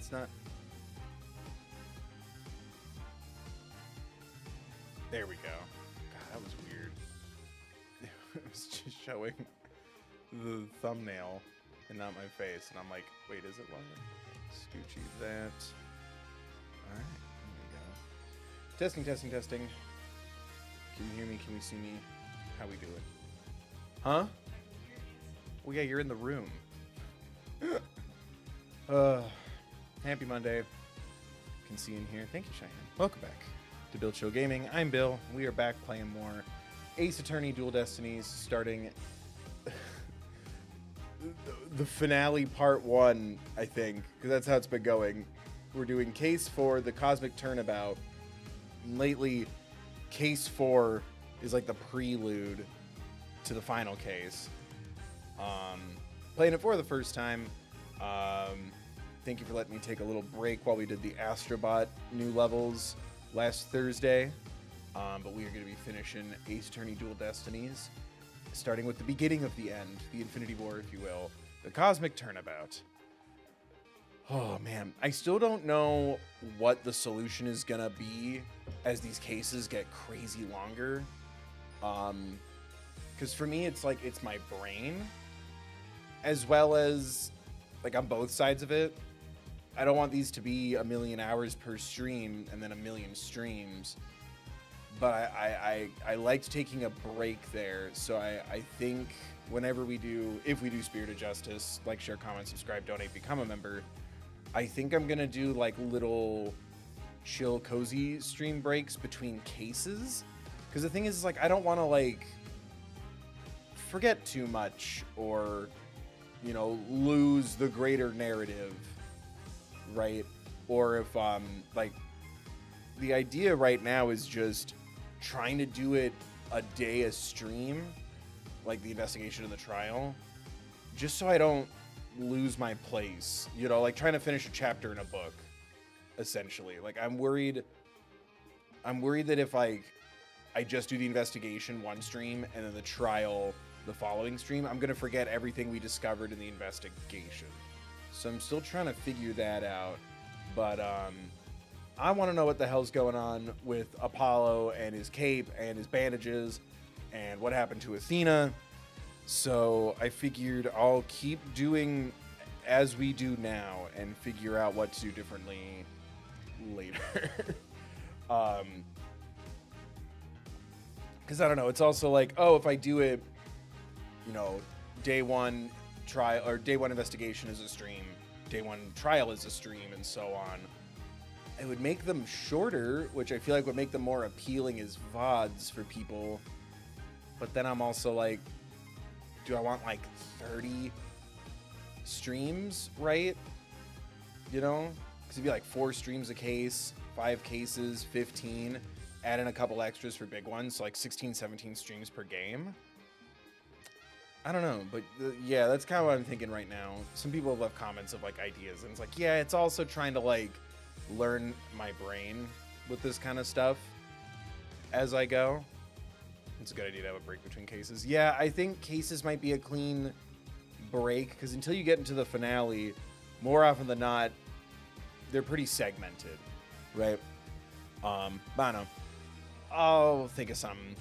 It's not. There we go. God, that was weird. It was just showing the thumbnail and not my face. And I'm like, wait, is it longer? Scoochie that. Alright, there we go. Testing, testing, testing. Can you hear me? Can we see me? How we do it? Huh? Well, yeah, you're in the room. Happy Monday. Can see in here. Thank you, Cheyenne. Welcome back to Bill Chill Gaming. I'm Bill. We are back playing more Ace Attorney Dual Destinies, starting the finale part 1, I think, because that's how it's been going. We're doing case 4, the Cosmic Turnabout. And lately, case 4 is like the prelude to the final case. Playing it for the first time. Thank you for letting me take a little break while we did the Astrobot new levels last Thursday. But we are going to be finishing Ace Attorney Dual Destinies, starting with the beginning of the end, the Infinity War, if you will, the Cosmic Turnabout. Oh, man. I still don't know what the solution is going to be as these cases get crazy longer. Because for me, it's like, it's my brain, as well as, like, on both sides of it. I don't want these to be 1 million hours per stream and then 1 million streams. But I liked taking a break there. So I think whenever we do, if we do Spirit of Justice, like, share, comment, subscribe, donate, become a member, I think I'm going to do, like, little chill, cozy stream breaks between cases. Because the thing is, like, I don't want to, like, forget too much or, you know, lose the greater narrative, right? Or if, like, the idea right now is just trying to do it a day a stream, like the investigation of the trial, just so I don't lose my place, you know, like trying to finish a chapter in a book, essentially. Like, I'm worried that if I just do the investigation one stream and then the trial the following stream, I'm gonna forget everything we discovered in the investigation. So I'm still trying to figure that out. But I want to know what the hell's going on with Apollo and his cape and his bandages and what happened to Athena. So I figured I'll keep doing as we do now and figure out what to do differently later. Because I don't know, it's also like, oh, if I do it, you know, day 1 trial or day 1 investigation is a stream, day 1 trial is a stream, and so on. It would make them shorter, which I feel like would make them more appealing as VODs for people. But then I'm also like, do I want like 30 streams, right? You know? Because it'd be like 4 streams a case, 5 cases, 15. Add in a couple extras for big ones, so like 16, 17 streams per game. I don't know, but yeah, that's kind of what I'm thinking right now. Some people have left comments of like ideas, and it's like, yeah, it's also trying to like learn my brain with this kind of stuff as I go. It's a good idea to have a break between cases. Yeah, I think cases might be a clean break, because until you get into the finale, more often than not, they're pretty segmented, right? But I don't know. I'll think of something,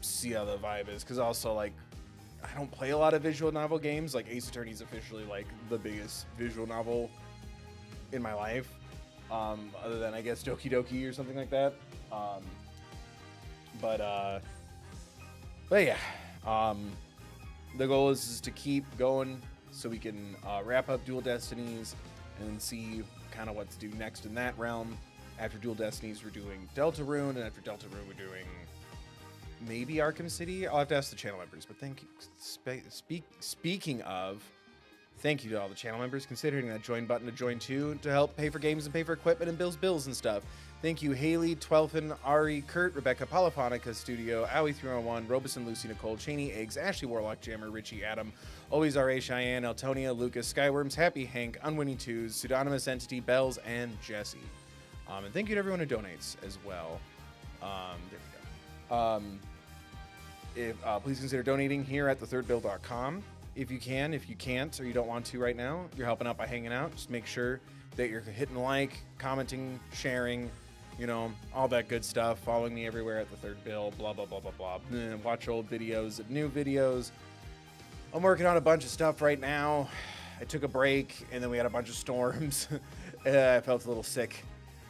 see how the vibe is, because also, like, I don't play a lot of visual novel games. Like, Ace Attorney is officially, like, the biggest visual novel in my life, other than, I guess, Doki Doki or something like that. But yeah, the goal is to keep going so we can wrap up Dual Destinies and see kind of what's due next in that realm. After Dual Destinies, we're doing Deltarune, and after Deltarune, we're doing maybe Arkham City. I'll have to ask the channel members, but thank you. Speaking of, thank you to all the channel members considering that join button to join too, to help pay for games and pay for equipment and Bill's bills and stuff. Thank you, Haley, Twelfin, Ari, Kurt, Rebecca, Polyphonica Studio, Owie301, Robeson, Lucy, Nicole, Cheney, Eggs, Ashley, Warlock, Jammer, Richie, Adam, Always R.A., Cheyenne, Eltonia, Lucas, Skyworms, Happy Hank, Unwinning Twos, Pseudonymous Entity, Bells, and Jesse. And thank you to everyone who donates as well. There we go. Please consider donating here at thethirdbill.com. if you can. If you can't or you don't want to right now, you're helping out by hanging out. Just make sure that you're hitting like, commenting, sharing, you know, all that good stuff. Following me everywhere at the Third Bill, blah, blah, blah, blah, blah. Watch old videos, new videos. I'm working on a bunch of stuff right now. I took a break, and then we had a bunch of storms. I felt a little sick.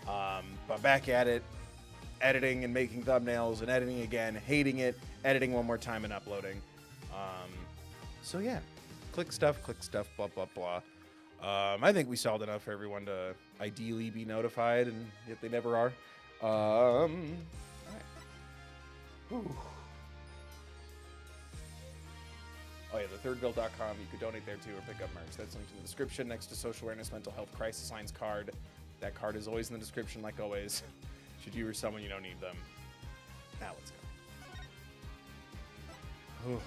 But back at it, editing and making thumbnails and editing again, hating it, editing one more time and uploading. So yeah, click stuff, blah, blah, blah. I think we solved enough for everyone to ideally be notified, and yet they never are. All right. Whew. Oh yeah, thethirdbill.com. You could donate there too or pick up merch. That's linked in the description next to Social Awareness Mental Health Crisis Lines card. That card is always in the description, like always. Should you or someone you don't need them. Now let's go. Oh man.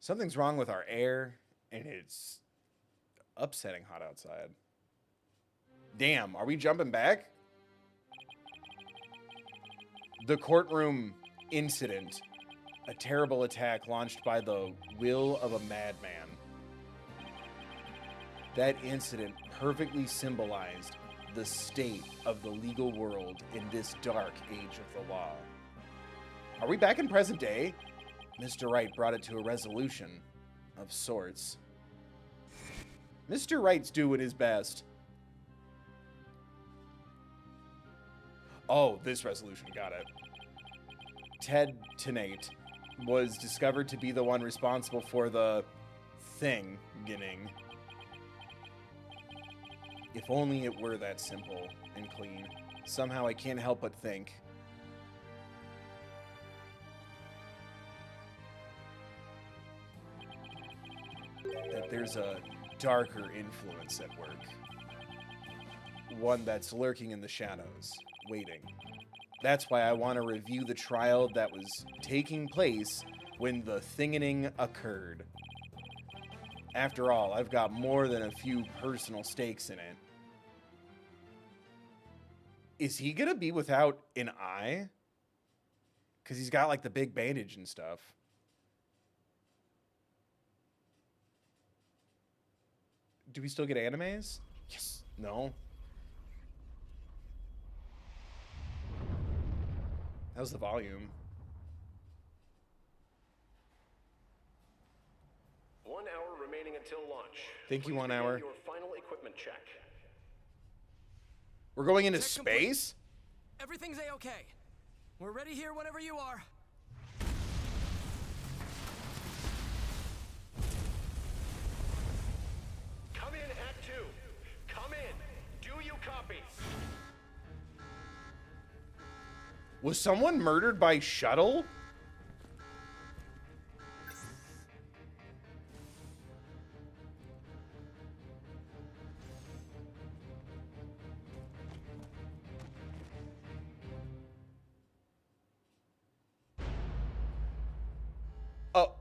Something's wrong with our air, and it's upsetting hot outside. Damn, are we jumping back? The courtroom incident. A terrible attack launched by the will of a madman. That incident perfectly symbolized the state of the legal world in this dark age of the law. Are we back in present day? Mr. Wright brought it to a resolution of sorts. Mr. Wright's doing his best. Oh, this resolution, got it. Ted Tenate was discovered to be the one responsible for the thing getting. If only it were that simple and clean. Somehow I can't help but think that there's a darker influence at work. One that's lurking in the shadows, waiting. That's why I want to review the trial that was taking place when the thingening occurred. After all, I've got more than a few personal stakes in it. Is he gonna be without an eye? Because he's got like the big bandage and stuff. Do we still get animes? Yes. No. How's the volume? 1 hour remaining until launch. Thank you, 1 hour. Your final equipment check. We're going into Check space? Everything's A-okay. We're ready here whenever you are. Come in, Act 2. Come in. Do you copy? Was someone murdered by shuttle? Oh.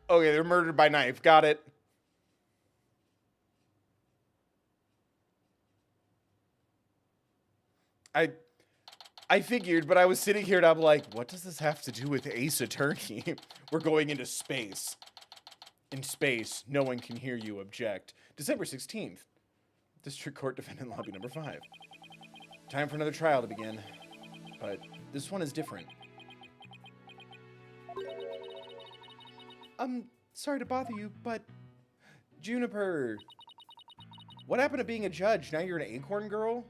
Okay, they're murdered by knife. Got it. I figured, but I was sitting here and I'm like, what does this have to do with Ace Attorney? We're going into space. In space, no one can hear you object. December 16th. District Court Defendant Lobby number 5. Time for another trial to begin. But this one is different. Sorry to bother you, but... Juniper. What happened to being a judge? Now you're an acorn girl?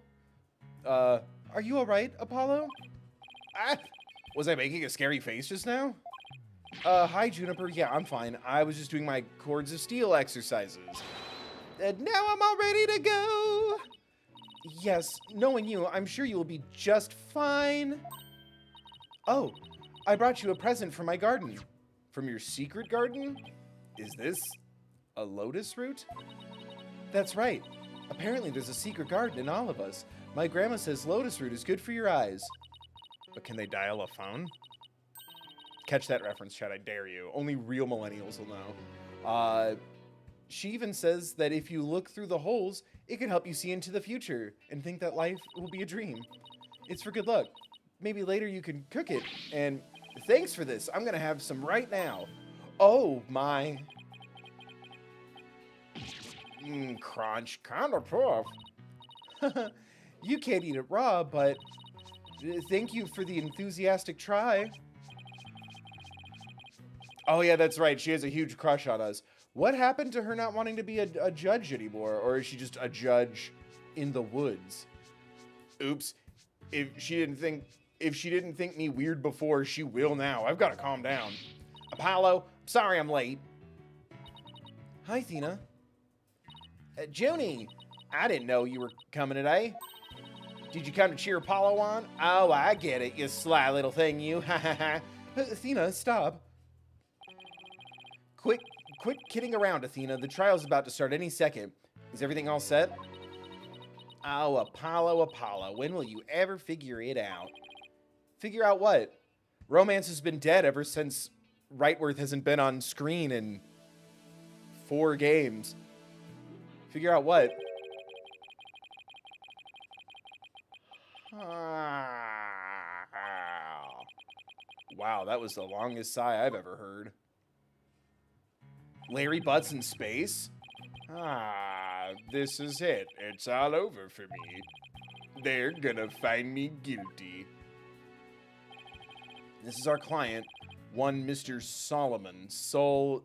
Are you alright, Apollo? Ah! Was I making a scary face just now? Hi, Juniper. Yeah, I'm fine. I was just doing my Chords of Steel exercises. And now I'm all ready to go! Yes, knowing you, I'm sure you will be just fine. Oh, I brought you a present from my garden. From your secret garden? Is this a lotus root? That's right. Apparently there's a secret garden in all of us. My grandma says lotus root is good for your eyes. But can they dial a phone? Catch that reference, chat, I dare you. Only real millennials will know. She even says that if you look through the holes, it can help you see into the future and think that life will be a dream. It's for good luck. Maybe later you can cook it and Thanks for this. I'm gonna have some right now. Oh, my. Crunch. Kinda tough. You can't eat it raw, but thank you for the enthusiastic try. Oh, yeah, that's right. She has a huge crush on us. What happened to her not wanting to be a judge anymore? Or is she just a judge in the woods? Oops. If she didn't think me weird before, she will now. I've got to calm down. Apollo, sorry I'm late. Hi, Athena. Junie, I didn't know you were coming today. Did you come to cheer Apollo on? Oh, I get it, you sly little thing, you. Ha ha ha. Athena, stop. Quit kidding around, Athena. The trial's about to start any second. Is everything all set? Oh, Apollo, when will you ever figure it out? Figure out what? Romance has been dead ever since Wright hasn't been on screen in 4 games. Figure out what? Wow, that was the longest sigh I've ever heard. Larry Butts in space? This is it. It's all over for me. They're gonna find me guilty. This is our client, one Mr. Solomon. Soul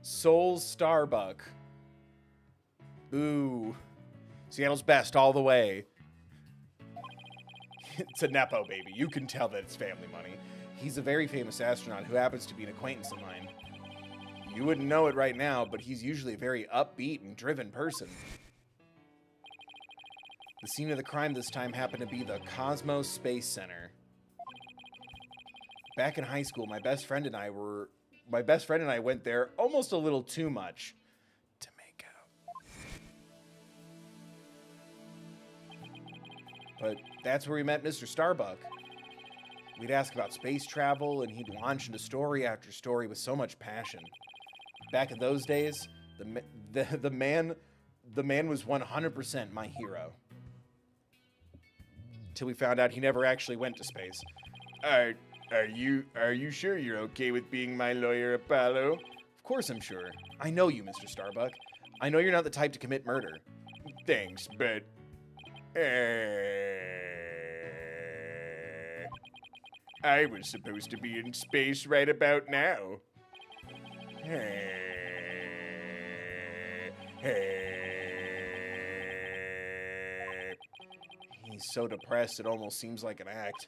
Starbuck. Ooh. Seattle's best all the way. It's a Nepo baby. You can tell that it's family money. He's a very famous astronaut who happens to be an acquaintance of mine. You wouldn't know it right now, but he's usually a very upbeat and driven person. The scene of the crime this time happened to be the Cosmos Space Center. Back in high school, my best friend and I went there almost a little too much to make out. But that's where we met Mr. Starbuck. We'd ask about space travel, and he'd launch into story after story with so much passion. Back in those days, the man was 100% my hero. Till we found out he never actually went to space. Are you sure you're okay with being my lawyer, Apollo? Of course I'm sure. I know you, Mr. Starbuck. I know you're not the type to commit murder. Thanks, but... I was supposed to be in space right about now. He's so depressed it almost seems like an act.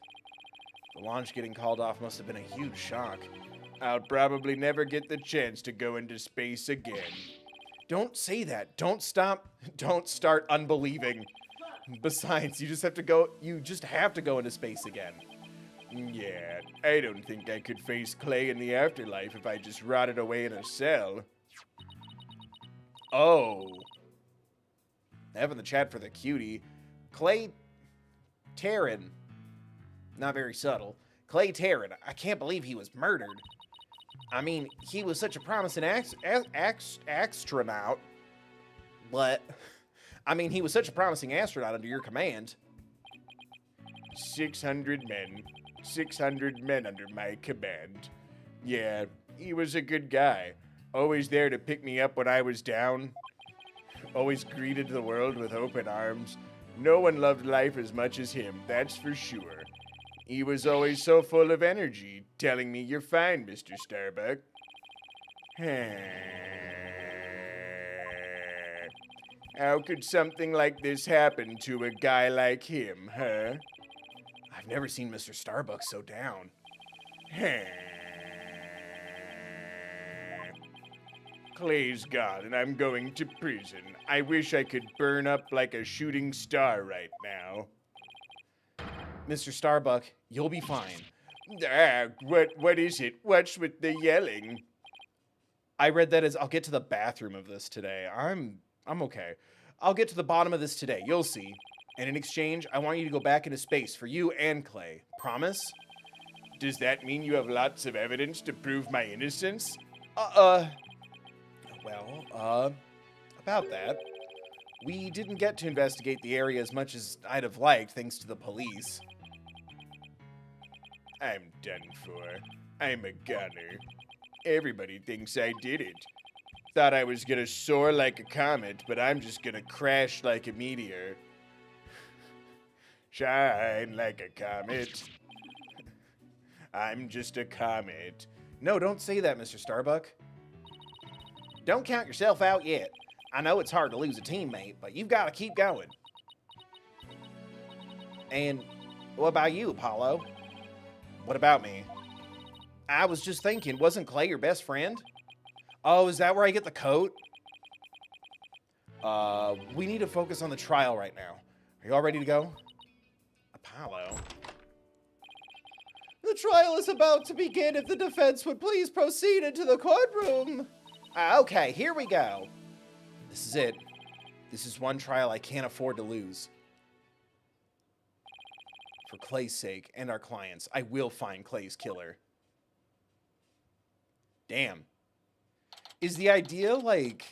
The launch getting called off must have been a huge shock. I'll probably never get the chance to go into space again. Don't say that. Don't start unbelieving. Besides, you just have to go into space again. Yeah, I don't think I could face Clay in the afterlife if I just rotted away in a cell. Oh. Have in the chat for the cutie. Clay Taryn. Not very subtle. Clay Taryn. I can't believe he was murdered. I mean, he was such a promising astronaut. But, I mean, he was such a promising astronaut under your command. 600 men. 600 men under my command. Yeah, he was a good guy. Always there to pick me up when I was down. Always greeted the world with open arms. No one loved life as much as him, that's for sure. He was always so full of energy, telling me, "You're fine, Mr. Starbuck." How could something like this happen to a guy like him, huh? I've never seen Mr. Starbuck so down. Clay's gone and I'm going to prison. I wish I could burn up like a shooting star right now. Mr. Starbuck, you'll be fine. What is it? What's with the yelling? I read that as I'll get to the bathroom of this today. I'm okay. I'll get to the bottom of this today. You'll see. And in exchange, I want you to go back into space for you and Clay. Promise? Does that mean you have lots of evidence to prove my innocence? About that. We didn't get to investigate the area as much as I'd have liked, thanks to the police. I'm done for. I'm a gunner. Everybody thinks I did it. Thought I was gonna soar like a comet, but I'm just gonna crash like a meteor. Shine like a comet. I'm just a comet. No, don't say that, Mr. Starbuck. Don't count yourself out yet. I know it's hard to lose a teammate, but you've got to keep going. And what about you, Apollo? What about me? I was just thinking, wasn't Clay your best friend? Oh, is that where I get the coat? We need to focus on the trial right now. Are you all ready to go? Apollo. The trial is about to begin. If the defense would please proceed into the courtroom. Okay, here we go. This is it. This is one trial I can't afford to lose. For Clay's sake and our clients, I will find Clay's killer. Damn. Is the idea, like,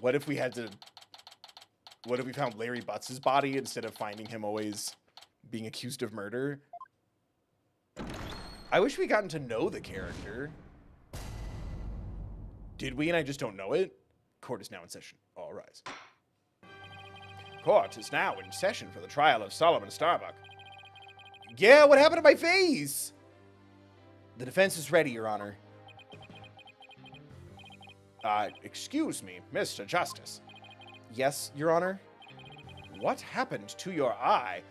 what if we found Larry Butts' body instead of finding him always being accused of murder? I wish we gotten to know the character. Did we and I just don't know it? Court is now in session. All rise. Court is now in session for the trial of Solomon Starbuck. Yeah, what happened to my face? The defense is ready, Your Honor. Excuse me, Mr. Justice. Yes, Your Honor? What happened to your eye?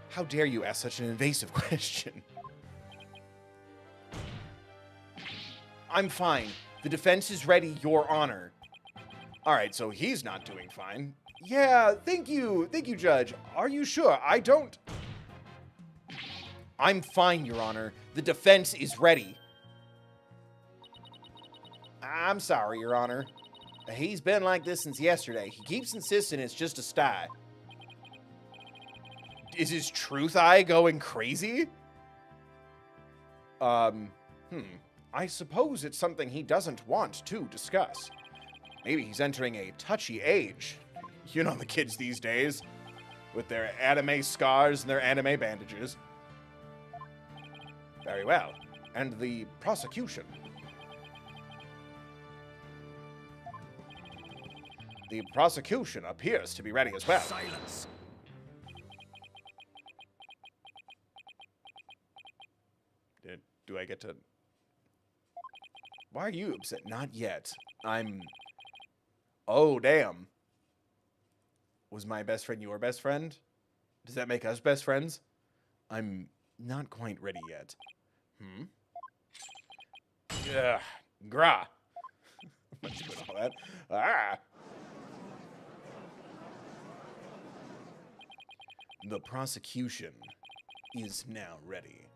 How dare you ask such an invasive question? I'm fine. The defense is ready, Your Honor. All right, so he's not doing fine. Yeah, thank you. Thank you, Judge. Are you sure? I don't... I'm fine, Your Honor. The defense is ready. I'm sorry, Your Honor. He's been like this since yesterday. He keeps insisting it's just a sty. Is his truth eye going crazy? I suppose it's something he doesn't want to discuss. Maybe he's entering a touchy age. You know the kids these days, with their anime scars and their anime bandages. Very well. And the prosecution? The prosecution appears to be ready as well. Silence. Do I get to... Why are you upset? Not yet. I'm... Oh, damn. Was my best friend your best friend? Does that make us best friends? I'm not quite ready yet. Ugh. Gra. Much good all that. Ah. The prosecution is now ready.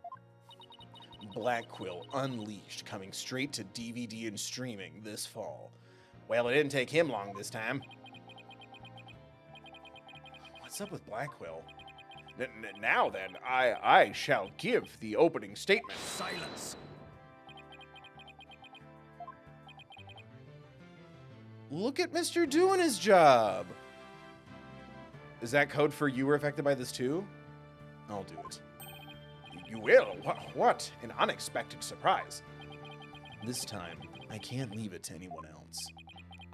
Black Quill Unleashed, coming straight to DVD and streaming this fall. Well, it didn't take him long this time. What's up with Black Quill? Now then, I shall give the opening statement. Silence. Look at Mr. doing his job. Is that code for you were affected by this too? I'll do it. You will? What an unexpected surprise. This time, I can't leave it to anyone else.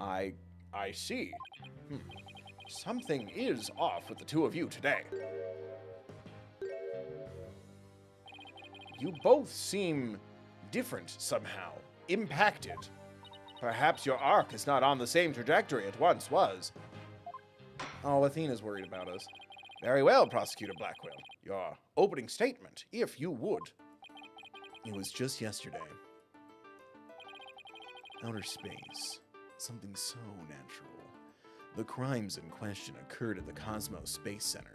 I see. Something is off with the two of you today. You both seem different somehow, impacted. Perhaps your arc is not on the same trajectory it once was. Oh, Athena's worried about us. Very well, Prosecutor Blackwell. Your opening statement, if you would. It was just yesterday. Outer space. Something so natural. The crimes in question occurred at the Cosmos Space Center.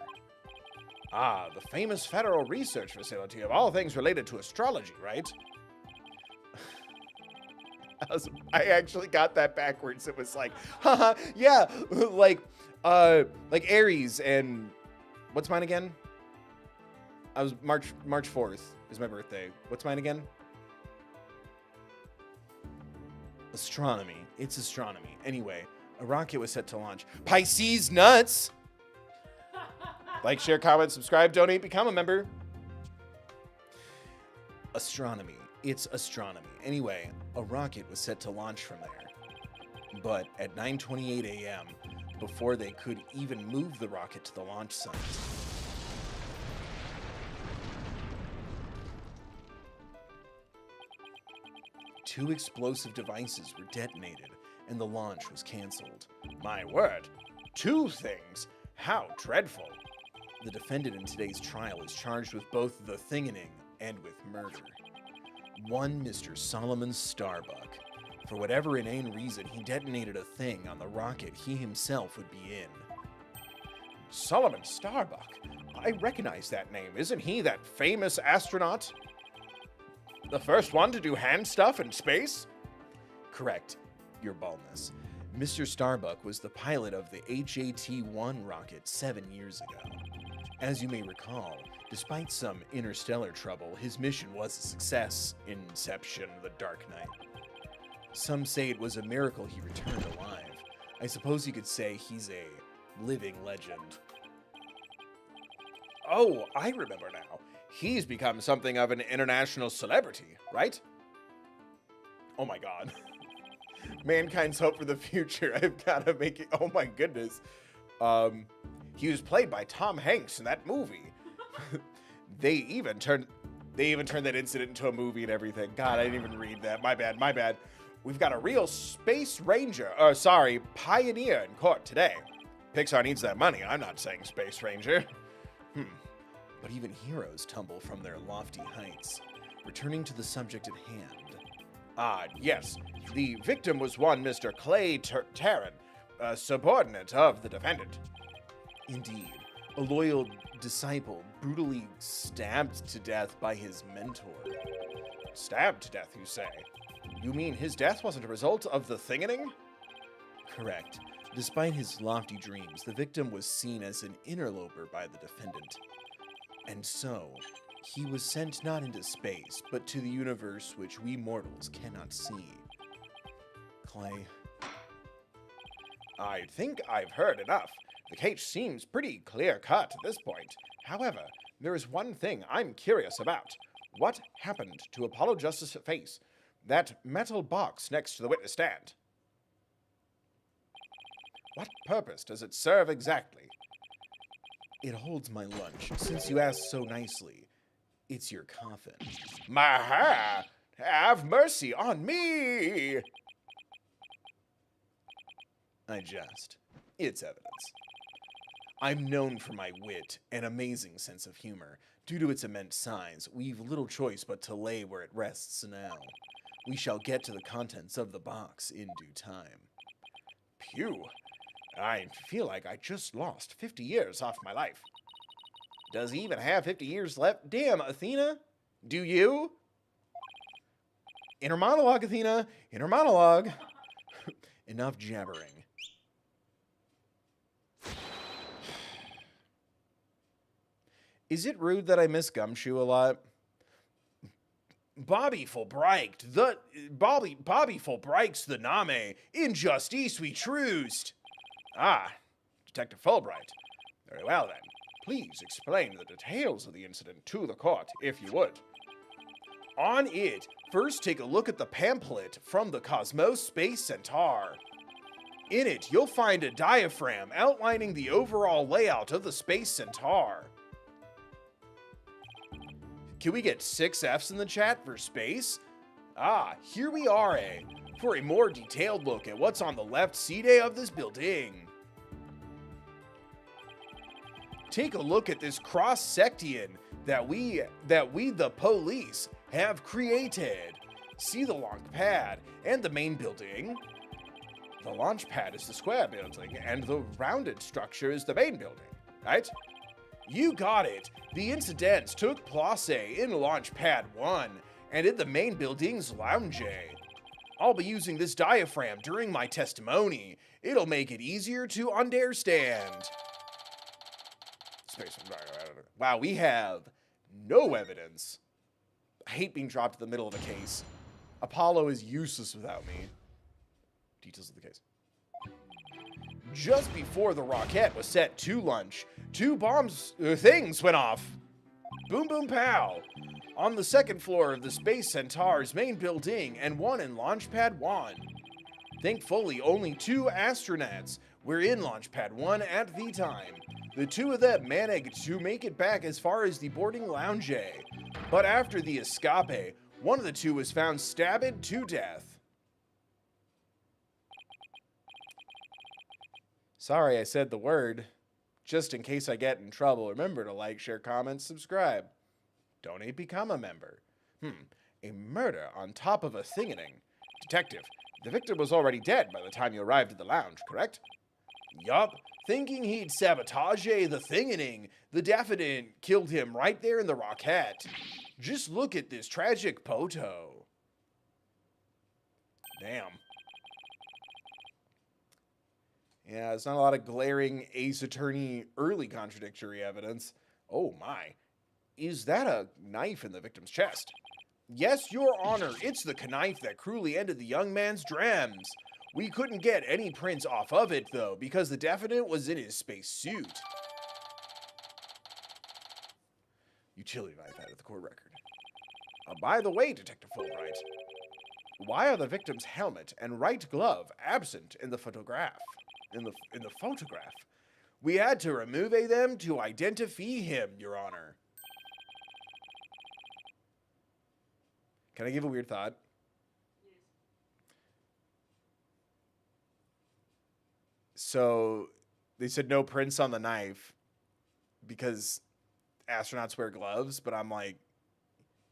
Ah, the famous federal research facility of all things related to astrology, right? I actually got that backwards. It was like, haha, yeah, like Aries and what's mine again? I was March 4th is my birthday. What's mine again? Astronomy. It's astronomy. Anyway, a rocket was set to launch. Pisces nuts! Like, share, comment, subscribe, donate, become a member. Astronomy. It's astronomy. Anyway, a rocket was set to launch from there. But at 9:28 a.m., before they could even move the rocket to the launch site, two explosive devices were detonated and the launch was canceled. My word! 2 things! How dreadful! The defendant in today's trial is charged with both the thinganing and with murder. One Mr. Solomon Starbuck. For whatever inane reason, he detonated a thing on the rocket he himself would be in. Solomon Starbuck? I recognize that name. Isn't he that famous astronaut? The first one to do hand stuff in space? Correct, your baldness. Mr. Starbuck was the pilot of the HAT-1 rocket 7 years ago. As you may recall, despite some interstellar trouble, his mission was a success. Inception, the Dark Knight. Some say it was a miracle he returned alive. I suppose you could say he's a living legend. Oh, I remember now. He's become something of an international celebrity, right? Oh my god. Mankind's hope for the future. I've got to make it. Oh my goodness. He was played by Tom Hanks in that movie. They even turned that incident into a movie and everything. God, I didn't even read that. My bad. We've got a real space ranger, pioneer in court today. Pixar needs that money. I'm not saying space ranger. But even heroes tumble from their lofty heights. Returning to the subject at hand. Ah, yes. The victim was one Mr. Clay Tarrant, a subordinate of the defendant. Indeed, a loyal disciple brutally stabbed to death by his mentor. Stabbed to death, you say? You mean his death wasn't a result of the thinganing? Correct. Despite his lofty dreams, the victim was seen as an interloper by the defendant. And so, he was sent not into space, but to the universe which we mortals cannot see. Clay. I think I've heard enough. The case seems pretty clear-cut at this point. However, there is one thing I'm curious about. What happened to Apollo Justice Face? That metal box next to the witness stand. What purpose does it serve exactly? It holds my lunch, since you asked so nicely. It's your coffin. Maha! Have mercy on me! I jest. It's evidence. I'm known for my wit and amazing sense of humor. Due to its immense size, we've little choice but to lay where it rests now. We shall get to the contents of the box in due time. Phew. I feel like I just lost 50 years off my life. Does he even have 50 years left? Damn, Athena. Do you? Inner monologue, Athena. Inner monologue. Enough jabbering. Is it rude that I miss Gumshoe a lot? Bobby Fulbright, the name. In justice we trust. Ah, Detective Fulbright. Very well then. Please explain the details of the incident to the court, if you would. On it, first take a look at the pamphlet from the Cosmos Space Centaur. In it, you'll find a diaphragm outlining the overall layout of the Space Centaur. Can we get 6 Fs in the chat for space? Ah, here we are, for a more detailed look at what's on the left C-Day of this building. Take a look at this cross-section that we the police have created. See the launch pad and the main building? The launch pad is the square building and the rounded structure is the main building, right? You got it. The incidents took place in Launch Pad 1 and in the main building's lounge. I'll be using this diaphragm during my testimony. It'll make it easier to understand. Wow, we have no evidence. I hate being dropped in the middle of a case. Apollo is useless without me. Details of the case. Just before the rocket was set to launch, 2 things went off. Boom, boom, pow. on the second floor of the Space Centaur's main building and one in Launchpad 1. Thankfully, only 2 astronauts were in Launchpad 1 at the time. The 2 of them managed to make it back as far as the boarding lounge, but after the escape, one of the 2 was found stabbed to death. Sorry I said the word. Just in case I get in trouble, remember to like, share, comment, subscribe. Donate, become a member. A murder on top of a thinganing. Detective, the victim was already dead by the time you arrived at the lounge, correct? Yup. Thinking he'd sabotage the thinganing, the Daffodin killed him right there in the rocket. Just look at this tragic photo. Damn. Yeah, it's not a lot of glaring Ace Attorney early contradictory evidence. Oh my. Is that a knife in the victim's chest? Yes, Your Honor, it's the knife that cruelly ended the young man's dreams. We couldn't get any prints off of it, though, because the Daffodin was in his space suit. Utility knife added the court record. By the way, Detective Fulbright, why are the victim's helmet and right glove absent in the photograph? In the photograph? We had to remove them to identify him, Your Honor. Can I give a weird thought? So they said no prints on the knife because astronauts wear gloves, but I'm like,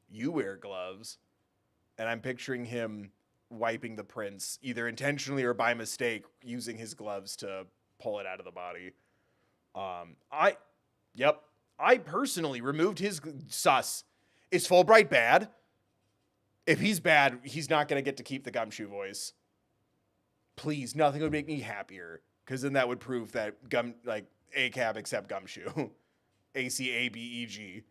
you wear gloves. And I'm picturing him wiping the prints either intentionally or by mistake using his gloves to pull it out of the body. I personally removed his sus. Is Fulbright bad? If he's bad, he's not going to get to keep the gumshoe voice. Please, nothing would make me happier. Because then that would prove that ACAB except gumshoe. ACABEG.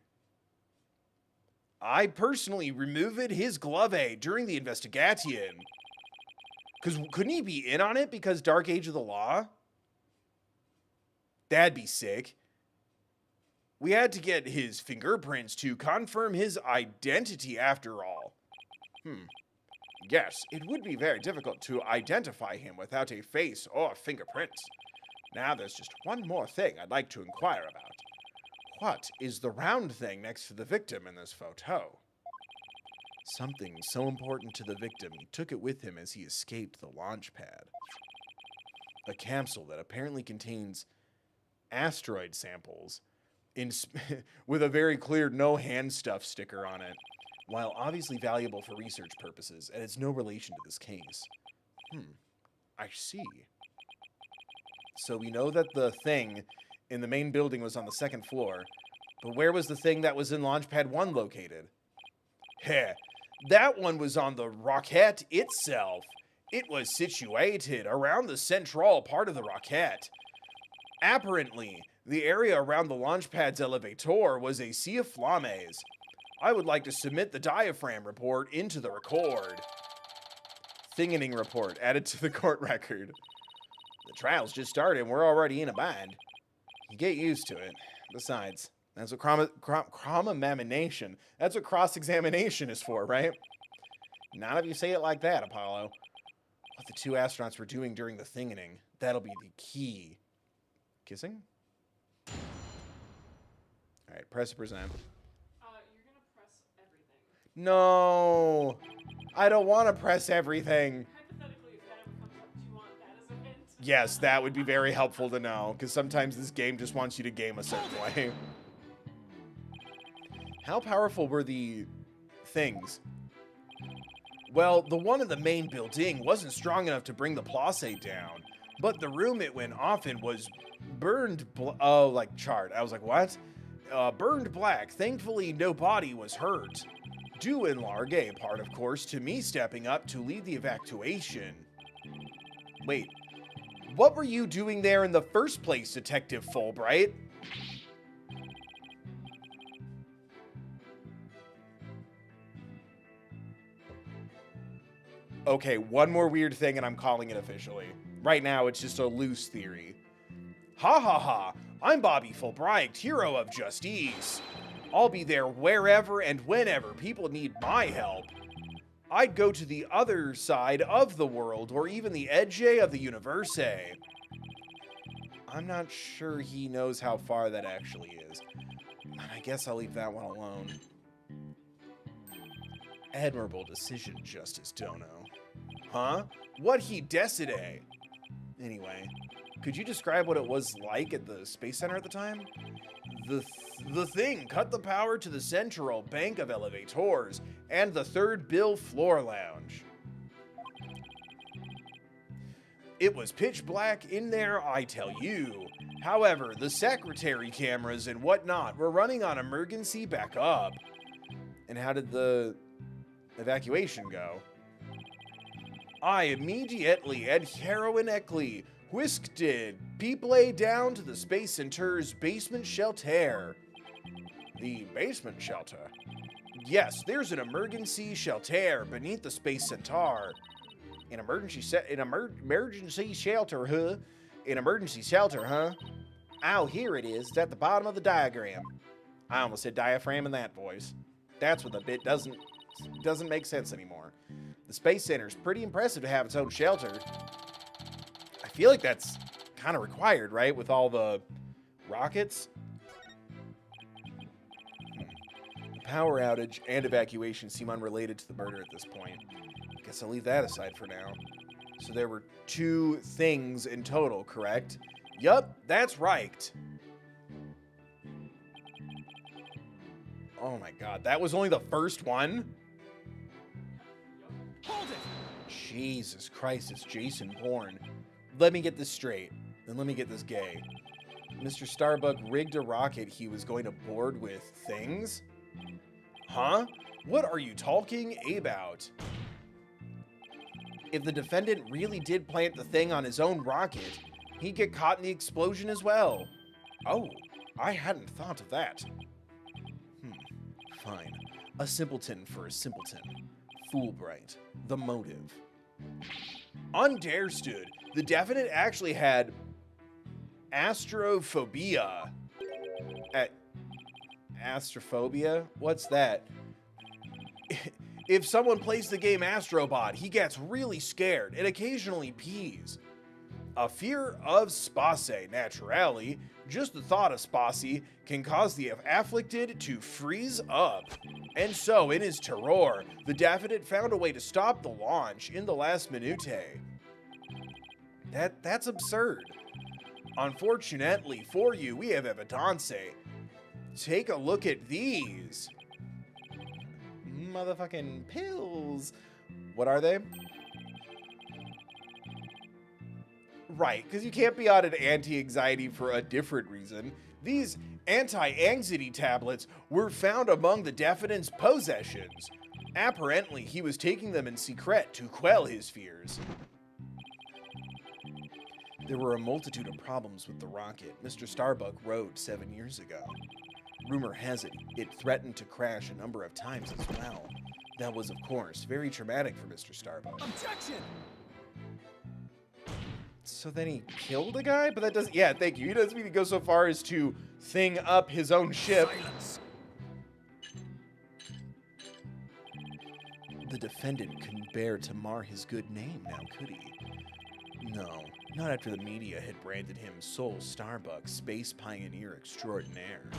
I personally removed his glove during the investigation. Because couldn't he be in on it because Dark Age of the Law? That'd be sick. We had to get his fingerprints to confirm his identity after all. Yes, it would be very difficult to identify him without a face or fingerprints. Now there's just one more thing I'd like to inquire about. What is the round thing next to the victim in this photo? Something so important to the victim, he took it with him as he escaped the launch pad. A capsule that apparently contains asteroid samples with a very clear no hand stuff sticker on it. While obviously valuable for research purposes, and it's no relation to this case. I see. So we know that the thing in the main building was on the second floor, but where was the thing that was in Launchpad 1 located? Heh, that one was on the rocket itself. It was situated around the central part of the rocket. Apparently, the area around the launch pad's elevator was a sea of flames. I would like to submit the diaphragm report into the record. Thinganing report added to the court record. The trial's just started and we're already in a bind. You get used to it. Besides, that's what cross-examination. That's what cross-examination is for, right? Not if you say it like that, Apollo. What the 2 astronauts were doing during the thinganing. That'll be the key. Kissing? Alright, press to present. No, I don't want to press everything. Hypothetically, if that ever comes up, do you want that as a hint? Yes, that would be very helpful to know, because sometimes this game just wants you to game a certain way. How powerful were the things? Well, the one in the main building wasn't strong enough to bring the place down, but the room it went off in was burned, charred. I was like, what? Burned black. Thankfully, no body was hurt. Due in large part, of course, to me stepping up to lead the evacuation. Wait, what were you doing there in the first place, Detective Fulbright? Okay, one more weird thing and I'm calling it officially. Right now, it's just a loose theory. Ha ha ha, I'm Bobby Fulbright, hero of Justice. I'll be there wherever and whenever people need my help. I'd go to the other side of the world, or even the edge of the universe. I'm not sure he knows how far that actually is. I guess I'll leave that one alone. Admirable decision, Justice Dono. Huh? What he Destinies? Anyway, could you describe what it was like at the Space Center at the time? The thing cut the power to the central bank of elevators and the third bill floor lounge. It was pitch black in there, I tell you. However, the secretary cameras and whatnot were running on emergency backup. And how did the evacuation go? I immediately and heroinically whisked people down to the Space Center's basement shelter. The basement shelter? Yes, there's an emergency shelter beneath the Space Center. An emergency shelter, huh? An emergency shelter, huh? Oh, here it is. It's at the bottom of the diagram. I almost said diaphragm in that voice. That's what the bit doesn't make sense anymore. The Space Center's pretty impressive to have its own shelter. I feel like that's kind of required, right? With all the rockets. The power outage and evacuation seem unrelated to the murder at this point. Guess I'll leave that aside for now. So there were 2 things in total, correct? Yup, that's right. Oh my god, that was only the first one? Hold it! Jesus Christ, it's Jason Bourne. Let me get this straight, and let me get this gay. Mr. Starbuck rigged a rocket he was going to board with things? Huh? What are you talking about? If the defendant really did plant the thing on his own rocket, he'd get caught in the explosion as well. Oh, I hadn't thought of that. Fine. A simpleton for a simpleton. Fulbright. The motive. Understood. The defendant actually had astrophobia. Astrophobia? What's that? If someone plays the game Astrobot, he gets really scared and occasionally pees. A fear of space, naturally. Just the thought of space can cause the afflicted to freeze up. And so, in his terror, the defendant found a way to stop the launch in the last minute. That's absurd. Unfortunately for you, we have evidence. Take a look at these. Motherfucking pills. What are they? Right, because you can't be on an anti-anxiety for a different reason. These anti-anxiety tablets were found among the defendant's possessions. Apparently, he was taking them in secret to quell his fears. There were a multitude of problems with the rocket Mr. Starbuck rode 7 years ago. Rumor has it, it threatened to crash a number of times as well. That was, of course, very traumatic for Mr. Starbuck. Objection! So then he killed a guy? But that doesn't... Yeah, thank you. He doesn't even go so far as to thing up his own ship. Silence. The defendant couldn't bear to mar his good name now, could he? No, not after the media had branded him Soul Starbuck, Space Pioneer Extraordinaire.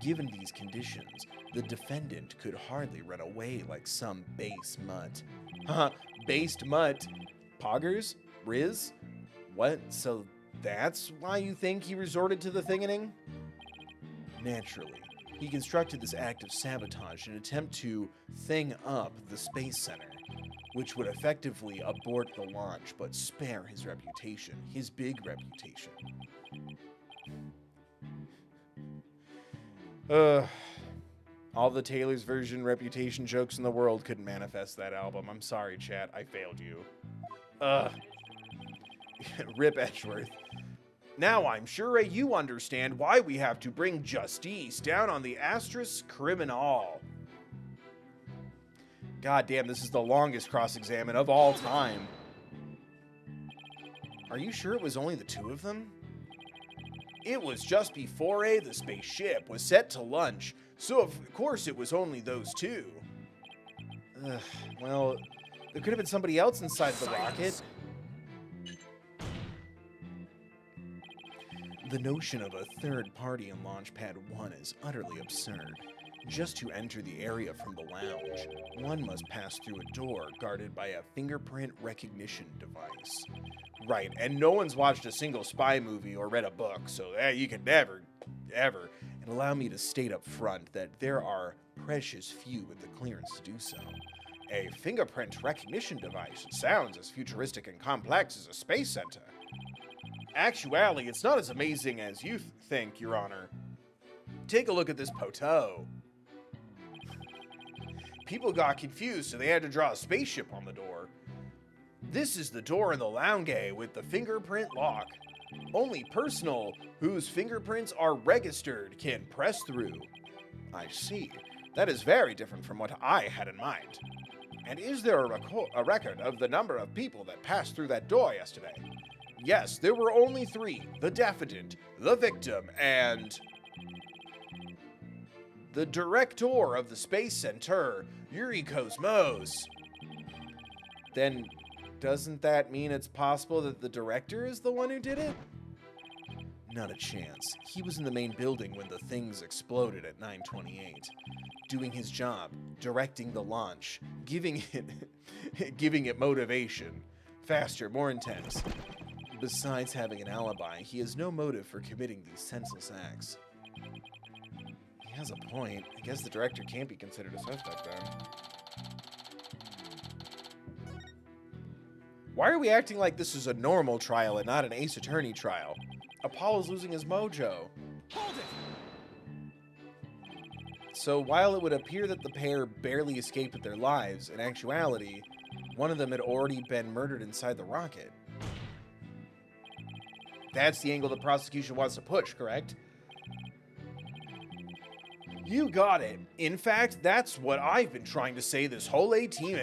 Given these conditions, the defendant could hardly run away like some base mutt. Haha, based mutt? Poggers? Riz? What? So that's why you think he resorted to the thingening? Naturally, he constructed this act of sabotage in an attempt to thing up the Space Center, which would effectively abort the launch but spare his reputation, his big reputation. All the Taylor's version reputation jokes in the world couldn't manifest that album. I'm sorry, chat. I failed you. Rip Edgeworth. Now I'm sure you understand why we have to bring Justice down on the Astris Criminal. God damn, this is the longest cross-examine of all time. Are you sure it was only the 2 of them? It was just before the spaceship was set to launch, so of course it was only those two. Well, there could have been somebody else inside the rocket. The notion of a third party in Launchpad 1 is utterly absurd. Just to enter the area from the lounge, one must pass through a door guarded by a fingerprint recognition device. Right, and no one's watched a single spy movie or read a book, so you can never, ever, and allow me to state up front that there are precious few with the clearance to do so. A fingerprint recognition device sounds as futuristic and complex as a space center. Actually, it's not as amazing as you think, Your Honor. Take a look at this poteau. People got confused, so they had to draw a spaceship on the door. This is the door in the lounge with the fingerprint lock. Only personnel whose fingerprints are registered can press through. I see. That is very different from what I had in mind. And is there a record of the number of people that passed through that door yesterday? Yes, there were only 3. The defendant, the victim, and the director of the Space Center, Yuri Cosmos. Then, doesn't that mean it's possible that the director is the one who did it? Not a chance. He was in the main building when the things exploded at 9:28, doing his job, directing the launch, giving it motivation, faster, more intense. Besides having an alibi, he has no motive for committing these senseless acts. He has a point. I guess the director can't be considered a suspect then. Why are we acting like this is a normal trial and not an Ace Attorney trial? Apollo's losing his mojo. Hold it! So while it would appear that the pair barely escaped with their lives, in actuality, one of them had already been murdered inside the rocket. That's the angle the prosecution wants to push, correct? You got it. In fact, that's what I've been trying to say this whole A-Team.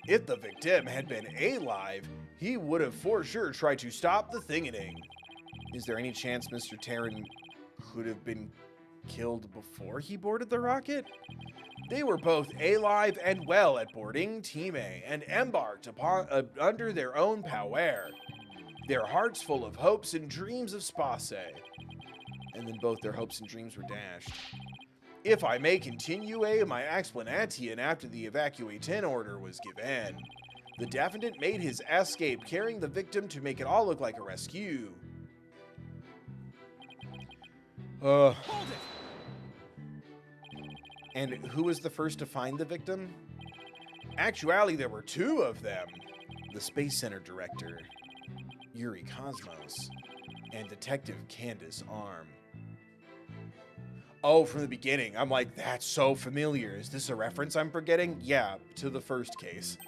If the victim had been alive, he would have for sure tried to stop the thinganing. Is there any chance Mr. Terran could have been killed before he boarded the rocket? They were both alive and well at boarding Team A and embarked upon under their own power. Their hearts full of hopes and dreams of space. And then both their hopes and dreams were dashed. If I may continue my explanation after the evacuation order was given, the defendant made his escape carrying the victim to make it all look like a rescue. Hold it! And who was the first to find the victim? Actually, there were 2 of them. The Space Center director, Yuri Cosmos, and Detective Candace Arm. Oh, from the beginning. I'm like, that's so familiar. Is this a reference I'm forgetting? Yeah, to the first case.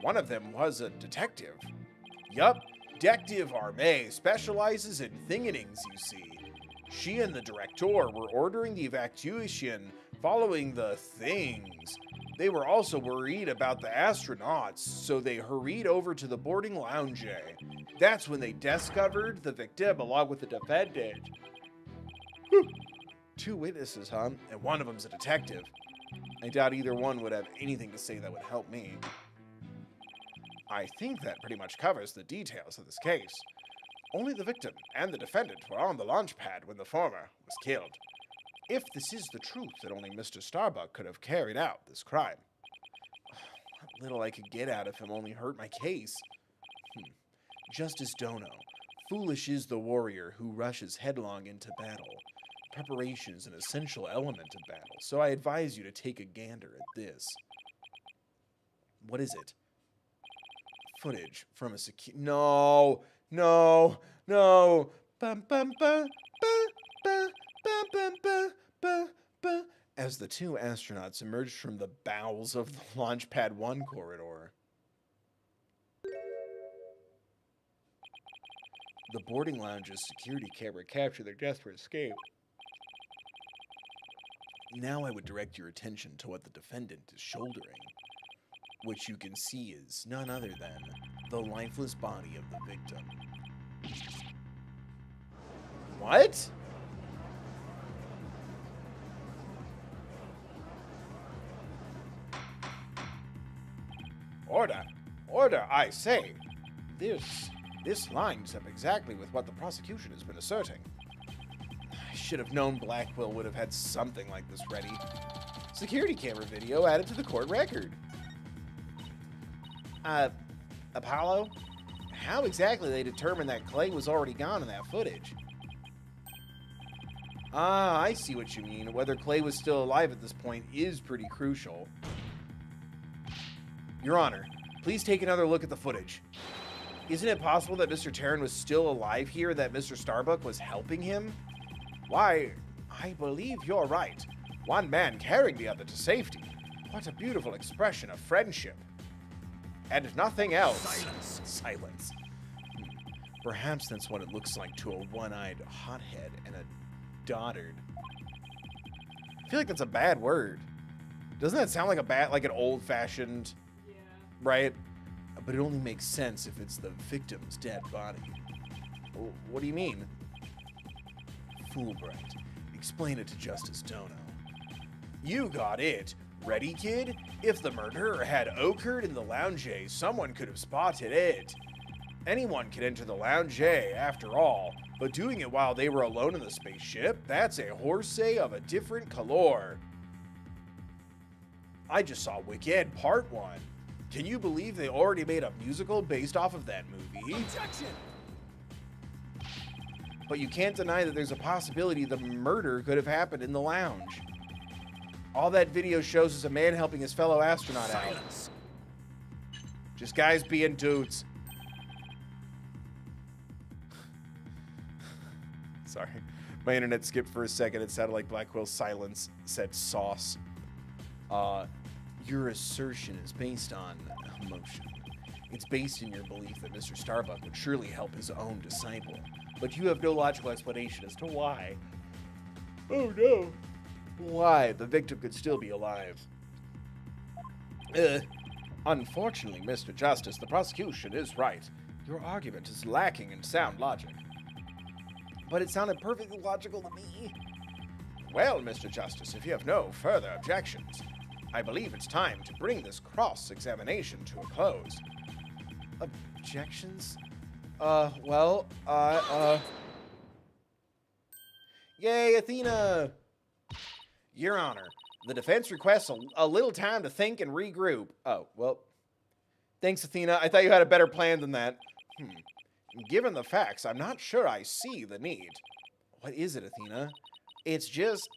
One of them was a detective. Yup, Detective Arme specializes in thinganings, you see. She and the director were ordering the evacuation following the things. They were also worried about the astronauts, so they hurried over to the boarding lounge. That's when they discovered the victim along with the defendant. Whew. 2 witnesses, huh? And one of them's a detective. I doubt either one would have anything to say that would help me. I think that pretty much covers the details of this case. Only the victim and the defendant were on the launch pad when the former was killed. If this is the truth, that only Mr. Starbuck could have carried out this crime. What little I could get out of him only hurt my case. Justice Dono. Foolish is the warrior who rushes headlong into battle. Preparation is an essential element of battle, so I advise you to take a gander at this. What is it? Footage from a No! Bum, bum, ba, ba, ba, ba, ba, ba, ba, as the 2 astronauts emerged from the bowels of the Launchpad 1 corridor. The boarding lounge's security camera captured their desperate escape. Now I would direct your attention to what the defendant is shouldering, which you can see is none other than the lifeless body of the victim. What? Order, I say. This lines up exactly with what the prosecution has been asserting. I should have known Blackwell would have had something like this ready. Security camera video added to the court record. Apollo? How exactly they determined that Clay was already gone in that footage? Ah, I see what you mean. Whether Clay was still alive at this point is pretty crucial. Your Honor, please take another look at the footage. Isn't it possible that Mr. Terran was still alive here, that Mr. Starbuck was helping him? Why, I believe you're right. One man carrying the other to safety. What a beautiful expression of friendship. And nothing else. Silence. Perhaps that's what it looks like to a one-eyed hothead and a dotard. I feel like that's a bad word. Doesn't that sound like an old-fashioned... Yeah. Right? But it only makes sense if it's the victim's dead body. What do you mean? Fulbright. Explain it to Justice Dono. You got it. Ready, kid? If the murderer had occurred in the lounge, someone could have spotted it. Anyone could enter the lounge, after all, but doing it while they were alone in the spaceship, that's a horsey of a different color. I just saw Wicked Part 1. Can you believe they already made a musical based off of that movie? Objection! But you can't deny that there's a possibility the murder could have happened in the lounge. All that video shows is a man helping his fellow astronaut out. Just guys being dudes. Sorry. My internet skipped for a second. It sounded like Blackwell's silence said sauce. Your assertion is based on emotion. It's based in your belief that Mr. Starbuck would surely help his own disciple. But you have no logical explanation as to why. Oh no. Why the victim could still be alive. Unfortunately, Mr. Justice, the prosecution is right. Your argument is lacking in sound logic. But it sounded perfectly logical to me. Well, Mr. Justice, if you have no further objections, I believe it's time to bring this cross-examination to a close. Objections? Yay, Athena! Your Honor, the defense requests a little time to think and regroup. Oh, well, thanks, Athena. I thought you had a better plan than that. Given the facts, I'm not sure I see the need. What is it, Athena? It's just,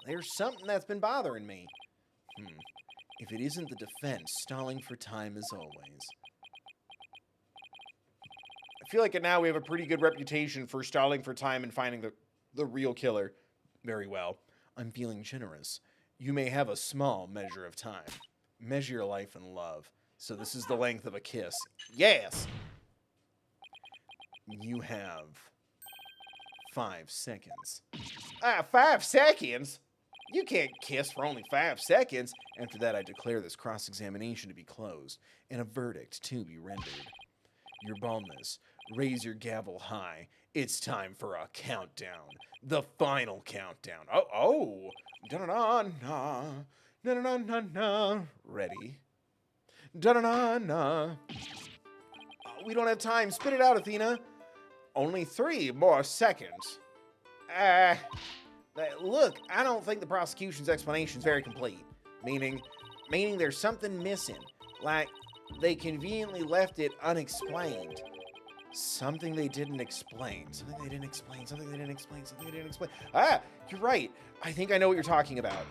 there's something that's been bothering me. If it isn't the defense, stalling for time as always. I feel like now we have a pretty good reputation for stalling for time and finding the real killer. Very well. I'm feeling generous. You may have a small measure of time. Measure your life in love. So this is the length of a kiss. Yes! You have 5 seconds. 5 seconds? You can't kiss for only 5 seconds. After that, I declare this cross-examination to be closed and a verdict to be rendered. Your baldness, raise your gavel high. It's time for a countdown. The final countdown. Oh. Da-na-na-na. Na-na-na-na-na. Ready? Da-na-na-na. We don't have time. Spit it out, Athena. Only 3 more seconds. Look, I don't think the prosecution's explanation is very complete. Meaning there's something missing. Like, they conveniently left it unexplained. Something they didn't explain. Something they didn't explain. Something they didn't explain. Something they didn't explain. You're right. I think I know what you're talking about.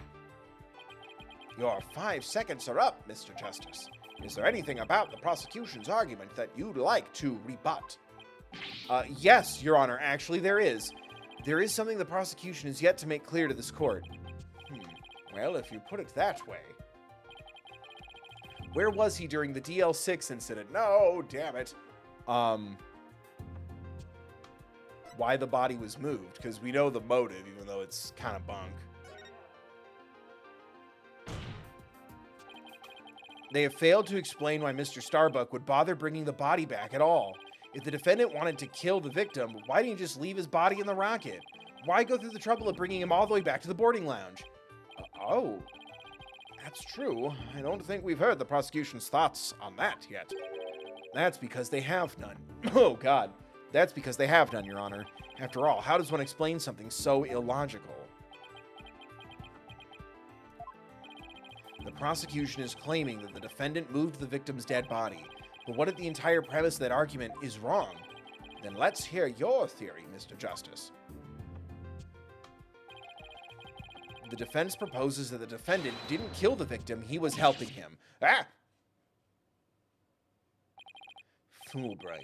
Your 5 seconds are up, Mr. Justice. Is there anything about the prosecution's argument that you'd like to rebut? Yes, Your Honor. Actually, there is. There is something the prosecution has yet to make clear to this court. Well, if you put it that way. Where was he during the DL6 incident? No, damn it. Why the body was moved, because we know the motive, even though it's kind of bunk. They have failed to explain why Mr. Starbuck would bother bringing the body back at all. If the defendant wanted to kill the victim, why didn't he just leave his body in the rocket? Why go through the trouble of bringing him all the way back to the boarding lounge? Oh, that's true. I don't think we've heard the prosecution's thoughts on that yet. That's because they have none. Oh, God. That's because they have none, Your Honor. After all, how does one explain something so illogical? The prosecution is claiming that the defendant moved the victim's dead body. But what if the entire premise of that argument is wrong? Then let's hear your theory, Mr. Justice. The defense proposes that the defendant didn't kill the victim, he was helping him. Ah! Fulbright,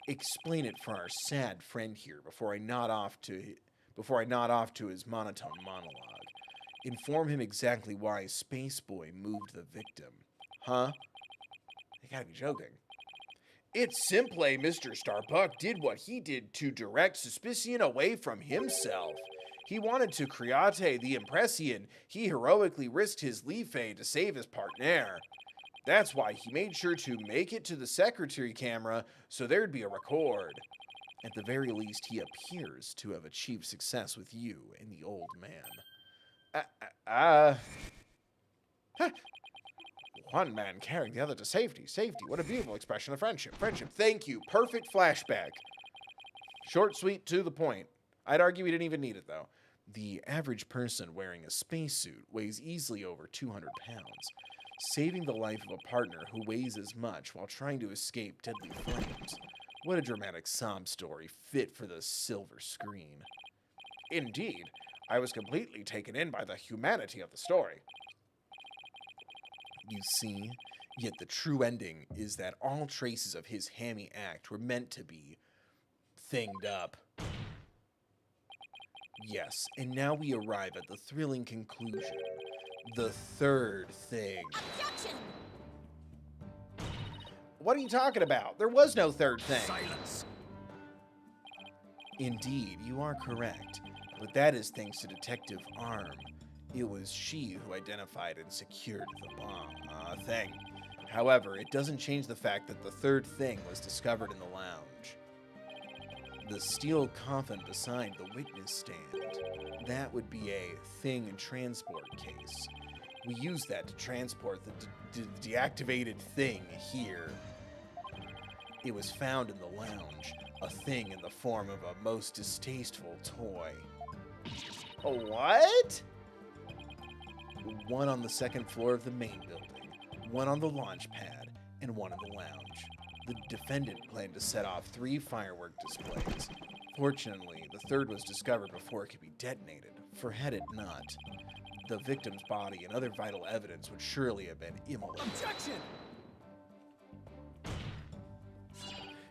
explain it for our sad friend here before I nod off to his monotone monologue. Inform him exactly why Spaceboy moved the victim. Huh? You gotta be joking. It's simply Mr. Starbuck did what he did to direct suspicion away from himself. He wanted to create the impression he heroically risked his life to save his partner. That's why he made sure to make it to the secretary camera so there'd be a record. At the very least, he appears to have achieved success with you and the old man. One man carrying the other to safety. Safety. What a beautiful expression of friendship. Friendship. Thank you. Perfect flashback. Short, sweet, to the point. I'd argue we didn't even need it, though. The average person wearing a spacesuit weighs easily over 200 pounds. Saving the life of a partner who weighs as much while trying to escape deadly flames. What a dramatic sob story fit for the silver screen. Indeed, I was completely taken in by the humanity of the story. You see, yet the true ending is that all traces of his hammy act were meant to be thinged up. Yes, and now we arrive at the thrilling conclusion. The third thing. Objection! What are you talking about? There was no third thing. Silence. Indeed, you are correct. But that is thanks to Detective Arm. It was she who identified and secured the bomb thing. However, it doesn't change the fact that the third thing was discovered in the lounge. The steel coffin beside the witness stand. That would be a thing transport case. We use that to transport the deactivated thing here. It was found in the lounge, a thing in the form of a most distasteful toy. A what? One on the second floor of the main building, one on the launch pad, and one in the lounge. The defendant planned to set off 3 firework displays. Fortunately, the third was discovered before it could be detonated, for had it not, the victim's body and other vital evidence would surely have been immolated. Objection!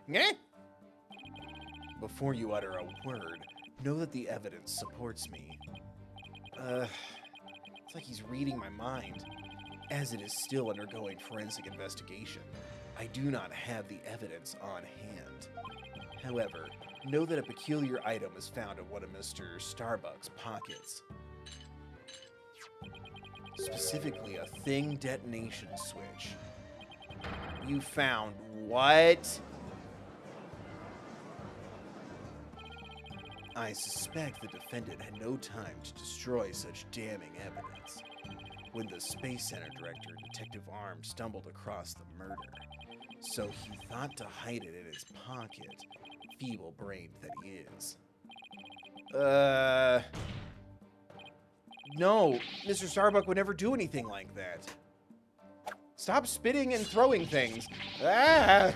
Nyeh? Before you utter a word, know that the evidence supports me. It's like he's reading my mind. As it is still undergoing forensic investigation, I do not have the evidence on hand. However, know that a peculiar item was found in one of Mr. Starbuck's pockets. Specifically, a thing detonation switch. You found what? I suspect the defendant had no time to destroy such damning evidence. When the Space Center director, Detective Arm, stumbled across the murder. So he thought to hide it in his pocket, feeble-brained that he is. No, Mr. Starbuck would never do anything like that. Stop spitting and throwing things. Ah!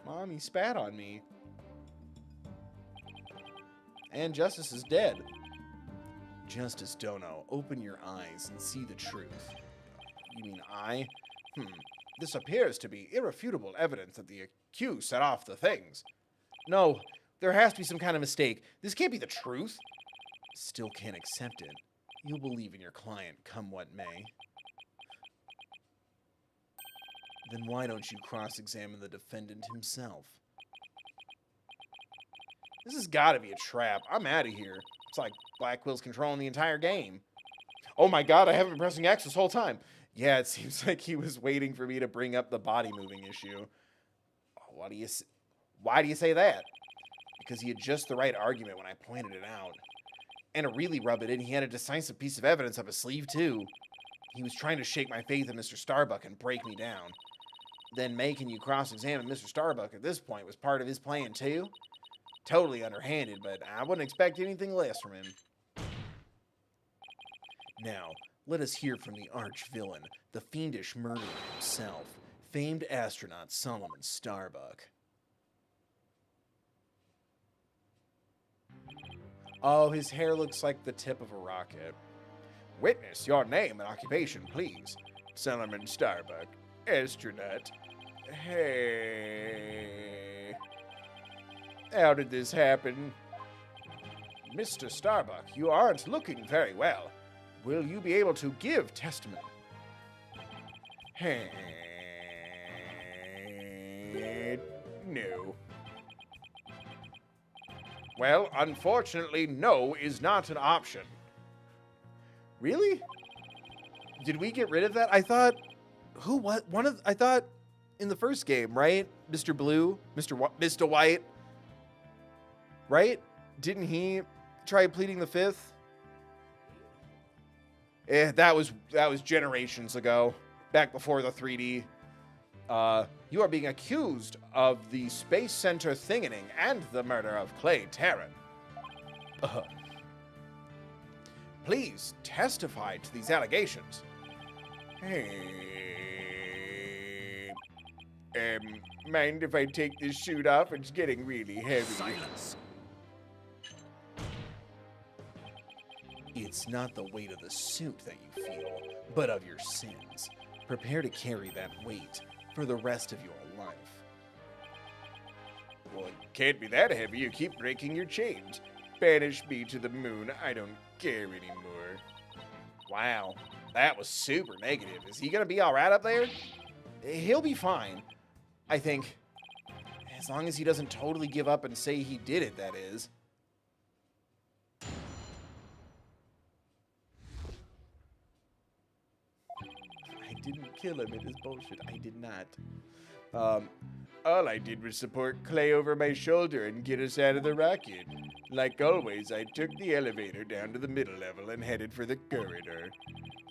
Mommy spat on me. And Justice is dead. Justice Dono, open your eyes and see the truth. You mean I? This appears to be irrefutable evidence that the accused set off the things. No, there has to be some kind of mistake. This can't be the truth. Still can't accept it. You'll believe in your client, come what may. Then why don't you cross-examine the defendant himself? This has got to be a trap. I'm out of here. It's like Blackwell's controlling the entire game. Oh my god, I haven't been pressing X this whole time. Yeah, it seems like he was waiting for me to bring up the body moving issue. Why do you say that? Because he had just the right argument when I pointed it out. And to really rub it in, he had a decisive piece of evidence up his sleeve, too. He was trying to shake my faith in Mr. Starbuck and break me down. Then making you cross-examine Mr. Starbuck at this point was part of his plan, too. Totally underhanded, but I wouldn't expect anything less from him. Now, let us hear from the arch-villain, the fiendish murderer himself, famed astronaut Solomon Starbuck. Oh, his hair looks like the tip of a rocket. Witness your name and occupation, please. Solomon Starbuck, astronaut. Hey. How did this happen? Mr. Starbuck, you aren't looking very well. Will you be able to give testimony? Hey. No. Well, unfortunately, no is not an option. Really? Did we get rid of that? I thought... Who, what? I thought in the first game, right? Mr. Blue? Mr. White? Right? Didn't he try pleading the fifth? That was generations ago. Back before the 3D. You are being accused of the Space Center thingening and the murder of Clay Terran. Please testify to these allegations. Mind if I take this suit off? It's getting really heavy. Silence. It's not the weight of the suit that you feel, but of your sins. Prepare to carry that weight for the rest of your life. Well, it can't be that heavy. You keep breaking your chains. Banish me to the moon. I don't care anymore. Wow, that was super negative. Is he gonna be all right up there? He'll be fine, I think. As long as he doesn't totally give up and say he did it, that is. I didn't kill him. It is bullshit. I did not. All I did was support Clay over my shoulder and get us out of the rocket. Like always, I took the elevator down to the middle level and headed for the corridor.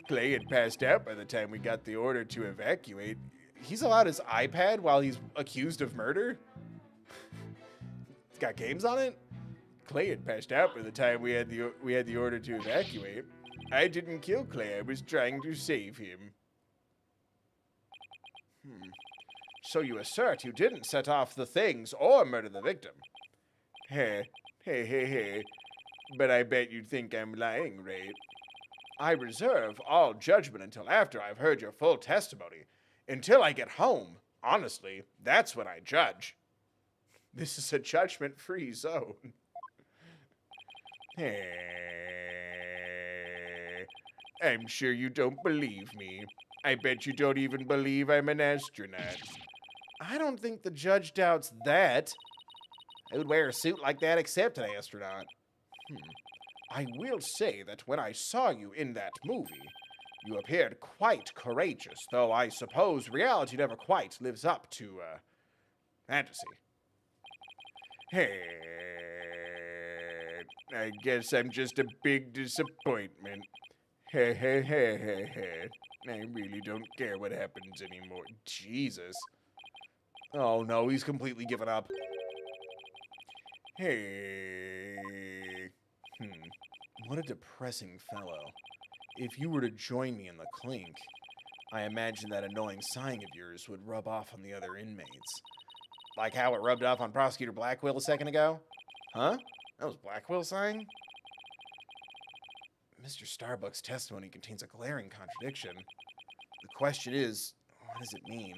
Clay had passed out by the time we got the order to evacuate. He's allowed his iPad while he's accused of murder? It's got games on it? Clay had passed out by the time we had the order to evacuate. I didn't kill Clay. I was trying to save him. So you assert you didn't set off the things or murder the victim? Hey. But I bet you think I'm lying, Wright. I reserve all judgment until after I've heard your full testimony. Until I get home, honestly, that's when I judge. This is a judgment-free zone. I'm sure you don't believe me. I bet you don't even believe I'm an astronaut. I don't think the judge doubts that. I would wear a suit like that except an astronaut. I will say that when I saw you in that movie, you appeared quite courageous, though I suppose reality never quite lives up to, fantasy. I guess I'm just a big disappointment. I really don't care what happens anymore. Jesus. Oh no, he's completely given up. What a depressing fellow. If you were to join me in the clink, I imagine that annoying sighing of yours would rub off on the other inmates. Like how it rubbed off on Prosecutor Blackwell a second ago? Huh? That was Blackwell sighing? Mr. Starbuck's testimony contains a glaring contradiction. The question is, what does it mean?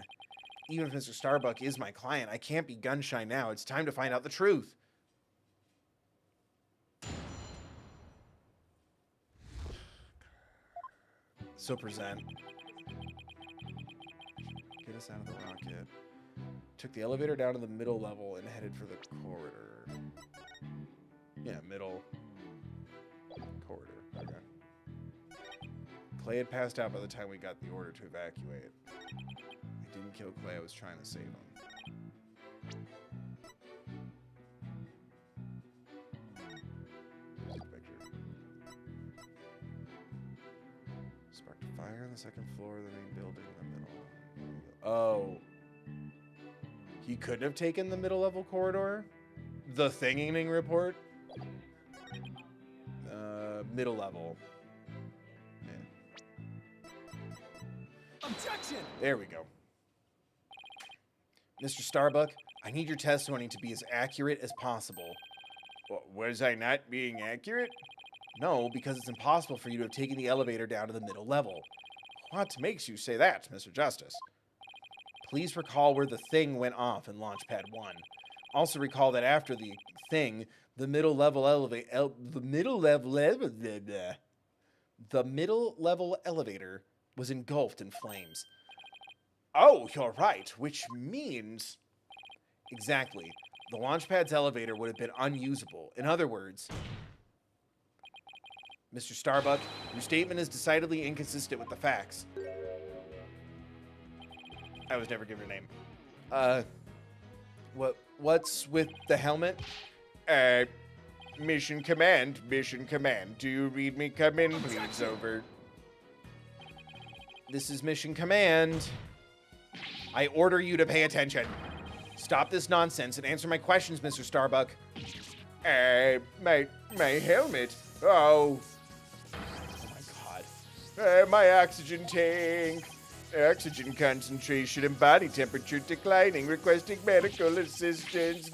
Even if Mr. Starbuck is my client, I can't be gun-shy now. It's time to find out the truth. So present. Get us out of the rocket. Took the elevator down to the middle level and headed for the corridor. Yeah, middle corridor. Okay. Clay had passed out by the time we got the order to evacuate. I didn't kill Clay. I was trying to save him. Fire on the second floor of the main building in the middle. Oh. He couldn't have taken the middle level corridor? The thinging report? Middle level. Yeah. Objection! There we go. Mr. Starbuck, I need your testimony to be as accurate as possible. Was I not being accurate? No, because it's impossible for you to have taken the elevator down to the middle level. What makes you say that, Mr. Justice? Please recall where the thing went off in Launchpad 1. Also recall that after the thing, the middle level elevator was engulfed in flames. Oh, you're right, which means... Exactly. The Launchpad's elevator would have been unusable. In other words... Mr. Starbuck, your statement is decidedly inconsistent with the facts. I was never given a name. What's with the helmet? Mission command. Do you read me? Come in, please, over. This is mission command. I order you to pay attention. Stop this nonsense and answer my questions, Mr. Starbuck. My helmet? Oh. Oh my God. My oxygen tank. Oxygen concentration and body temperature declining. Requesting medical assistance.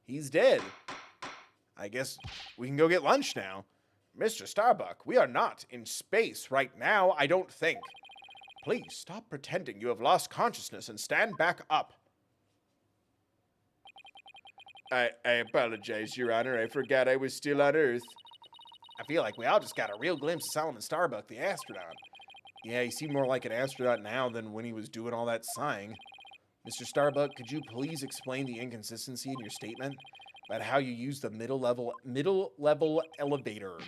He's dead. I guess we can go get lunch now. Mr. Starbuck, we are not in space right now, I don't think. Please stop pretending you have lost consciousness and stand back up. I apologize, Your Honor. I forgot I was still on Earth. I feel like we all just got a real glimpse of Solomon Starbuck, the astronaut. Yeah, he seemed more like an astronaut now than when he was doing all that sighing. Mr. Starbuck, could you please explain the inconsistency in your statement about how you used the middle level elevator?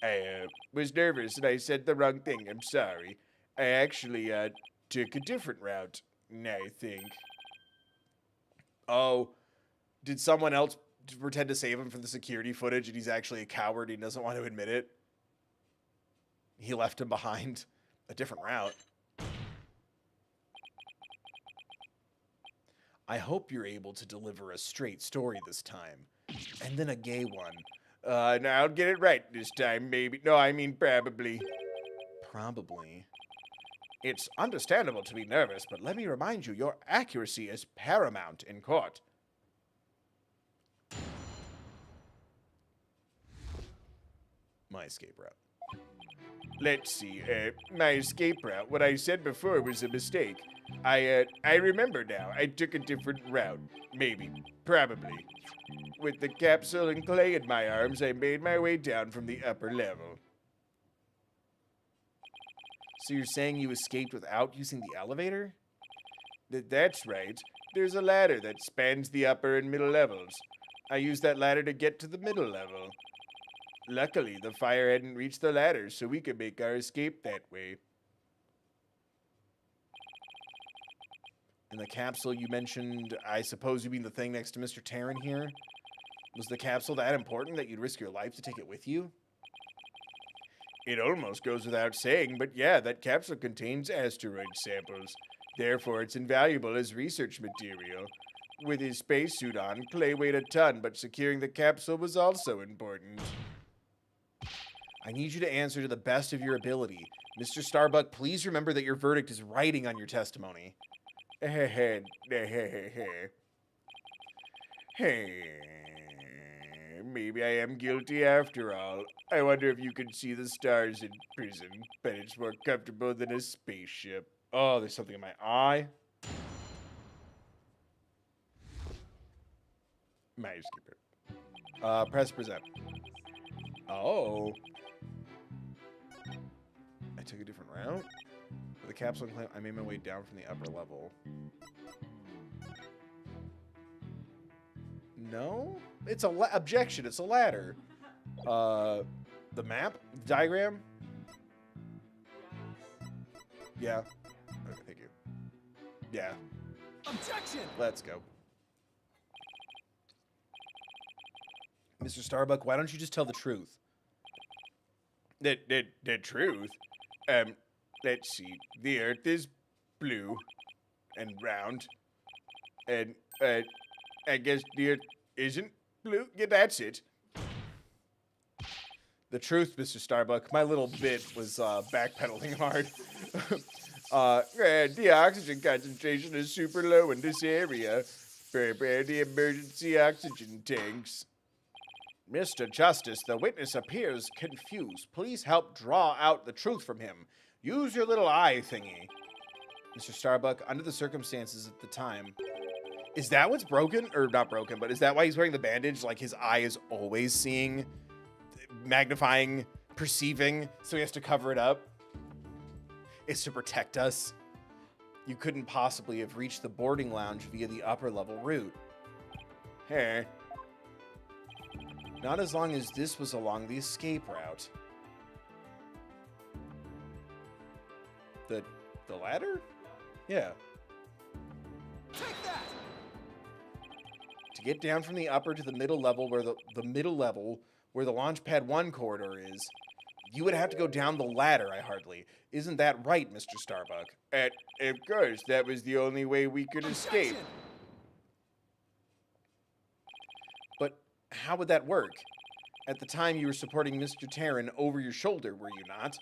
I was nervous and I said the wrong thing. I'm sorry. I actually took a different route, I think. Oh, did someone else pretend to save him from the security footage and he's actually a coward and he doesn't want to admit it? He left him behind. A different route. I hope you're able to deliver a straight story this time. And then a gay one. Now I'll get it right this time, maybe. No, I mean probably. Probably. It's understandable to be nervous, but let me remind you, your accuracy is paramount in court. My escape route. Let's see, my escape route, what I said before was a mistake. I remember now. I took a different route. Maybe. Probably. With the capsule and clay in my arms, I made my way down from the upper level. So you're saying you escaped without using the elevator? That's right. There's a ladder that spans the upper and middle levels. I used that ladder to get to the middle level. Luckily, the fire hadn't reached the ladder, so we could make our escape that way. In the capsule you mentioned, I suppose you mean the thing next to Mr. Taryn here? Was the capsule that important that you'd risk your life to take it with you? It almost goes without saying, but yeah, that capsule contains asteroid samples. Therefore, it's invaluable as research material. With his spacesuit on, Clay weighed a ton, but securing the capsule was also important. I need you to answer to the best of your ability. Mr. Starbuck, please remember that your verdict is writing on your testimony. Maybe I am guilty after all. I wonder if you can see the stars in prison, but it's more comfortable than a spaceship. Oh, there's something in my eye. My escape. Press present. Oh. I took a different route? With the capsule and claim, I made my way down from the upper level. No? It's a objection. It's a ladder. The map? Diagram? Yeah. Okay, thank you. Yeah. Objection! Let's go. Mr. Starbuck, why don't you just tell the truth? The truth? Let's see. The Earth is blue and round. And, I guess the Earth isn't blue? Yeah, that's it. The truth, Mr. Starbuck, my little bit was backpedaling hard. The oxygen concentration is super low in this area. Prepare the emergency oxygen tanks. Mr. Justice, the witness appears confused. Please help draw out the truth from him. Use your little eye thingy. Mr. Starbuck, under the circumstances at the time, is that what's broken? Or not broken, but is that why he's wearing the bandage? Like his eye is always seeing, magnifying, perceiving, so he has to cover it up? It's to protect us. You couldn't possibly have reached the boarding lounge via the upper level route. Huh. Not as long as this was along the escape route. The ladder? Yeah. Take that! To get down from the upper to the middle level where the middle level where the Launchpad 1 corridor is, you would have to go down the ladder, I hardly. Isn't that right, Mr. Starbuck? Of course, that was the only way we could escape. Objection! But how would that work? At the time, you were supporting Mr. Terran over your shoulder, were you not?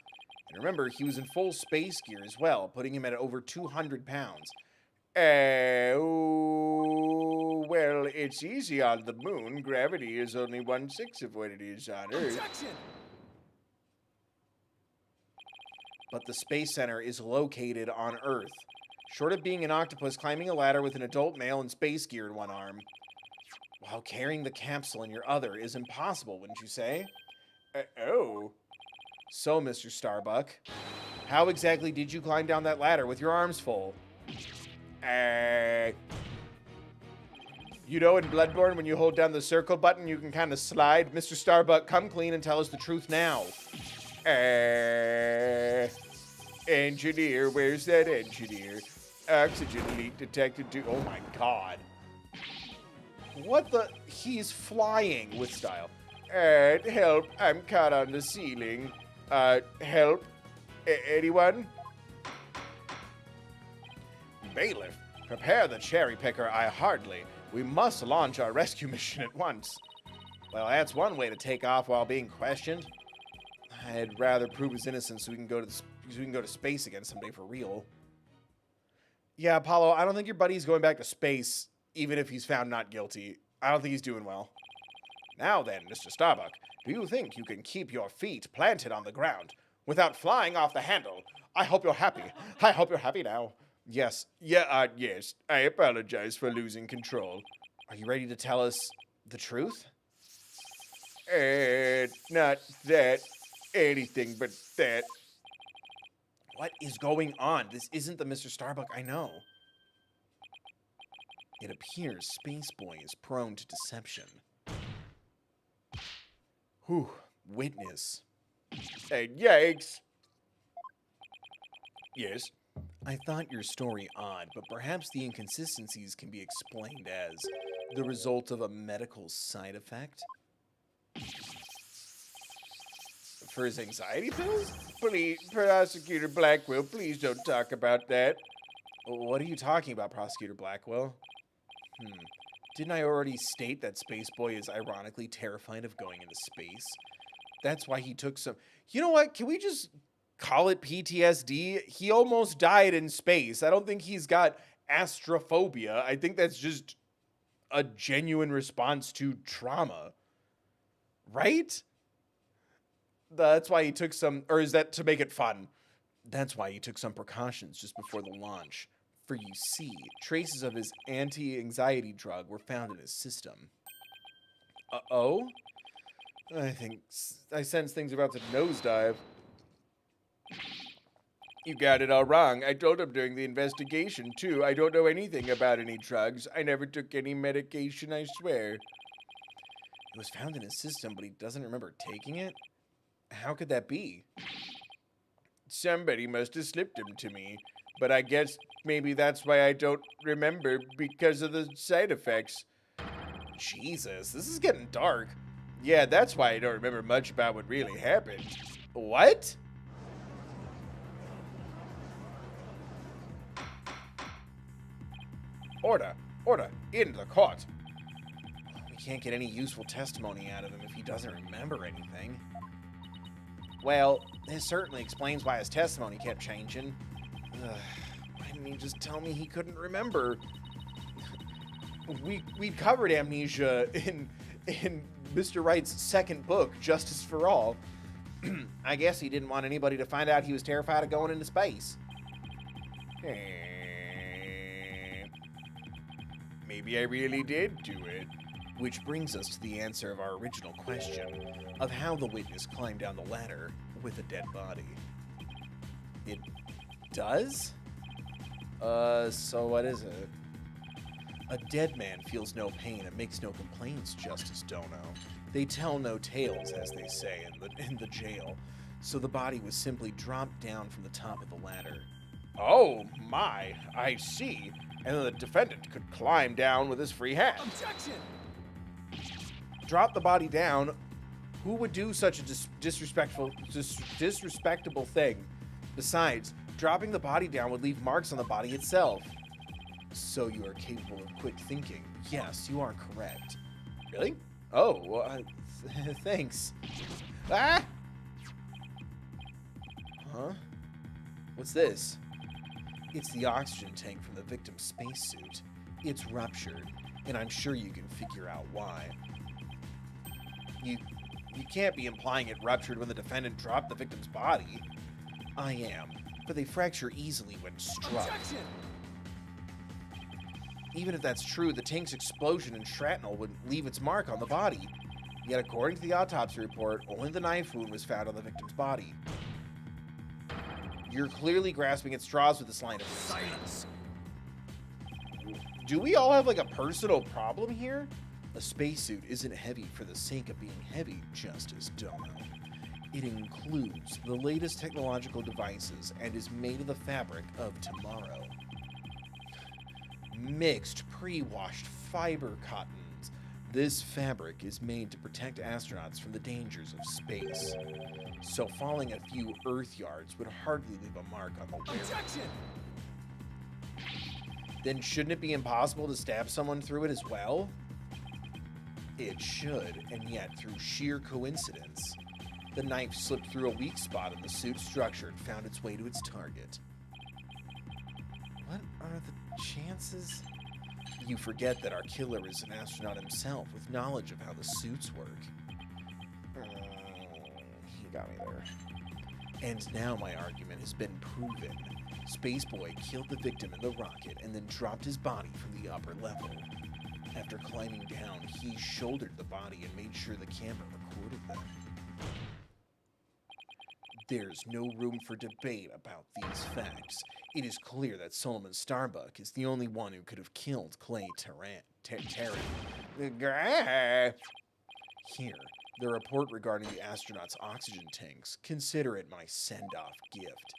And remember, he was in full space gear as well, putting him at over 200 pounds. Well, it's easy on the moon. Gravity is only 1/6 of what it is on Earth. Objection! But the Space Center is located on Earth. Short of being an octopus climbing a ladder with an adult male in space gear in one arm, while carrying the capsule in your other is impossible, wouldn't you say? Oh. So, Mr. Starbuck, how exactly did you climb down that ladder with your arms full? You know in Bloodborne, when you hold down the circle button, you can kind of slide? Mr. Starbuck, come clean and tell us the truth now. Engineer, where's that engineer? Oxygen leak detected to... Oh my god. What the... He's flying with style. Help, I'm caught on the ceiling. Help. Anyone? Bailiff, prepare the cherry picker, I hardly. We must launch our rescue mission at once. Well, that's one way to take off while being questioned. I'd rather prove his innocence so we can go to space again someday for real. Yeah, Apollo, I don't think your buddy's going back to space, even if he's found not guilty. I don't think he's doing well. Now then, Mr. Starbuck, do you think you can keep your feet planted on the ground without flying off the handle? I hope you're happy. I hope you're happy now. Yes. Yeah, yes. I apologize for losing control. Are you ready to tell us the truth? Not that. Anything but that. What is going on? This isn't the Mr. Starbuck I know. It appears Spaceboy is prone to deception. Whew. Witness. Yikes. Yes. I thought your story odd, but perhaps the inconsistencies can be explained as the result of a medical side effect? For his anxiety pills? Please, Prosecutor Blackwell, please don't talk about that. What are you talking about, Prosecutor Blackwell? Didn't I already state that Spaceboy is ironically terrified of going into space? That's why he took some... You know what? Can we just call it PTSD? He almost died in space. I don't think he's got astrophobia. I think that's just a genuine response to trauma. Right? That's why he took some... Or is that to make it fun? That's why he took some precautions just before the launch. For you see, traces of his anti-anxiety drug were found in his system. Uh-oh? I sense things are about to nosedive. You got it all wrong. I told him during the investigation, too. I don't know anything about any drugs. I never took any medication, I swear. It was found in his system, but he doesn't remember taking it? How could that be? Somebody must have slipped him to me. But I guess maybe that's why I don't remember, because of the side effects. Jesus, this is getting dark. Yeah, that's why I don't remember much about what really happened. What? Order, into the court. We can't get any useful testimony out of him if he doesn't remember anything. Well, this certainly explains why his testimony kept changing. Why didn't he just tell me he couldn't remember? We covered amnesia in Mr. Wright's second book, Justice for All. I guess he didn't want anybody to find out he was terrified of going into space. Maybe I really did do it. Which brings us to the answer of our original question of how the witness climbed down the ladder with a dead body. It does? So what is it? A dead man feels no pain and makes no complaints, Justice Dono. They tell no tales, as they say in the jail. So the body was simply dropped down from the top of the ladder. Oh my, I see. And then the defendant could climb down with his free hand. Objection! Drop the body down. Who would do such a disrespectable thing? Besides, dropping the body down would leave marks on the body itself. So you are capable of quick thinking. Yes, you are correct. Really? Oh, well, thanks. Ah! Huh? What's this? It's the oxygen tank from the victim's spacesuit. It's ruptured, and I'm sure you can figure out why. You can't be implying it ruptured when the defendant dropped the victim's body. I am, but they fracture easily when struck. Objection! Even if that's true, the tank's explosion and shrapnel would leave its mark on the body. Yet according to the autopsy report, only the knife wound was found on the victim's body. You're clearly grasping at straws with this line of Silence! Do we all have like a personal problem here? A spacesuit isn't heavy for the sake of being heavy, Justice Dono. It includes the latest technological devices and is made of the fabric of tomorrow. Mixed, pre-washed fiber cottons. This fabric is made to protect astronauts from the dangers of space. So falling a few Earth yards would hardly leave a mark on the wearer. Objection! Then shouldn't it be impossible to stab someone through it as well? It should, and yet through sheer coincidence, the knife slipped through a weak spot in the suit's structure and found its way to its target. What are the chances? You forget that our killer is an astronaut himself with knowledge of how the suits work. He got me there. And now my argument has been proven. Spaceboy killed the victim in the rocket and then dropped his body from the upper level. After climbing down, he shouldered the body and made sure the camera recorded them. There's no room for debate about these facts. It is clear that Solomon Starbuck is the only one who could have killed Clay Terran. Here, the report regarding the astronauts' oxygen tanks. Consider it my send-off gift.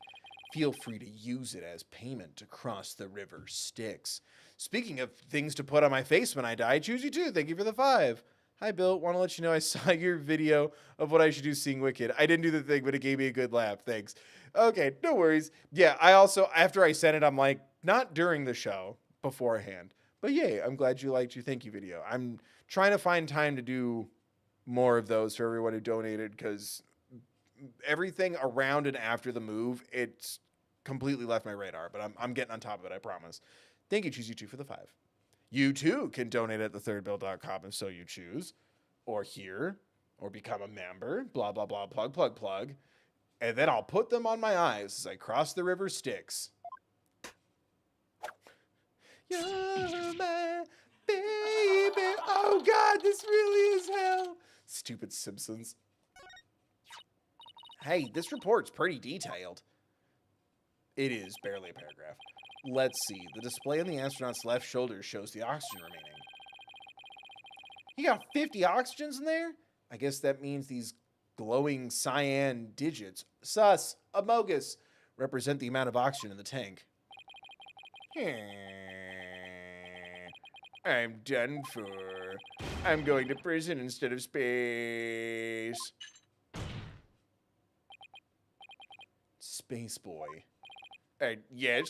Feel free to use it as payment to cross the river Styx. Speaking of things to put on my face when I die, choose you too. Thank you for the 5. Hi, Bill. Want to let you know I saw your video of what I should do seeing Wicked. I didn't do the thing, but it gave me a good laugh. Thanks. Okay, no worries. Yeah, I also, after I sent it, I'm like, not during the show, beforehand. But yay, I'm glad you liked your thank you video. I'm trying to find time to do more of those for everyone who donated, because everything around and after the move, it's completely left my radar. But I'm getting on top of it, I promise. Thank you, Choose You 2 for the 5. You too can donate at thethirdbill.com if so you choose, or here, or become a member, blah, blah, blah, plug, plug, plug. And then I'll put them on my eyes as I cross the river Styx. You're my baby. Oh God, this really is hell. Stupid Simpsons. Hey, this report's pretty detailed. It is barely a paragraph. Let's see. The display on the astronaut's left shoulder shows the oxygen remaining. You got 50 oxygens in there? I guess that means these glowing cyan digits, sus, amogus, represent the amount of oxygen in the tank. I'm done for. I'm going to prison instead of space. Space boy, Yes?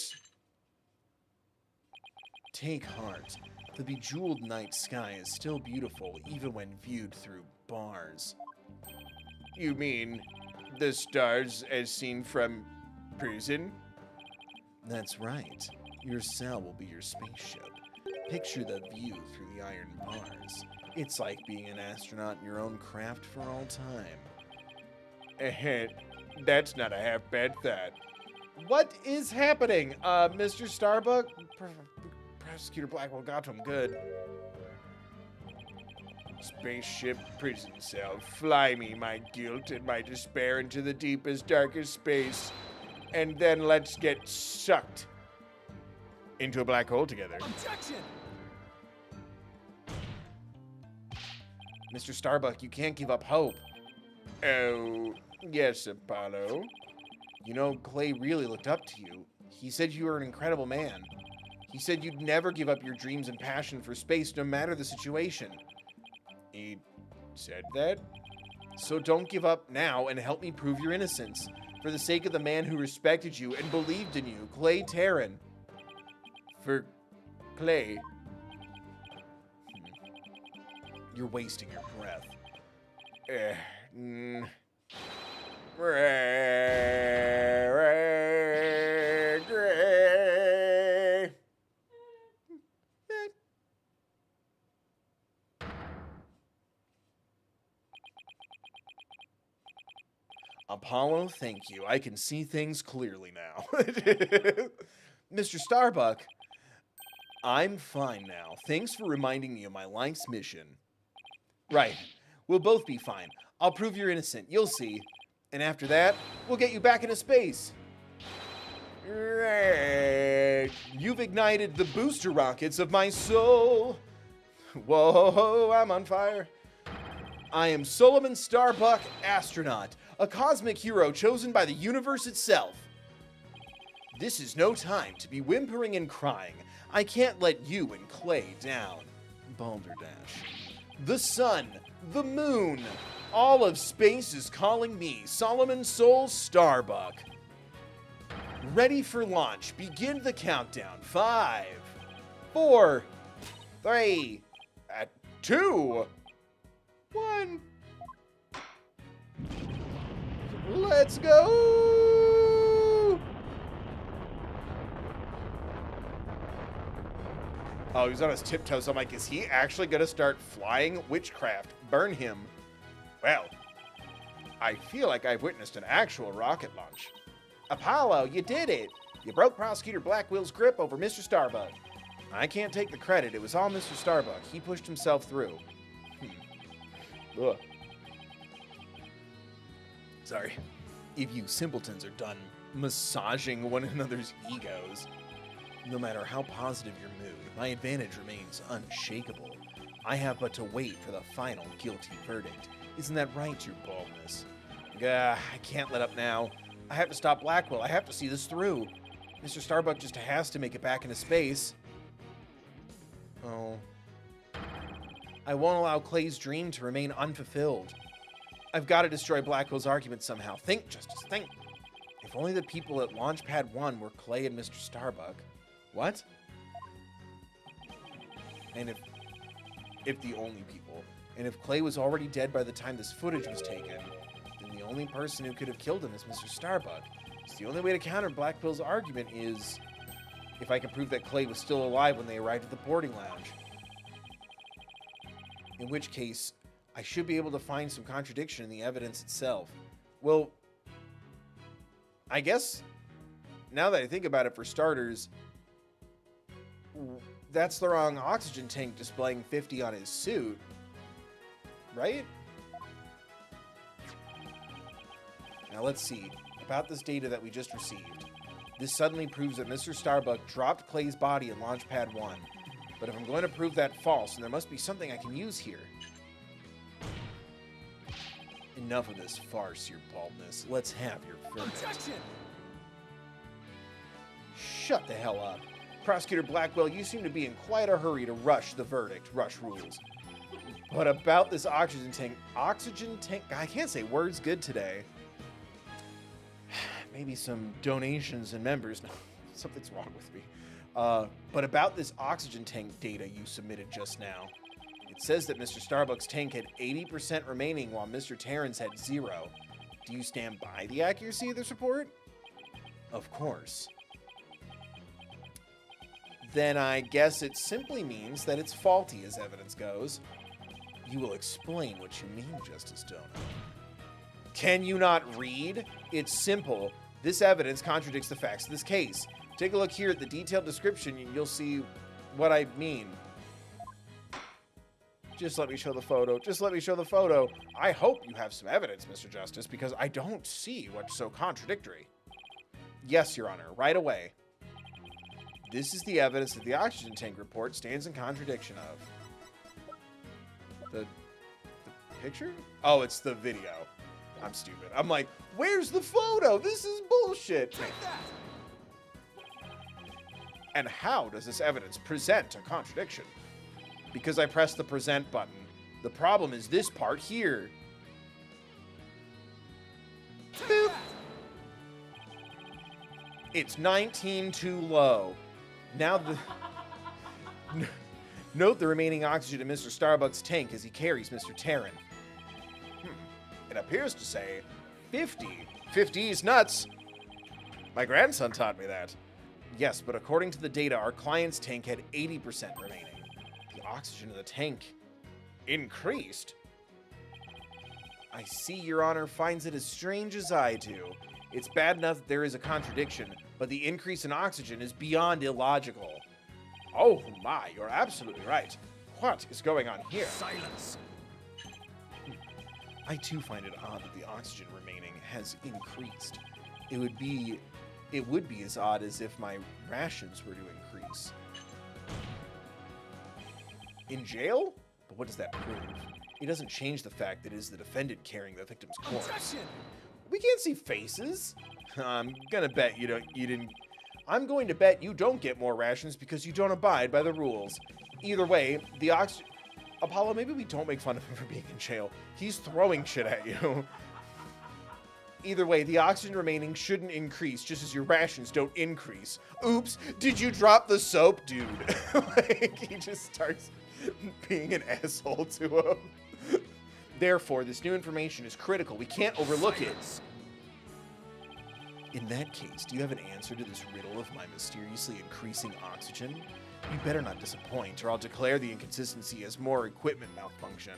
take heart. The bejeweled night sky is still beautiful even when viewed through bars. You mean the stars as seen from prison? That's right. Your cell will be your spaceship. Picture the view through the iron bars. It's like being an astronaut in your own craft for all time. That's not a half bad thought. What is happening? Mr. Starbuck? Prosecutor Blackwell got to him good. Spaceship prison cell, fly me my guilt and my despair into the deepest, darkest space, and then let's get sucked into a black hole together. Objection! Mr. Starbuck, you can't give up hope. Oh, yes, Apollo. You know, Clay really looked up to you. He said you were an incredible man. He said you'd never give up your dreams and passion for space, no matter the situation. He said that? So don't give up now and help me prove your innocence. For the sake of the man who respected you and believed in you, Clay Taryn. For Clay? You're wasting your breath. Gray. Apollo, thank you. I can see things clearly now. Mr. Starbuck, I'm fine now. Thanks for reminding me of my life's mission. Right. We'll both be fine. I'll prove you're innocent. You'll see. And after that, we'll get you back into space. Right. You've ignited the booster rockets of my soul. Whoa, I'm on fire. I am Solomon Starbuck, astronaut, a cosmic hero chosen by the universe itself. This is no time to be whimpering and crying. I can't let you and Clay down. Balderdash. The sun, the moon, all of space is calling me, Solomon Soul Starbuck. Ready for launch. Begin the countdown. 5, 4, 3, 2, 1. Let's go! Oh, he's on his tiptoes. I'm like, is he actually going to start flying witchcraft? Burn him. Well, I feel like I've witnessed an actual rocket launch. Apollo, you did it. You broke Prosecutor Blackwell's grip over Mr. Starbuck. I can't take the credit. It was all Mr. Starbuck. He pushed himself through. Ugh. Sorry. If you simpletons are done massaging one another's egos, no matter how positive your mood, my advantage remains unshakable. I have but to wait for the final guilty verdict. Isn't that right, your baldness? I can't let up now. I have to stop Blackwell. I have to see this through. Mr. Starbuck just has to make it back into space. Oh. I won't allow Clay's dream to remain unfulfilled. I've got to destroy Blackwell's argument somehow. Think, Justice, think. If only the people at Launchpad 1 were Clay and Mr. Starbuck. What? And if the only people, and if Clay was already dead by the time this footage was taken, then the only person who could have killed him is Mr. Starbuck. So the only way to counter Blackwell's argument is if I can prove that Clay was still alive when they arrived at the boarding lounge. In which case, I should be able to find some contradiction in the evidence itself. Well, I guess, now that I think about it, for starters, that's the wrong oxygen tank displaying 50 on his suit, right? Now let's see, about this data that we just received. This suddenly proves that Mr. Starbuck dropped Clay's body in Launchpad 1. But if I'm going to prove that false, then there must be something I can use here. Enough of this farce, your baldness. Let's have your verdict. Objection! Shut the hell up. Prosecutor Blackwell, you seem to be in quite a hurry to rush the verdict. Rush rules. But about this oxygen tank... Oxygen tank... I can't say words good today. Maybe some donations and members. No, something's wrong with me. But about this oxygen tank data you submitted just now. It says that Mr. Starbuck's tank had 80% remaining while Mr. Terran's had 0. Do you stand by the accuracy of this report? Of course. Then I guess it simply means that it's faulty as evidence goes. You will explain what you mean, Justice Dono. Can you not read? It's simple. This evidence contradicts the facts of this case. Take a look here at the detailed description and you'll see what I mean. Just let me show the photo. Just let me show the photo. I hope you have some evidence, Mr. Justice, because I don't see what's so contradictory. Yes, Your Honor, right away. This is the evidence that the oxygen tank report stands in contradiction of. The picture? Oh, it's the video. I'm stupid. I'm like, where's the photo? This is bullshit. Take that! And how does this evidence present a contradiction? Because I pressed the present button. The problem is this part here. Boop. It's 19 too low. Now the... Note the remaining oxygen in Mr. Starbuck's tank as he carries Mr. Terran. It appears to say 50. 50 is nuts. My grandson taught me that. Yes, but according to the data, our client's tank had 80% remaining. The oxygen in the tank increased. I see Your Honor finds it as strange as I do. It's bad enough that there is a contradiction, but the increase in oxygen is beyond illogical. Oh my, you're absolutely right. What is going on here? Silence! I too find it odd that the oxygen remaining has increased. It would be as odd as if my rations were to increase. In jail? But what does that prove? It doesn't change the fact that it is the defendant carrying the victim's corpse. Objection! We can't see faces. I'm gonna bet I'm going to bet you don't get more rations because you don't abide by the rules. Either way, the Apollo, maybe we don't make fun of him for being in jail. He's throwing shit at you. Either way, the oxygen remaining shouldn't increase, just as your rations don't increase. Oops, did you drop the soap, dude? Like, he just starts being an asshole to him. Therefore, this new information is critical. We can't overlook it. In that case, do you have an answer to this riddle of my mysteriously increasing oxygen? You better not disappoint, or I'll declare the inconsistency as more equipment malfunction.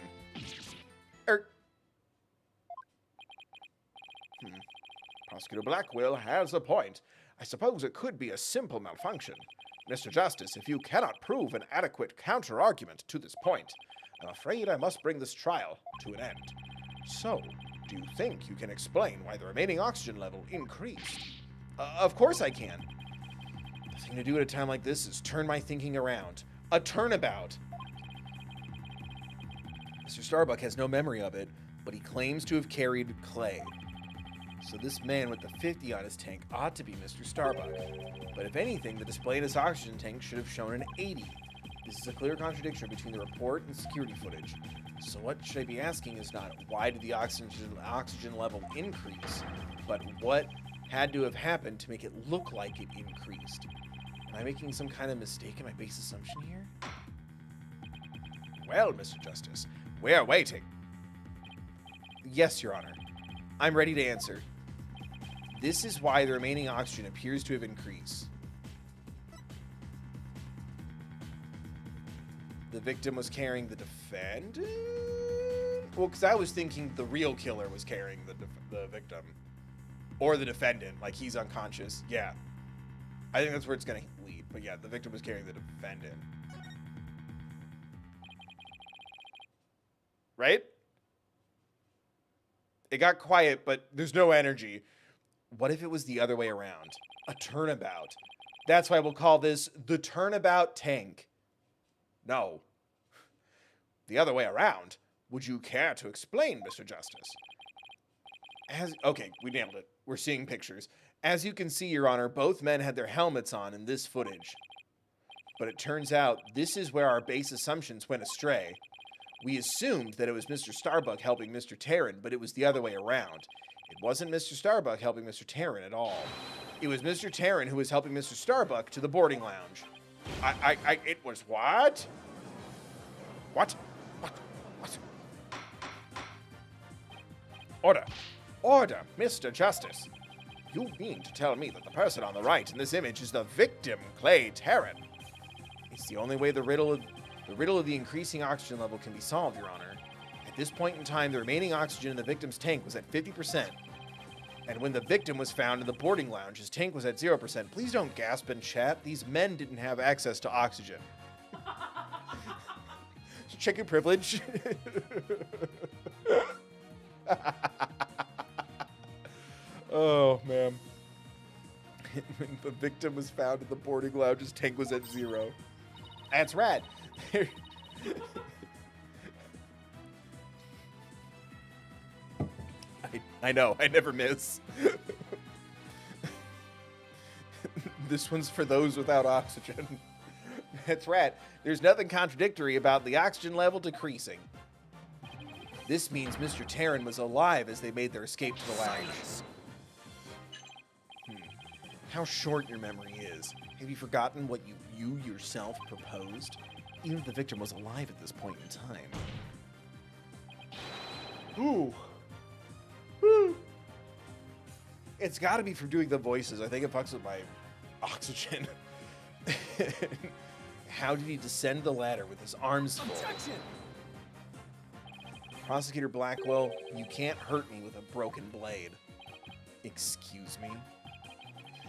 Prosecutor Blackwell has a point. I suppose it could be a simple malfunction. Mr. Justice, if you cannot prove an adequate counter-argument to this point, I'm afraid I must bring this trial to an end. So, do you think you can explain why the remaining oxygen level increased? Of course I can. The thing to do at a time like this is turn my thinking around. A turnabout. Mr. Starbuck has no memory of it, but he claims to have carried clay. So this man with the 50 on his tank ought to be Mr. Starbuck. But if anything, the display in his oxygen tank should have shown an 80. This is a clear contradiction between the report and security footage. So what should I be asking is not why did the oxygen level increase, but what had to have happened to make it look like it increased. Am I making some kind of mistake in my base assumption here? Well, Mr. Justice, we are waiting. Yes, Your Honor. I'm ready to answer. This is why the remaining oxygen appears to have increased. The victim was carrying the defendant? Well, because I was thinking the real killer was carrying the victim. Or the defendant, like he's unconscious. Yeah. I think that's where it's going to lead. But yeah, the victim was carrying the defendant. Right? It got quiet, but there's no energy. What if it was the other way around? A turnabout. That's why we'll call this the turnabout tank. No. The other way around. Would you care to explain, Mr. Justice? Okay, we nailed it. We're seeing pictures. As you can see, Your Honor, both men had their helmets on in this footage. But it turns out this is where our base assumptions went astray. We assumed that it was Mr. Starbuck helping Mr. Terran, but it was the other way around. It wasn't Mr. Starbuck helping Mr. Terran at all. It was Mr. Terran who was helping Mr. Starbuck to the boarding lounge. It was what? What? Order. Order, Mr. Justice. You mean to tell me that the person on the right in this image is the victim, Clay Terran? It's the only way the riddle of the increasing oxygen level can be solved, Your Honor. At this point in time, the remaining oxygen in the victim's tank was at 50%. And when the victim was found in the boarding lounge, his tank was at 0%. Please don't gasp and chat. These men didn't have access to oxygen. Check your privilege. Oh, man. When the victim was found in the boarding lounge, his tank was at 0. That's rad. I know, I never miss. This one's for those without oxygen. That's rad. There's nothing contradictory about the oxygen level decreasing. This means Mr. Terran was alive as they made their escape to the lounge. How short your memory is. Have you forgotten what you yourself proposed? Even if the victim was alive at this point in time. Ooh. Woo. It's got to be from doing the voices. I think it fucks with my oxygen. How did he descend the ladder with his arms full? Objection! Prosecutor Blackwell, you can't hurt me with a broken blade. Excuse me?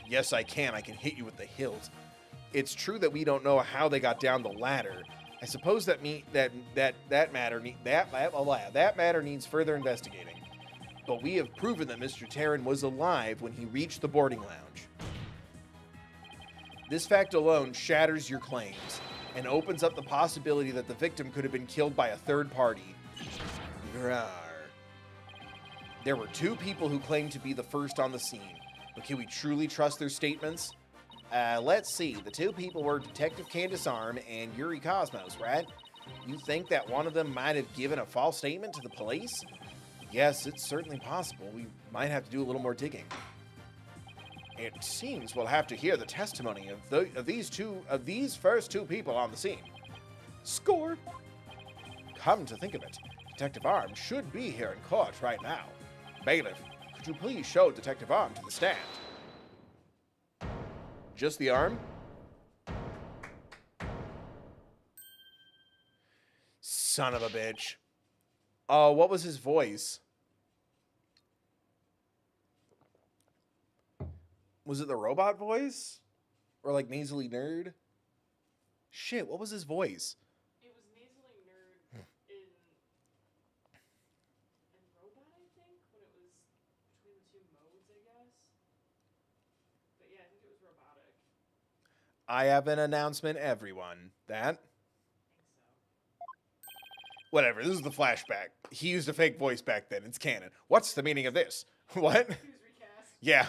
Yes, I can. I can hit you with the hilt. It's true that we don't know how they got down the ladder. I suppose that matter needs further investigating. But we have proven that Mr. Terran was alive when he reached the boarding lounge. This fact alone shatters your claims and opens up the possibility that the victim could have been killed by a third party. There were 2 people who claimed to be the first on the scene. But can we truly trust their statements? Let's see. The 2 people were Detective Candace Arm and Yuri Cosmos, right? You think that one of them might have given a false statement to the police? Yes, it's certainly possible. We might have to do a little more digging. It seems we'll have to hear the testimony of these first 2 people on the scene. Score! Come to think of it, Detective Arm should be here in court right now. Bailiff, could you please show Detective Arm to the stand? Just the arm? Son of a bitch. Oh, what was his voice? Was it the robot voice? Or like nasally nerd? Shit, what was his voice? It was nasally nerd in robot, I think, when it was between the 2 modes, I guess. But yeah, I think it was robotic. I have an announcement, everyone. That? I think so. Whatever, this is the flashback. He used a fake voice back then. It's canon. What's the meaning of this? What? He was recast. Yeah.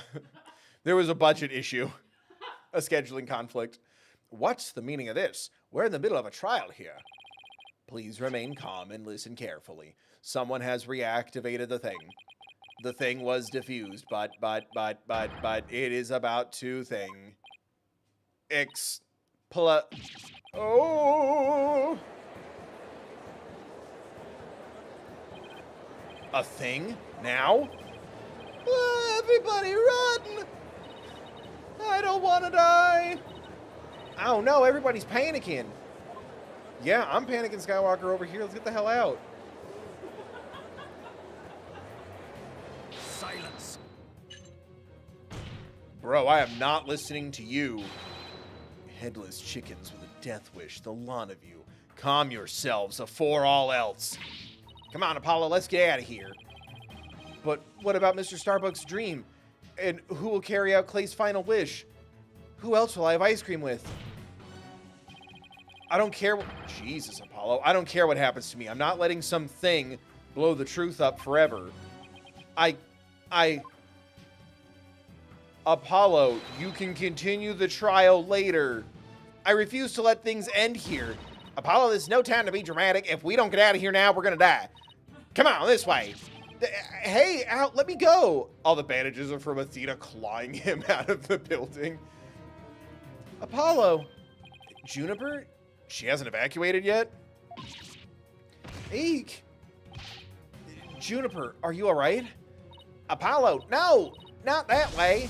There was a budget issue. A scheduling conflict. What's the meaning of this? We're in the middle of a trial here. Please remain calm and listen carefully. Someone has reactivated the thing. The thing was diffused, but it is about to thing. Oh! A thing? Now? Everybody run! I don't want to die! Oh no, everybody's panicking. Yeah, I'm panicking, Skywalker, over here. Let's get the hell out. Silence. Bro, I am not listening to you. Headless chickens with a death wish, the lot of you. Calm yourselves afore all else. Come on, Apollo, let's get out of here. But what about Mr. Starbuck's dream? And who will carry out Clay's final wish? Who else will I have ice cream with? I don't care what... Jesus, Apollo. I don't care what happens to me. I'm not letting some thing blow the truth up forever. Apollo, you can continue the trial later. I refuse to let things end here. Apollo, there's no time to be dramatic. If we don't get out of here now, we're gonna die. Come on, this way. Hey, out, let me go. All the bandages are from Athena clawing him out of the building. Apollo. Juniper? She hasn't evacuated yet? Eek. Juniper, are you all right? Apollo, no, not that way.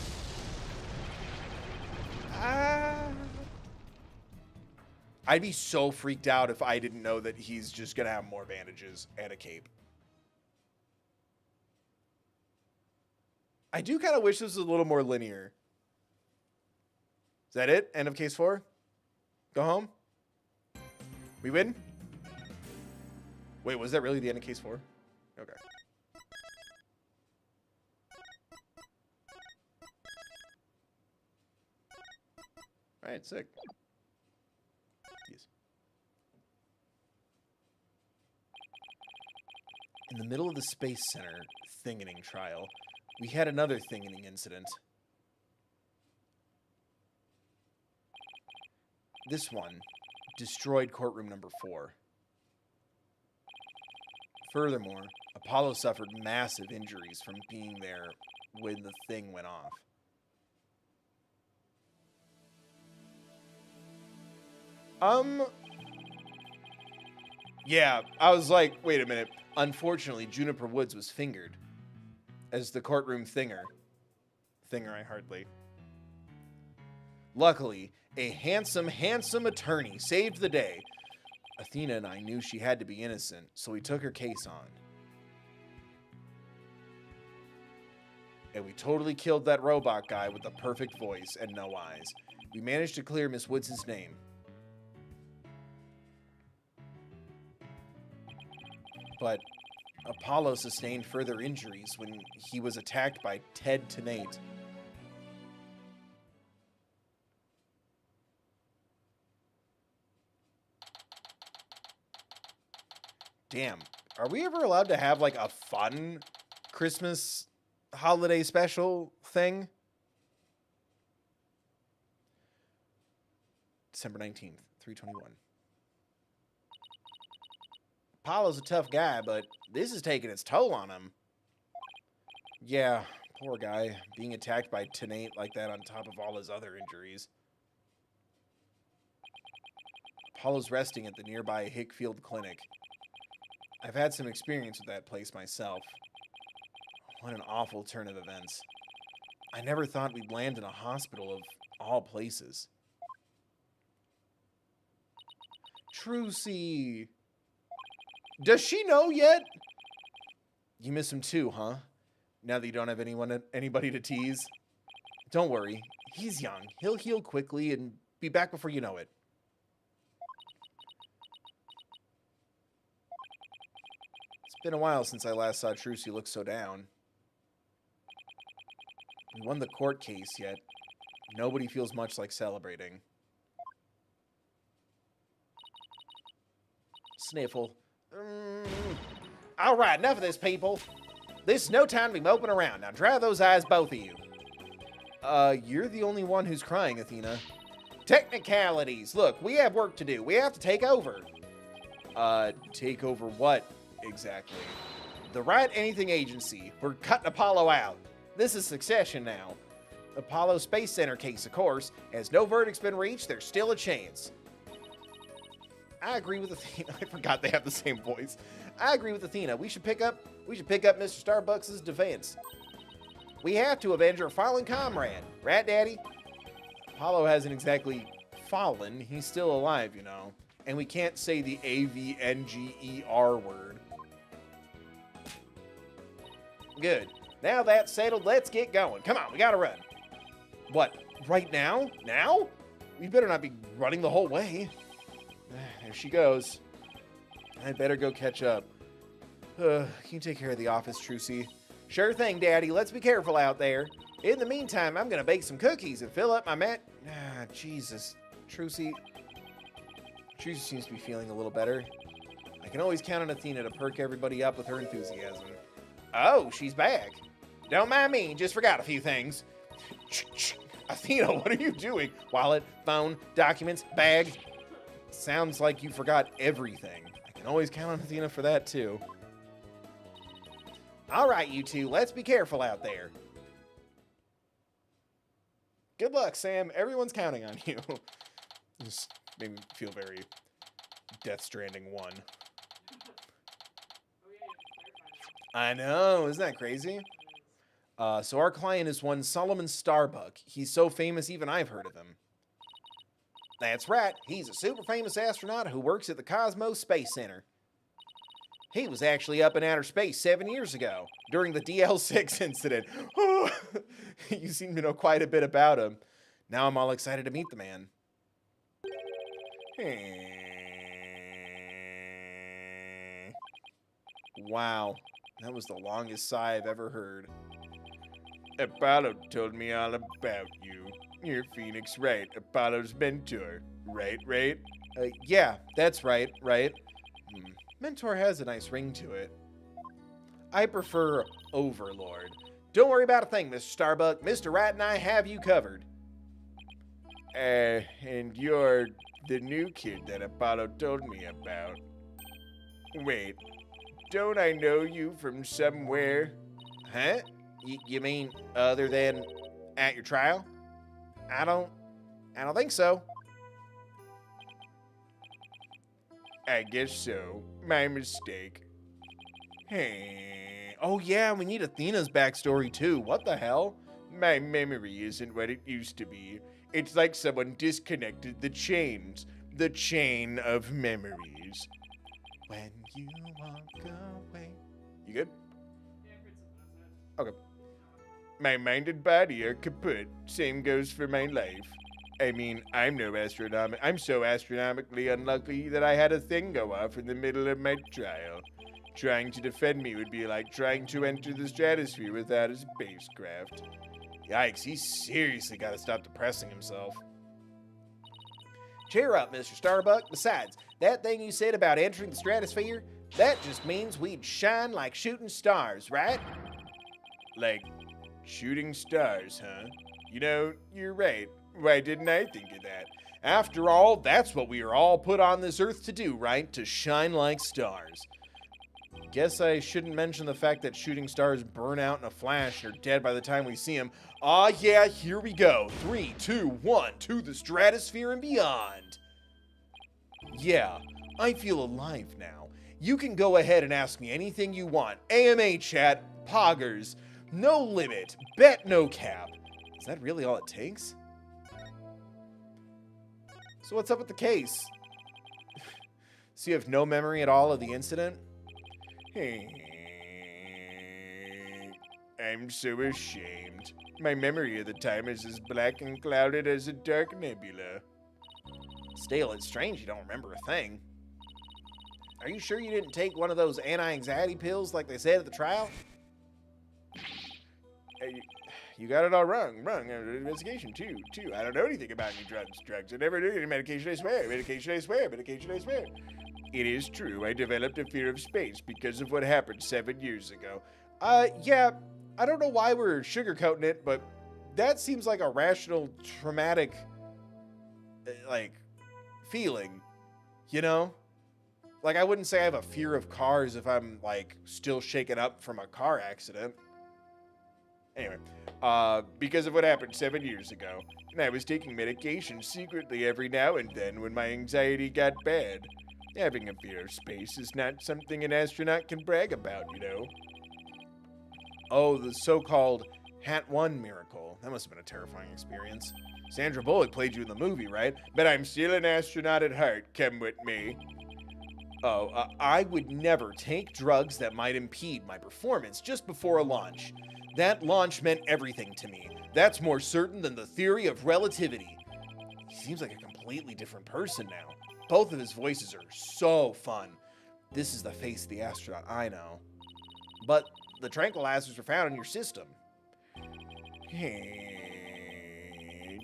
I'd be so freaked out if I didn't know that he's just going to have more bandages and a cape. I do kind of wish this was a little more linear. Is that it? End of case 4? Go home? We win? Wait, was that really the end of case 4? Okay. All right, sick. Yes. In the middle of the Space Center thingening trial, we had another thingening incident. This one destroyed courtroom number 4. Furthermore, Apollo suffered massive injuries from being there when the thing went off. Yeah, I was like, wait a minute. Unfortunately, Juniper Woods was fingered as the courtroom thinger. Thinger, I hardly. Luckily, a handsome attorney saved the day. Athena and I knew she had to be innocent, so we took her case on. And we totally killed that robot guy with the perfect voice and no eyes. We managed to clear Miss Woods' name. But Apollo sustained further injuries when he was attacked by Ted Tenate. Damn, are we ever allowed to have like a fun Christmas holiday special thing? December 19th, 321. Apollo's a tough guy, but this is taking its toll on him. Yeah, poor guy, being attacked by Tenate like that on top of all his other injuries. Apollo's resting at the nearby Hickfield Clinic. I've had some experience with that place myself. What an awful turn of events. I never thought we'd land in a hospital of all places. Trucy. Does she know yet? You miss him too, huh? Now that you don't have anybody to tease? Don't worry. He's young. He'll heal quickly and be back before you know it. It's been a while since I last saw Trucy look so down. We won the court case, yet nobody feels much like celebrating. Sniffle. All right, enough of this, people. This is no time to be moping around. Now dry those eyes, both of you. You're the only one who's crying, Athena. Technicalities. Look, we have work to do. We have to take over. Take over what, exactly? The Wright Anything Agency. We're cutting Apollo out. This is succession now. Apollo Space Center case, of course. As no verdict's been reached, there's still a chance. I agree with Athena. I forgot they have the same voice. I agree with Athena. We should pick up Mr. Starbucks' defense. We have to avenge our fallen comrade. Right, Daddy? Apollo hasn't exactly fallen. He's still alive, you know. And we can't say the A-V-N-G-E-R word. Good. Now that's settled, let's get going. Come on, we gotta run. What, right now? Now? We better not be running the whole way. There she goes. I better go catch up. Can you take care of the office, Trucy? Sure thing, Daddy. Let's be careful out there. In the meantime, I'm gonna bake some cookies and fill up my Jesus. Trucy seems to be feeling a little better. I can always count on Athena to perk everybody up with her enthusiasm. Oh, she's back. Don't mind me, just forgot a few things. Athena, what are you doing? Wallet, phone, documents, bag. Sounds like you forgot everything. I can always count on Athena for that, too. All right, you two, let's be careful out there. Good luck, Sam. Everyone's counting on you. This made me feel very Death Stranding 1. Oh yeah, you have to clarify now. I know, isn't that crazy? So our client is one Solomon Starbuck. He's so famous, even I've heard of him. That's right. He's a super famous astronaut who works at the Cosmos Space Center. He was actually up in outer space 7 years ago, during the DL6 incident. You seem to know quite a bit about him. Now I'm all excited to meet the man. Wow, that was the longest sigh I've ever heard. Apollo told me all about you. You're Phoenix Wright, Apollo's mentor. Right? Yeah, that's right. Mentor has a nice ring to it. I prefer Overlord. Don't worry about a thing, Mr. Starbuck. Mr. Wright and I have you covered. And you're the new kid that Apollo told me about. Wait, don't I know you from somewhere? Huh? You mean other than at your trial? I don't think so. I guess so. My mistake. Hey, Oh yeah, we need Athena's backstory too. What the hell? my memory isn't what it used to be. It's like someone disconnected the chains. The chain of memories. When you walk away. You good? Yeah, I heard something else. Okay. My mind and body are kaput. Same goes for my life. I mean, I'm so astronomically unlucky that I had a thing go off in the middle of my trial. Trying to defend me would be like trying to enter the stratosphere without a spacecraft. Yikes, he's seriously got to stop depressing himself. Cheer up, Mr. Starbuck. Besides, that thing you said about entering the stratosphere, that just means we'd shine like shooting stars, right? Like shooting stars, huh? You know, you're right. Why didn't I think of that? After all, that's what we are all put on this earth to do, right? To shine like stars. Guess I shouldn't mention the fact that shooting stars burn out in a flash and are dead by the time we see them. Ah, yeah, here we go. 3, 2, 1, to the stratosphere and beyond. Yeah, I feel alive now. You can go ahead and ask me anything you want. AMA chat, poggers, no limit, bet no cap. Is that really all it takes? So what's up with the case? So you have no memory at all of the incident? I'm so ashamed. My memory of the time is as black and clouded as a dark nebula. Still, it's strange you don't remember a thing. Are you sure you didn't take one of those anti-anxiety pills like they said at the trial? You got it all wrong. Investigation, too. I don't know anything about any drugs. I never do any medication, I swear. Medication, I swear. It is true, I developed a fear of space because of what happened 7 years ago. Yeah, I don't know why we're sugarcoating it, but that seems like a rational, traumatic, feeling, you know? Like, I wouldn't say I have a fear of cars if I'm, still shaken up from a car accident. Anyway, because of what happened 7 years ago, and I was taking medication secretly every now and then when my anxiety got bad. Having a fear of space is not something an astronaut can brag about, you know. Oh, the so-called Hat 1 miracle. That must have been a terrifying experience. Sandra Bullock played you in the movie, right? But I'm still an astronaut at heart, come with me. Oh, I would never take drugs that might impede my performance just before a launch. That launch meant everything to me. That's more certain than the theory of relativity. He seems like a completely different person now. Both of his voices are so fun. This is the face of the astronaut I know. But the tranquilizers were found in your system.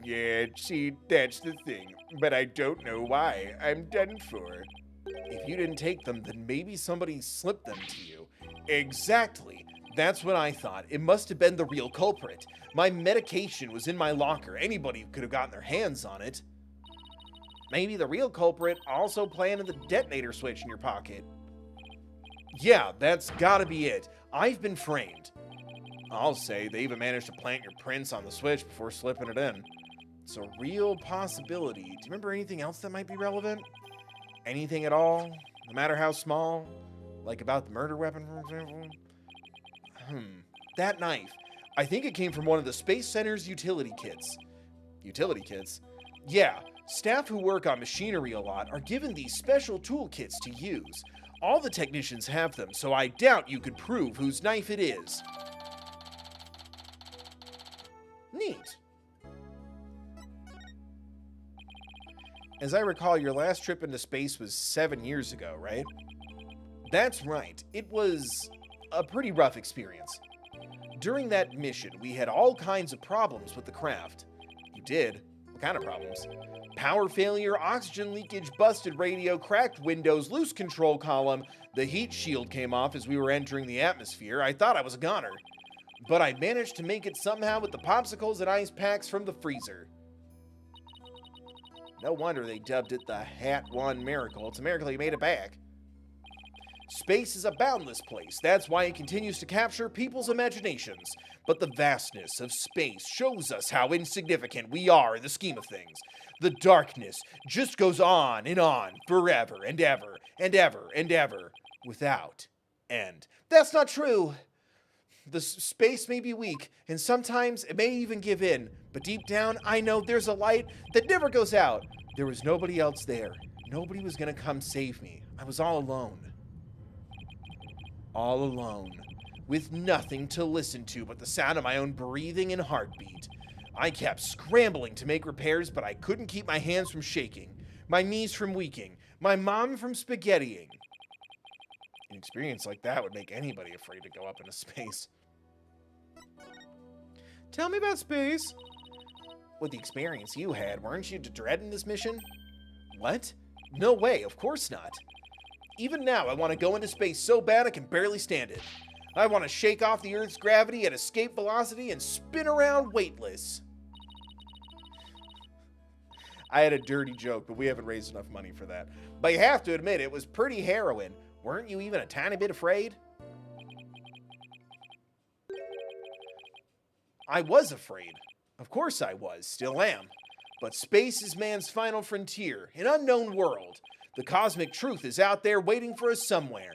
Yeah, see, that's the thing. But I don't know why. I'm done for. If you didn't take them, then maybe somebody slipped them to you. Exactly. That's what I thought. It must have been the real culprit. My medication was in my locker. Anybody could have gotten their hands on it. Maybe the real culprit also planted the detonator switch in your pocket. Yeah, that's gotta be it. I've been framed. I'll say they even managed to plant your prints on the switch before slipping it in. It's a real possibility. Do you remember anything else that might be relevant? Anything at all? No matter how small? Like about the murder weapon, for example? That knife. I think it came from one of the Space Center's utility kits. Utility kits? Yeah, staff who work on machinery a lot are given these special toolkits to use. All the technicians have them, so I doubt you could prove whose knife it is. Neat. As I recall, your last trip into space was 7 years ago, right? That's right. It was a pretty rough experience. During that mission, we had all kinds of problems with the craft. You did? What kind of problems? Power failure, oxygen leakage, busted radio, cracked windows, loose control column. The heat shield came off as we were entering the atmosphere. I thought I was a goner. But I managed to make it somehow with the popsicles and ice packs from the freezer. No wonder they dubbed it the Hat One Miracle. It's a miracle you made it back. Space is a boundless place. That's why it continues to capture people's imaginations. But the vastness of space shows us how insignificant we are in the scheme of things. The darkness just goes on, forever and ever and ever and ever, without end. That's not true. The space may be weak, and sometimes it may even give in. But deep down, I know there's a light that never goes out. There was nobody else there. Nobody was gonna come save me. I was all alone. All alone, with nothing to listen to but the sound of my own breathing and heartbeat. I kept scrambling to make repairs, but I couldn't keep my hands from shaking, my knees from weaking, my mom from spaghettiing. An experience like that would make anybody afraid to go up into space. Tell me about space. With the experience you had, weren't you dreading this mission? What? No way, of course not. Even now, I want to go into space so bad I can barely stand it. I want to shake off the Earth's gravity at escape velocity and spin around weightless. I had a dirty joke, but we haven't raised enough money for that. But you have to admit, it was pretty harrowing. Weren't you even a tiny bit afraid? I was afraid. Of course I was, still am. But space is man's final frontier, an unknown world. The cosmic truth is out there waiting for us somewhere.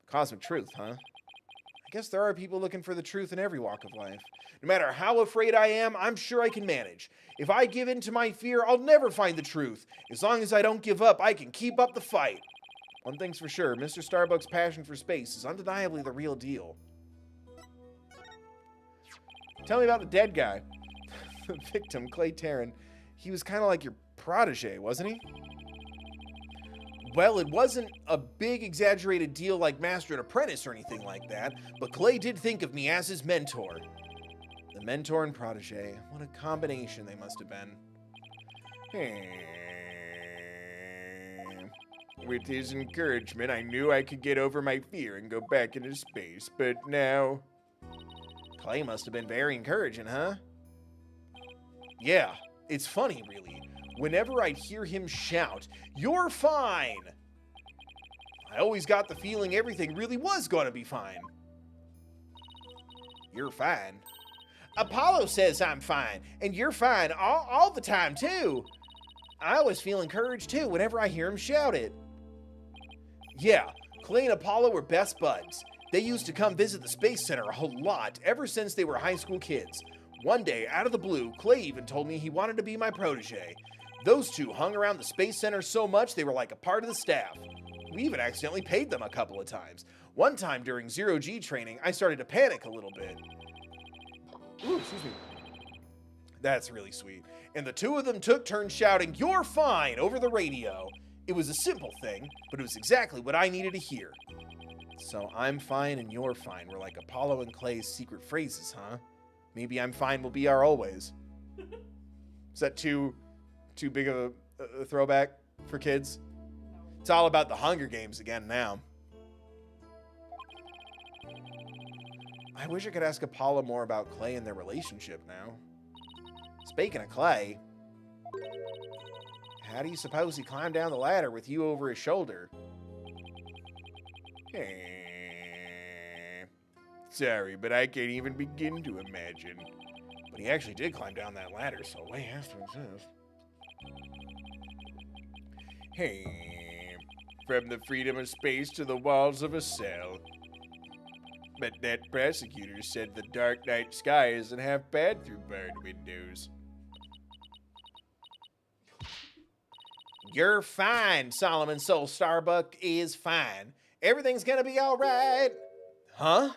Cosmic truth, huh? I guess there are people looking for the truth in every walk of life. No matter how afraid I am, I'm sure I can manage. If I give in to my fear, I'll never find the truth. As long as I don't give up, I can keep up the fight. One thing's for sure, Mr. Starbuck's passion for space is undeniably the real deal. Tell me about the dead guy. The victim, Clay Tarrant. He was kind of like your protege, wasn't he? Well, it wasn't a big exaggerated deal like Master and Apprentice or anything like that, but Clay did think of me as his mentor. The mentor and protege. What a combination they must have been. With his encouragement, I knew I could get over my fear and go back into space, but now... Clay must have been very encouraging, huh? Yeah, it's funny, really. Whenever I'd hear him shout, "You're fine!" I always got the feeling everything really was going to be fine. You're fine. Apollo says I'm fine, and you're fine all the time, too. I always feel encouraged, too, whenever I hear him shout it. Yeah, Clay and Apollo were best buds. They used to come visit the Space Center a whole lot ever since they were high school kids. One day, out of the blue, Clay even told me he wanted to be my protege. Those two hung around the Space Center so much they were like a part of the staff. We even accidentally paid them a couple of times. One time during zero-G training, I started to panic a little bit. Ooh, excuse me. That's really sweet. And the two of them took turns shouting, "You're fine," over the radio. It was a simple thing, but it was exactly what I needed to hear. So I'm fine and you're fine were like Apollo and Clay's secret phrases, huh? Maybe I'm fine will be our always. Is that too big of a throwback for kids? It's all about the Hunger Games again now. I wish I could ask Apollo more about Clay and their relationship now. Speaking of Clay, how do you suppose he climbed down the ladder with you over his shoulder? Sorry, but I can't even begin to imagine. But he actually did climb down that ladder, so a way has to exist. From the freedom of space to the walls of a cell. But that prosecutor said the dark night sky isn't half bad through barred windows. You're fine, Solomon Soul Starbuck is fine. Everything's gonna be alright. Huh?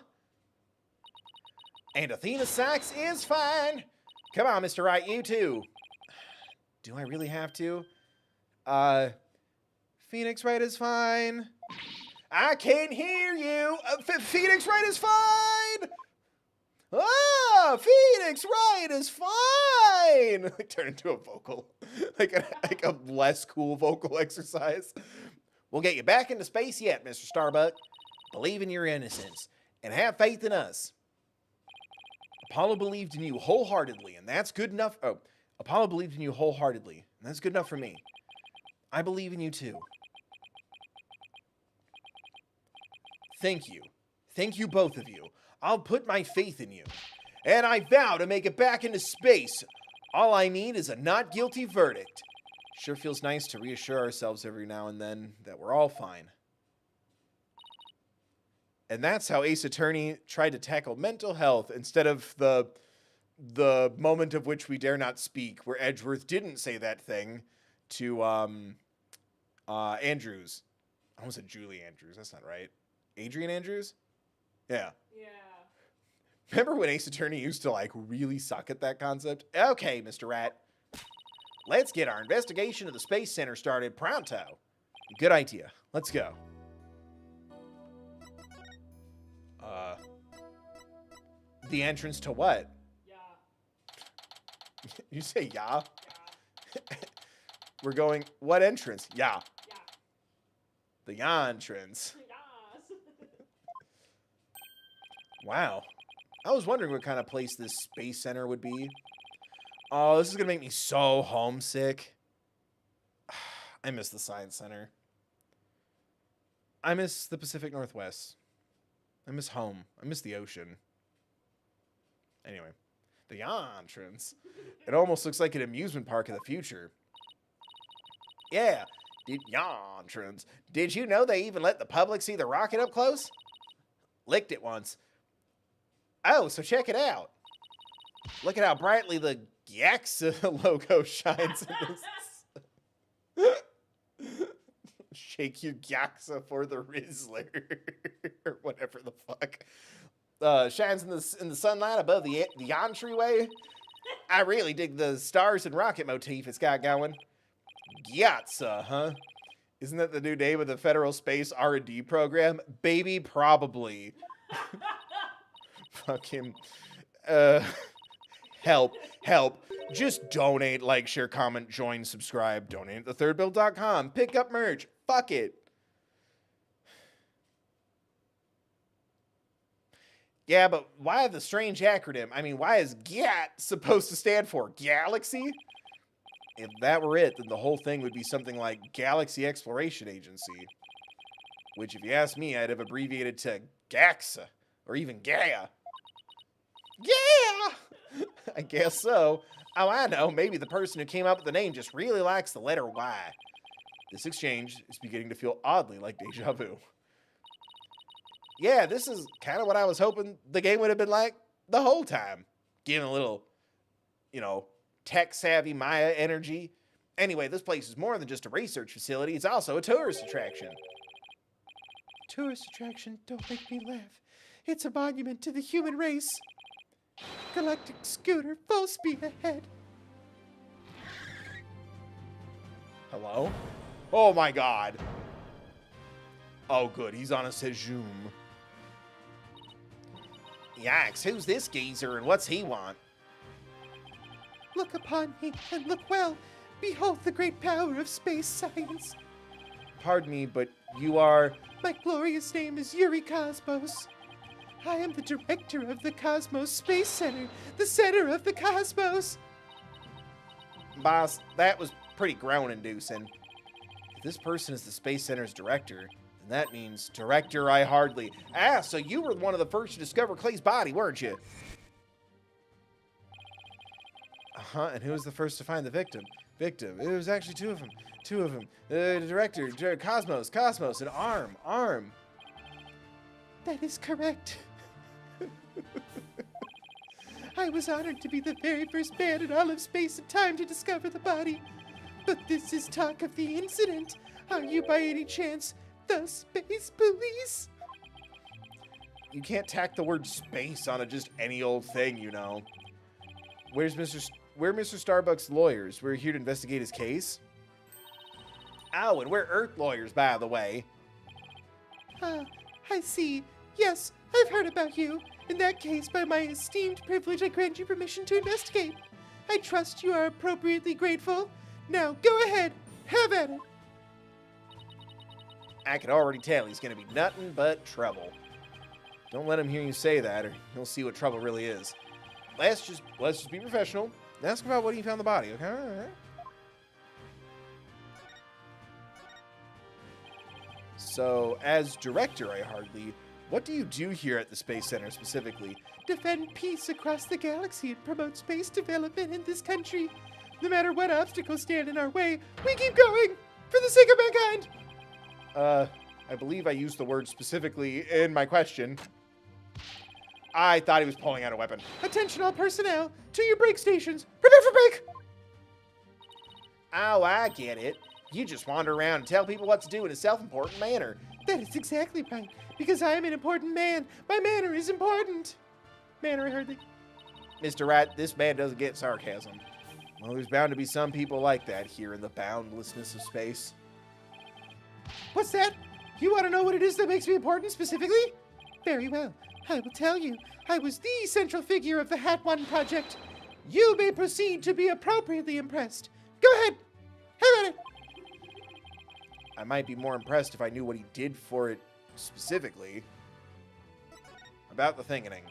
And Athena Sachs is fine. Come on, Mr. Wright, you too. Do I really have to? Phoenix Wright is fine. I can't hear you. Phoenix Wright is fine. Ah, Phoenix Wright is fine. Like turn into a vocal, like a less cool vocal exercise. We'll get you back into space yet, Mr. Starbuck. Believe in your innocence and have faith in us. Apollo believed in you wholeheartedly, and that's good enough. Oh, Apollo believed in you wholeheartedly, and that's good enough for me. I believe in you too. Thank you. Thank you, both of you. I'll put my faith in you. And I vow to make it back into space. All I need is a not guilty verdict. Sure feels nice to reassure ourselves every now and then that we're all fine. And that's how Ace Attorney tried to tackle mental health instead of the moment of which we dare not speak, where Edgeworth didn't say that thing to Andrews. I almost said Julie Andrews. That's not right. Adrian Andrews? Yeah. Yeah. Remember when Ace Attorney used to, like, really suck at that concept? Okay, Mr. Rat. Let's get our investigation of the Space Center started pronto. Good idea. Let's go. The entrance to what? Yeah. You say yeah? Yeah. We're going, what entrance? Yeah. Yeah. The ya entrance. Yes. Wow. I was wondering what kind of place this Space Center would be. Oh, this is going to make me so homesick. I miss the Science Center. I miss the Pacific Northwest. I miss home. I miss the ocean. Anyway, the ya entrance. It almost looks like an amusement park of the future. Yeah, ya entrance. Did you know they even let the public see the rocket up close? Licked it once. Oh, so check it out. Look at how brightly the Gaxa logo shines in this. Shake your Gaxa for the Rizzler. Or whatever the fuck. Shines in the sunlight above the entryway. I really dig the stars and rocket motif it's got going. Gyatsa, huh? Isn't that the new name of the Federal Space R&D program? Baby, probably. Fucking, help. Just donate, like, share, comment, join, subscribe, donate at thethirdbill.com, pick up merch, fuck it. Yeah, but why the strange acronym? I mean, why is GAT supposed to stand for Galaxy? If that were it, then the whole thing would be something like Galaxy Exploration Agency. Which, if you ask me, I'd have abbreviated to GAXA, or even GAIA. Yeah! I guess so. Oh, I know, maybe the person who came up with the name just really likes the letter Y. This exchange is beginning to feel oddly like deja vu. Yeah, this is kind of what I was hoping the game would have been like the whole time. Giving a little, tech-savvy Maya energy. Anyway, this place is more than just a research facility. It's also a tourist attraction. Tourist attraction? Don't make me laugh. It's a monument to the human race. Galactic scooter, full speed ahead. Hello? Oh my god. Oh good, he's on a Sejum. Yikes, who's this geezer and what's he want? Look upon me and look well. Behold the great power of space science. Pardon me, but you are... My glorious name is Yuri Cosmos. I am the director of the Cosmos Space Center, the center of the cosmos. Boss, that was pretty groan-inducing. If this person is the Space Center's director, then that means Director I Hardly. Ah, so you were one of the first to discover Clay's body, weren't you? Uh-huh, and who was the first to find the victim? It was actually two of them. Director, Cosmos, and Arm. That is correct. I was honored to be the very first man in all of space and time to discover the body. But this is talk of the incident. Are you by any chance the space police? You can't tack the word space on just any old thing, you know. We're Mr. Starbuck's lawyers. We're here to investigate his case. Oh, and we're Earth lawyers, by the way. I see. Yes, I've heard about you. In that case, by my esteemed privilege, I grant you permission to investigate. I trust you are appropriately grateful. Now, go ahead. Have at it. I can already tell he's going to be nothing but trouble. Don't let him hear you say that, or he'll see what trouble really is. Let's just be professional. Ask about what he found the body, okay? All right. So, as director, I hardly... What do you do here at the Space Center specifically? Defend peace across the galaxy and promote space development in this country. No matter what obstacles stand in our way, we keep going for the sake of mankind. I believe I used the word specifically in my question. I thought he was pulling out a weapon. Attention all personnel, to your break stations. Prepare for break! Oh, I get it. You just wander around and tell people what to do in a self-important manner. That is exactly right, because I am an important man. My manner is important. Manner, I heard it. Mr. Wright, this man doesn't get sarcasm. Well, there's bound to be some people like that here in the boundlessness of space. What's that? You want to know what it is that makes me important specifically? Very well. I will tell you. I was the central figure of the Hat One project. You may proceed to be appropriately impressed. Go ahead. Have at it. I might be more impressed if I knew what he did for it specifically. About the thinganing.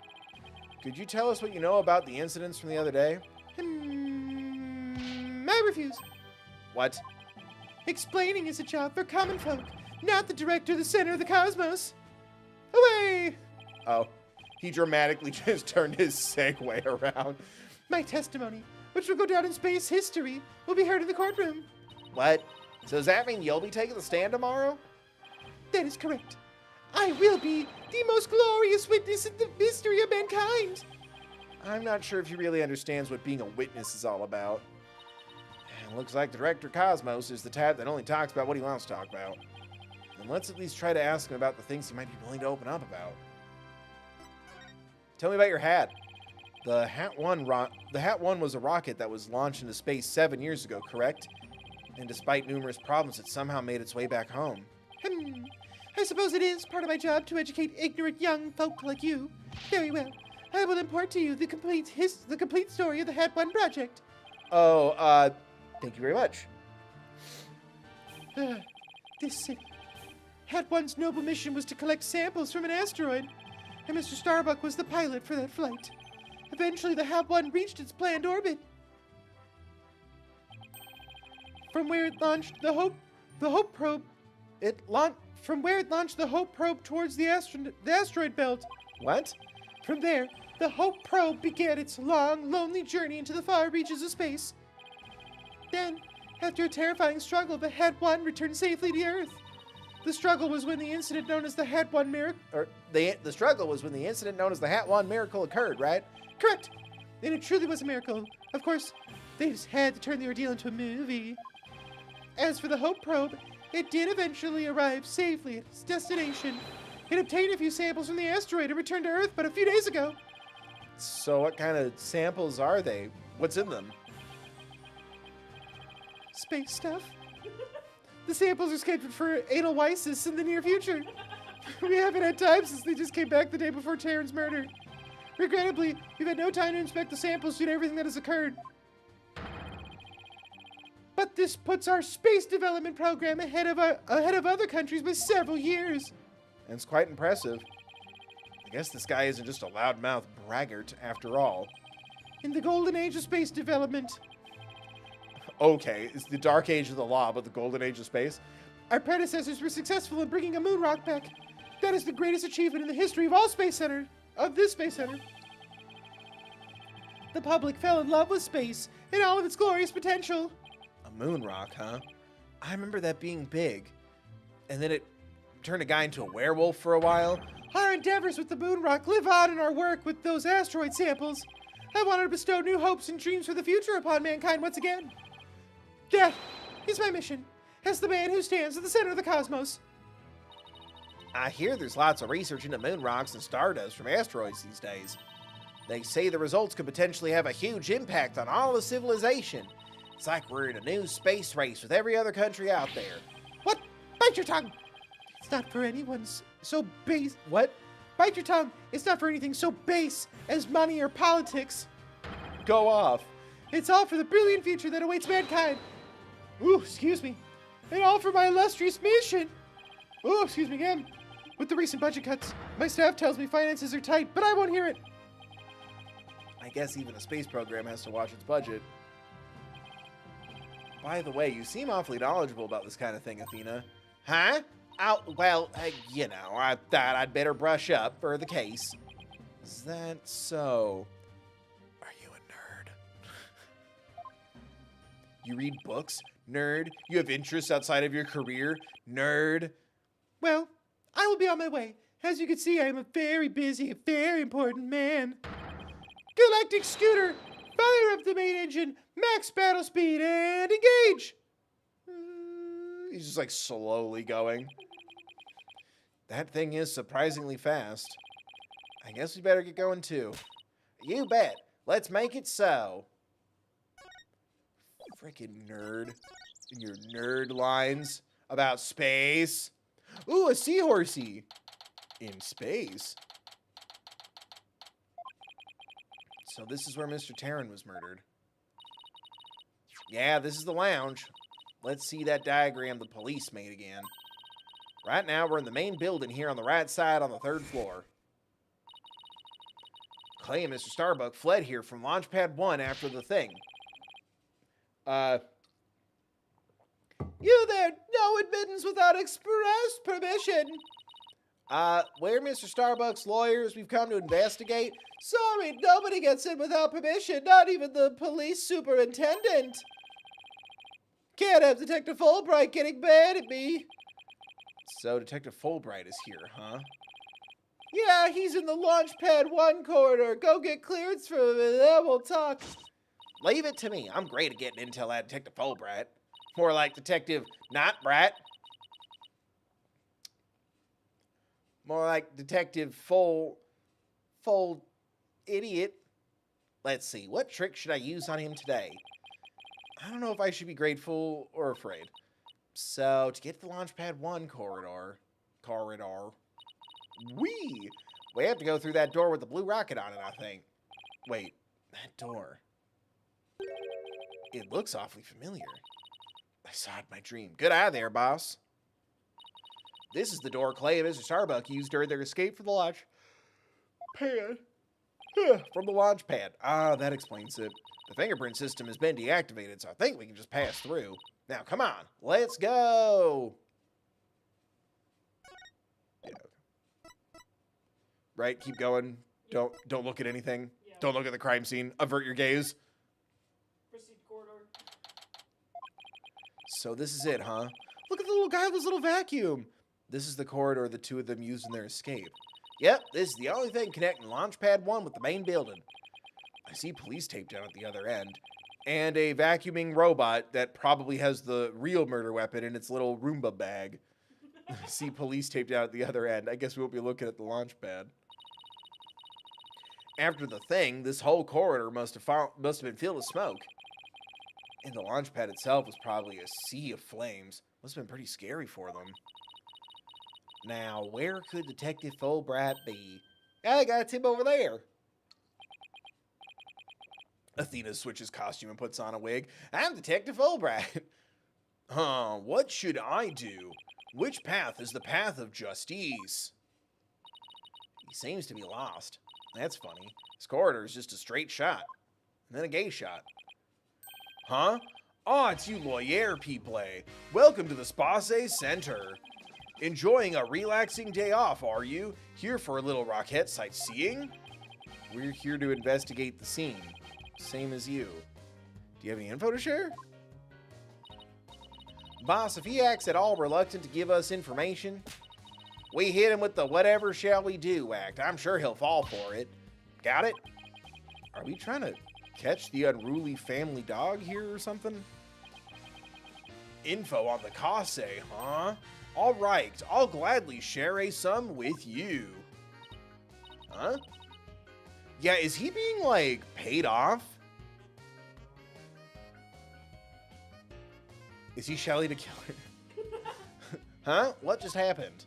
Could you tell us what you know about the incidents from the other day? I refuse. What? Explaining is a job for common folk, not the director of the center of the cosmos. Away! Oh, he dramatically just turned his Segway around. My testimony, which will go down in space history, will be heard in the courtroom. What? So does that mean you'll be taking the stand tomorrow? That is correct. I will be the most glorious witness in the history of mankind. I'm not sure if he really understands what being a witness is all about. It looks like Director Cosmos is the type that only talks about what he wants to talk about. Then let's at least try to ask him about the things he might be willing to open up about. Tell me about your hat. The Hat One was a rocket that was launched into space 7 years ago, correct? And despite numerous problems, it somehow made its way back home. I suppose it is part of my job to educate ignorant young folk like you. Very well. I will impart to you the complete story of the Hat One project. Oh, thank you very much. Hat One's noble mission was to collect samples from an asteroid, and Mr. Starbuck was the pilot for that flight. Eventually, the Hat One reached its planned orbit. From where it launched the Hope probe, towards the asteroid belt. What? From there, the Hope probe began its long, lonely journey into the far reaches of space. Then, after a terrifying struggle, the Hat One returned safely to Earth. The struggle was when the incident known as the Hat One miracle, the struggle was when the incident known as the Hat One miracle occurred, right? Correct. And it truly was a miracle. Of course, they just had to turn the ordeal into a movie. As for the Hope probe, it did eventually arrive safely at its destination. It obtained a few samples from the asteroid and returned to Earth but a few days ago. So what kind of samples are they? What's in them? Space stuff. The samples are scheduled for Edelweiss in the near future. We haven't had time since they just came back the day before Taryn's murder. Regrettably, we've had no time to inspect the samples due to everything that has occurred. But this puts our space development program ahead of other countries by several years. And it's quite impressive. I guess this guy isn't just a loudmouth braggart after all. In the golden age of space development. Okay, it's the dark age of the law, but the golden age of space? Our predecessors were successful in bringing a moon rock back. That is the greatest achievement in the history of this space center. The public fell in love with space and all of its glorious potential. A moon rock, huh? I remember that being big. And then it turned a guy into a werewolf for a while. Our endeavors with the moon rock live on in our work with those asteroid samples. I wanted to bestow new hopes and dreams for the future upon mankind once again. That is my mission, as the man who stands at the center of the cosmos. I hear there's lots of research into moon rocks and stardust from asteroids these days. They say the results could potentially have a huge impact on all of civilization. It's like we're in a new space race with every other country out there. What? Bite your tongue! It's not for anyone's so base. What? Bite your tongue! It's not for anything so base as money or politics. Go off. It's all for the brilliant future that awaits mankind. Ooh, excuse me. And all for my illustrious mission. Ooh, excuse me again. With the recent budget cuts, my staff tells me finances are tight, but I won't hear it. I guess even a space program has to watch its budget. By the way, you seem awfully knowledgeable about this kind of thing, Athena. Huh? Well, you know, I thought I'd better brush up for the case. Is that so? Are you a nerd? You read books? Nerd. You have interests outside of your career? Nerd. Well, I will be on my way. As you can see, I am a very busy, very important man. Galactic scooter! Fire up the main engine! Max battle speed and engage! He's just like slowly going. That thing is surprisingly fast. I guess we better get going too. You bet. Let's make it so. Freaking nerd. And your nerd lines about space. Ooh, a seahorsey. In space. So this is where Mr. Terran was murdered. Yeah, this is the lounge. Let's see that diagram the police made again. Right now, we're in the main building here on the right side on the 3rd floor. Clay and Mr. Starbuck fled here from Launchpad 1 after the thing. You there! No admittance without express permission! We're Mr. Starbuck's lawyers. We've come to investigate. Sorry, nobody gets in without permission, not even the police superintendent. Can't have Detective Fulbright getting mad at me. So Detective Fulbright is here, huh? Yeah, he's in the Launchpad 1 corridor. Go get clearance from him and then we'll talk. Leave it to me. I'm great at getting intel at Detective Fulbright. More like Detective Not Bright. More like Detective Full Idiot. Let's see, what trick should I use on him today? I don't know if I should be grateful or afraid. So, to get to the Launchpad 1 corridor, we have to go through that door with the blue rocket on it, I think. Wait, that door. It looks awfully familiar. I saw it in my dream. Good eye there, boss. This is the door Clay and Mr. Starbuck used during their escape from the launch pad. From the launch pad. Ah, that explains it. The fingerprint system has been deactivated, so I think we can just pass through. Now, come on. Let's go. Yeah. Right, keep going. Don't look at anything. Yeah. Don't look at the crime scene. Avert your gaze. Proceed corridor. So this is it, huh? Look at the little guy with his little vacuum. This is the corridor the two of them used in their escape. Yep, this is the only thing connecting Launchpad 1 with the main building. I see police tape down at the other end. And a vacuuming robot that probably has the real murder weapon in its little Roomba bag. I see police tape down at the other end. I guess we won't be looking at the launch pad. After the thing, this whole corridor must have been filled with smoke. And the launch pad itself was probably a sea of flames. Must have been pretty scary for them. Now, where could Detective Fulbright be? I got him over there. Athena switches costume and puts on a wig. I'm Detective Fulbright. What should I do? Which path is the path of justice? He seems to be lost. That's funny. This corridor is just a straight shot. And then a gay shot. Huh? Oh, it's you lawyer people. Welcome to the Space Center. Enjoying a relaxing day off, are you? Here for a little Rocket sightseeing? We're here to investigate the scene. Same as you. Do you have any info to share? Boss, if he acts at all reluctant to give us information, we hit him with the whatever shall we do act. I'm sure he'll fall for it. Got it? Are we trying to catch the unruly family dog here or something? Info on the Kase, huh? All right, I'll gladly share a sum with you. Huh? Yeah, is he being, like, paid off? Is he Shelly the killer? Huh? What just happened?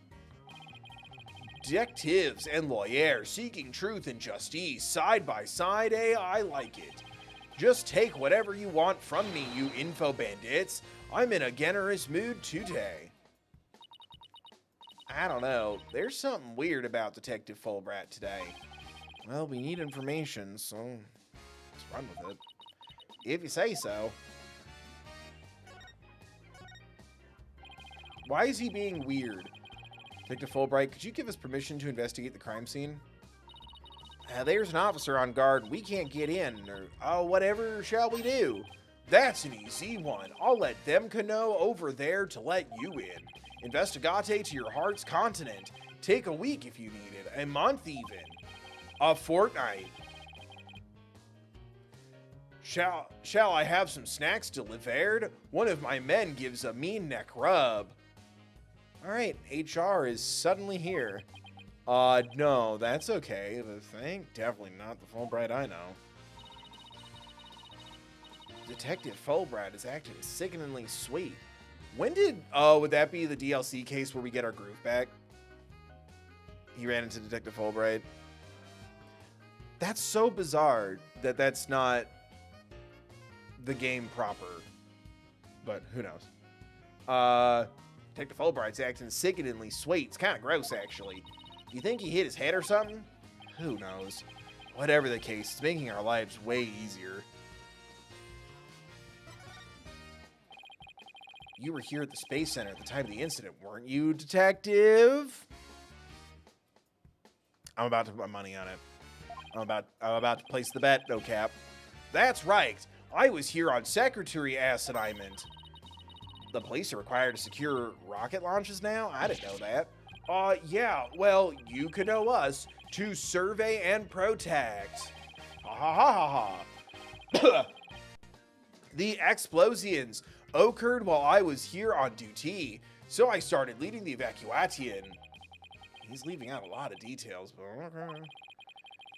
Detectives and lawyers seeking truth and justice side by side, I like it. Just take whatever you want from me, you info bandits. I'm in a generous mood today. I don't know. There's something weird about Detective Fulbright today. Well, we need information, so let's run with it. If you say so. Why is he being weird? Detective Fulbright, could you give us permission to investigate the crime scene? There's an officer on guard. We can't get in, or whatever shall we do? That's an easy one. I'll let them know over there to let you in. Investigate to your heart's continent. Take a week if you need it, a month even, a fortnight. Shall I have some snacks delivered? One of my men gives a mean neck rub. All right, HR is suddenly here. No, that's okay. The thing, definitely not the Fulbright I know. Detective Fulbright is acting sickeningly sweet. When did, would that be the DLC case where we get our groove back? He ran into Detective Fulbright. That's so bizarre that that's not the game proper. But who knows? Detective Fulbright's acting sickeningly sweet. It's kind of gross, actually. Do you think he hit his head or something? Who knows? Whatever the case, it's making our lives way easier. You were here at the Space Center at the time of the incident, weren't you, Detective? I'm about to put my money on it. I'm about to place the bet, no cap. That's right. I was here on secretary assignment. The police are required to secure rocket launches now? I didn't know that. Yeah, well, you could know us to survey and protect. Ha ha ha ha ha. The explosions occurred while I was here on duty, so I started leading the evacuation. He's leaving out a lot of details, but okay.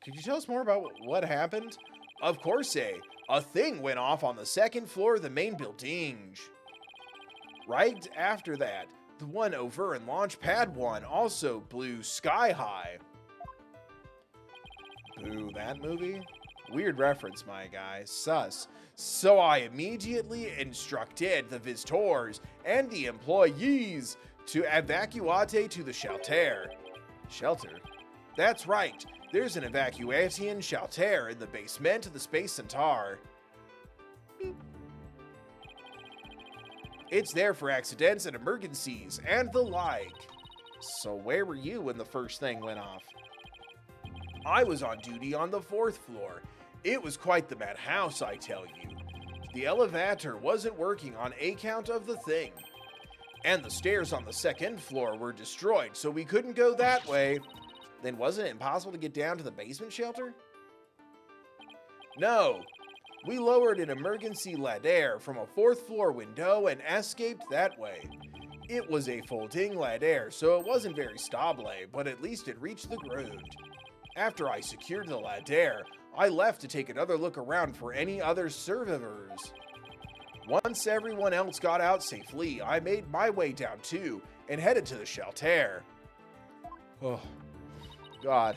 Could you tell us more about what happened? Of course, a thing went off on the second floor of the main building. Right after that, the one over in Launch Pad 1 also blew sky high. Boo, that movie? Weird reference, my guy. Sus. So I immediately instructed the visitors and the employees to evacuate to the shelter. Shelter? That's right. There's an evacuation shelter in the basement of the Space Center. Beep. It's there for accidents and emergencies and the like. So where were you when the first thing went off? I was on duty on the 4th floor. It was quite the madhouse, I tell you. The elevator wasn't working on account of the thing. And the stairs on the 2nd floor were destroyed, so we couldn't go that way. Then wasn't it impossible to get down to the basement shelter? No. We lowered an emergency ladder from a 4th floor window and escaped that way. It was a folding ladder, so it wasn't very stable, but at least it reached the ground. After I secured the ladder, I left to take another look around for any other survivors. Once everyone else got out safely, I made my way down too and headed to the shelter. Oh, God.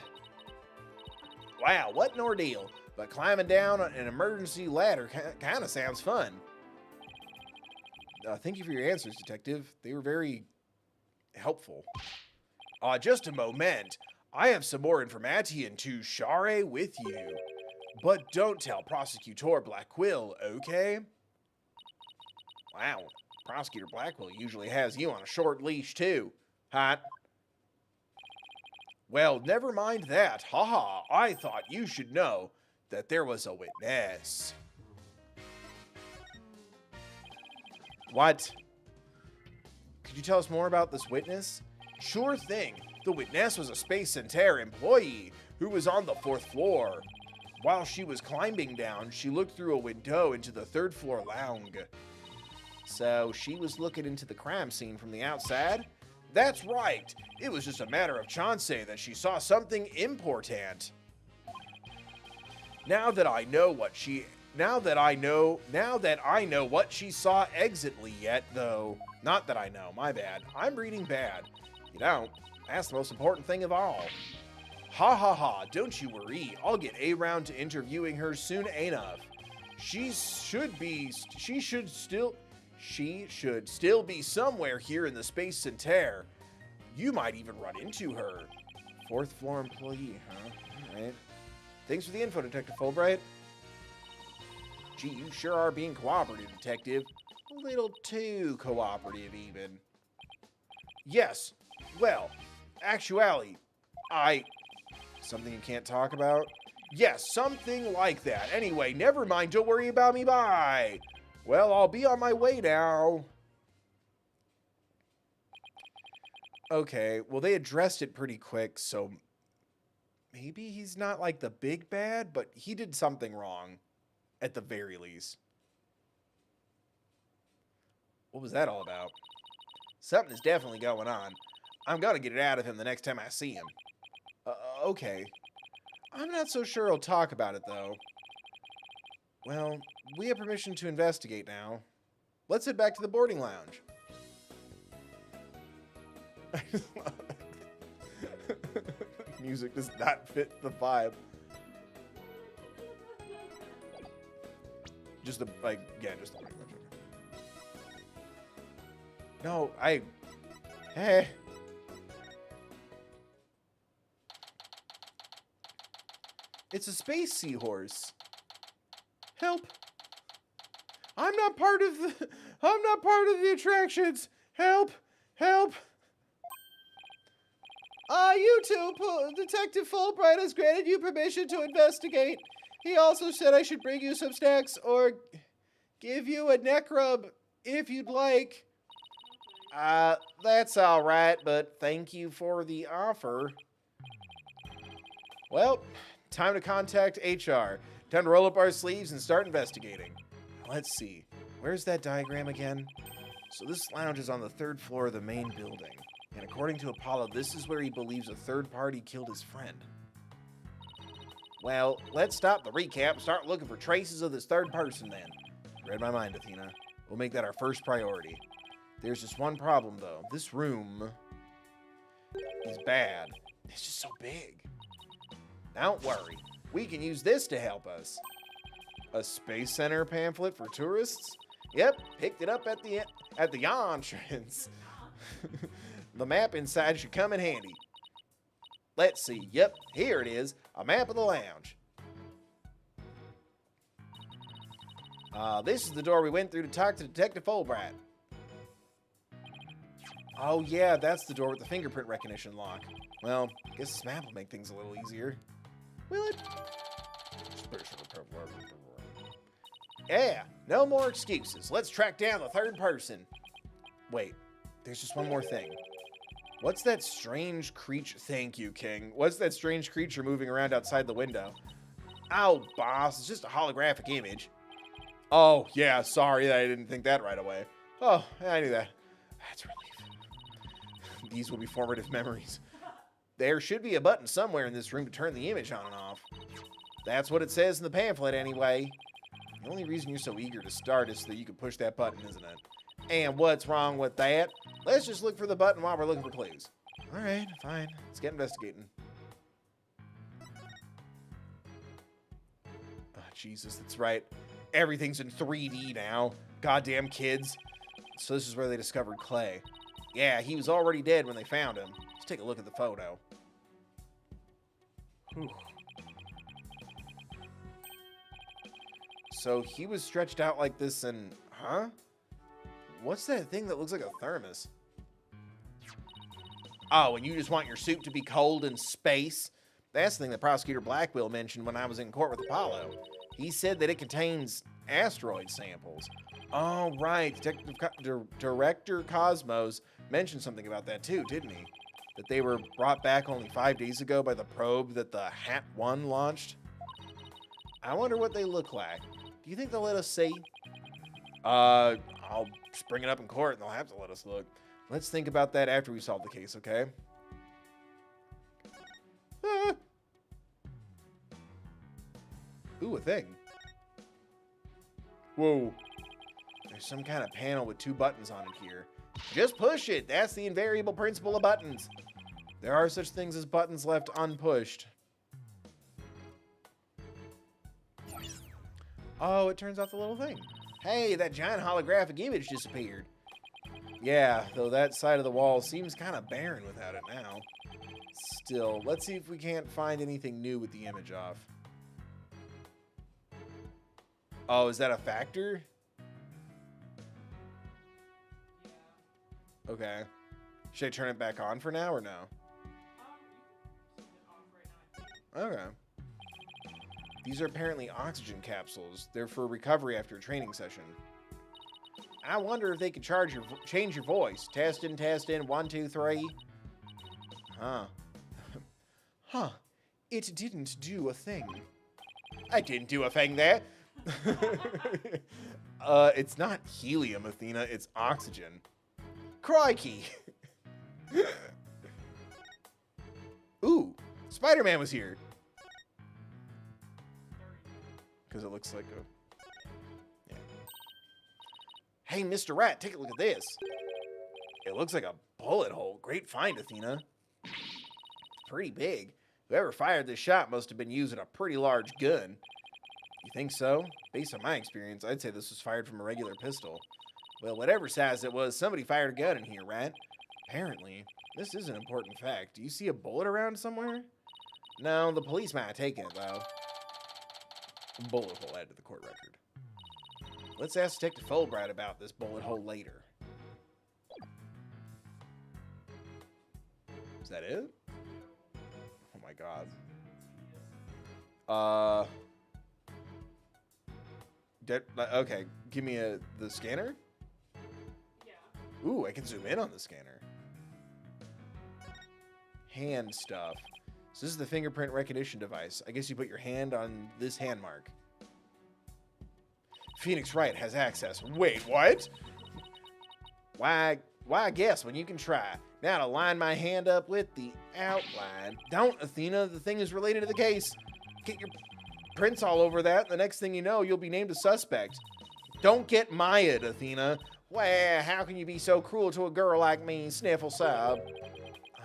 Wow, what an ordeal. But climbing down an emergency ladder kind of sounds fun. Thank you for your answers, Detective. They were very helpful. Just a moment. I have some more information to share with you. But don't tell Prosecutor Blackquill, okay? Wow, Prosecutor Blackquill usually has you on a short leash, too. Hot. Well, never mind that. Haha, I thought you should know that there was a witness. What? Could you tell us more about this witness? Sure thing. The witness was a Space Centaur employee who was on the 4th floor. While she was climbing down, she looked through a window into the 3rd floor lounge. So she was looking into the crime scene from the outside? That's right. It was just a matter of chance that she saw something important. Now that I know what she saw exitly yet, though. Not that I know, my bad. I'm reading bad. You don't. That's the most important thing of all. Ha ha ha, don't you worry. I'll get around to interviewing her soon enough. She should still be somewhere here in the Space Centaur. You might even run into her. 4th floor employee, huh? Alright. Thanks for the info, Detective Fulbright. Gee, you sure are being cooperative, Detective. A little too cooperative, even. Yes. Well, actually, something you can't talk about? Yes, something like that. Anyway, never mind. Don't worry about me. Bye. Well, I'll be on my way now. Okay, well, they addressed it pretty quick, so maybe he's not like the big bad, but he did something wrong, at the very least. What was that all about? Something is definitely going on. I'm gonna get it out of him the next time I see him. Okay. I'm not so sure he'll talk about it, though. Well, we have permission to investigate now. Let's head back to the boarding lounge. Music does not fit the vibe. Just the, like, yeah, just the language. No, hey. It's a space seahorse. Help. I'm not part of the attractions. Help. Help. You too, Detective Fulbright has granted you permission to investigate. He also said I should bring you some snacks or give you a neck rub if you'd like. That's all right, but thank you for the offer. Well, time to contact HR. Time to roll up our sleeves and start investigating. Let's see. Where's that diagram again? So this lounge is on the 3rd floor of the main building. And according to Apollo, this is where he believes a third party killed his friend. Well, let's stop the recap and start looking for traces of this third person then. Read my mind, Athena. We'll make that our first priority. There's just one problem, though. This room is bad. It's just so big. Don't worry. We can use this to help us. A Space Center pamphlet for tourists? Yep, picked it up at the entrance. The map inside should come in handy. Let's see. Yep, here it is. A map of the lounge. This is the door we went through to talk to Detective Fulbright. Oh yeah, that's the door with the fingerprint recognition lock. Well, I guess this map will make things a little easier. Will it? Yeah, no more excuses. Let's track down the third person. Wait, there's just one more thing. What's that strange creature? Thank you, King. What's that strange creature moving around outside the window? Oh, boss, it's just a holographic image. Oh, yeah, sorry I didn't think that right away. Oh, I knew that. That's relief. These will be formative memories. There should be a button somewhere in this room to turn the image on and off. That's what it says in the pamphlet anyway. The only reason you're so eager to start is so that you can push that button, isn't it? And what's wrong with that? Let's just look for the button while we're looking for clues. All right, fine. Let's get investigating. Oh, Jesus, that's right. Everything's in 3D now. Goddamn kids. So this is where they discovered Clay. Yeah, he was already dead when they found him. Let's take a look at the photo. Whew. So he was stretched out like this and... Huh? What's that thing that looks like a thermos? Oh, and you just want your soup to be cold in space? That's the thing that Prosecutor Blackwell mentioned when I was in court with Apollo. He said that it contains asteroid samples. Oh, right. Director Cosmos mentioned something about that too, didn't he? That they were brought back only 5 days ago by the probe that the Hat 1 launched. I wonder what they look like. Do you think they'll let us see? I'll just bring it up in court and they'll have to let us look. Let's think about that after we solve the case, okay? Ah. Ooh, a thing. Whoa. There's some kind of panel with 2 buttons on it here. Just push it. That's the invariable principle of buttons. There are such things as buttons left unpushed. Oh, it turns off the little thing. Hey, that giant holographic image disappeared. Yeah, though that side of the wall seems kind of barren without it now. Still, let's see if we can't find anything new with the image off. Oh, is that a factor? Okay. Should I turn it back on for now or no? You can keep it off right now, I think. Okay. These are apparently oxygen capsules. They're for recovery after a training session. I wonder if they could change your voice. Test in, 1, 2, 3. Huh. Huh. It didn't do a thing. I didn't do a thing there. It's not helium, Athena. It's oxygen. Crikey. Ooh, Spider-Man was here. Because it looks like a... Yeah. Hey, Mr. Rat, take a look at this. It looks like a bullet hole. Great find, Athena. It's pretty big. Whoever fired this shot must have been using a pretty large gun. You think so? Based on my experience, I'd say this was fired from a regular pistol. Well, whatever size it was, somebody fired a gun in here, Rat. Apparently. This is an important fact. Do you see a bullet around somewhere? No, the police might have taken it, though. A bullet hole added to the court record. Let's ask Detective Fulbright about this bullet hole later. Is that it? Oh my god. Okay, give me the scanner? Yeah. Ooh, I can zoom in on the scanner. Hand stuff. So this is the fingerprint recognition device. I guess you put your hand on this hand mark. Phoenix Wright has access. Wait, what? Why guess when you can try? Now to line my hand up with the outline. Don't, Athena. The thing is related to the case. Get your prints all over that. The next thing you know, you'll be named a suspect. Don't get mired, Athena. Well, how can you be so cruel to a girl like me? Sniffle sob.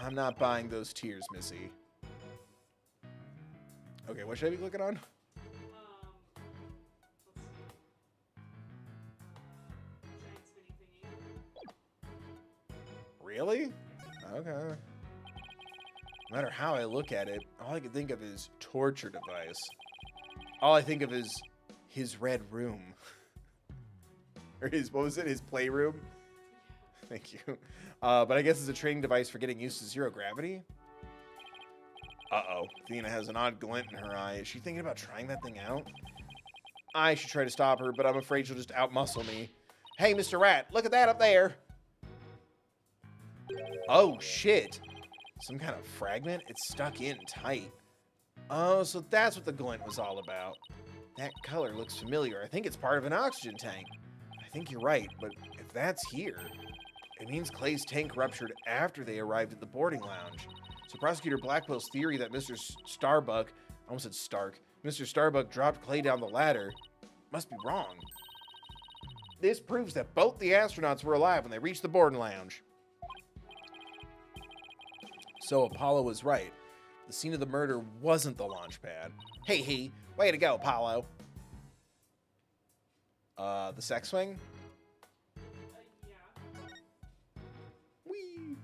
I'm not buying those tears, Missy. Okay, what should I be clicking on? Let's see. Giant spinning thingy. Really? Okay. No matter how I look at it, all I can think of is torture device. All I think of is his red room. Or his, what was it? His playroom? Thank you. But I guess it's a training device for getting used to zero gravity. Uh-oh. Athena has an odd glint in her eye. Is she thinking about trying that thing out? I should try to stop her, but I'm afraid she'll just outmuscle me. Hey, Mr. Rat, look at that up there. Oh, shit. Some kind of fragment? It's stuck in tight. Oh, so that's what the glint was all about. That color looks familiar. I think it's part of an oxygen tank. I think you're right, but if that's here, it means Clay's tank ruptured after they arrived at the boarding lounge. So Prosecutor Blackwell's theory that Mr. Starbuck, I almost said Stark, Mr. Starbuck dropped Clay down the ladder must be wrong. This proves that both the astronauts were alive when they reached the boarding lounge. So Apollo was right. The scene of the murder wasn't the launch pad. Hey, way to go, Apollo. The sex swing? Yeah. Whee!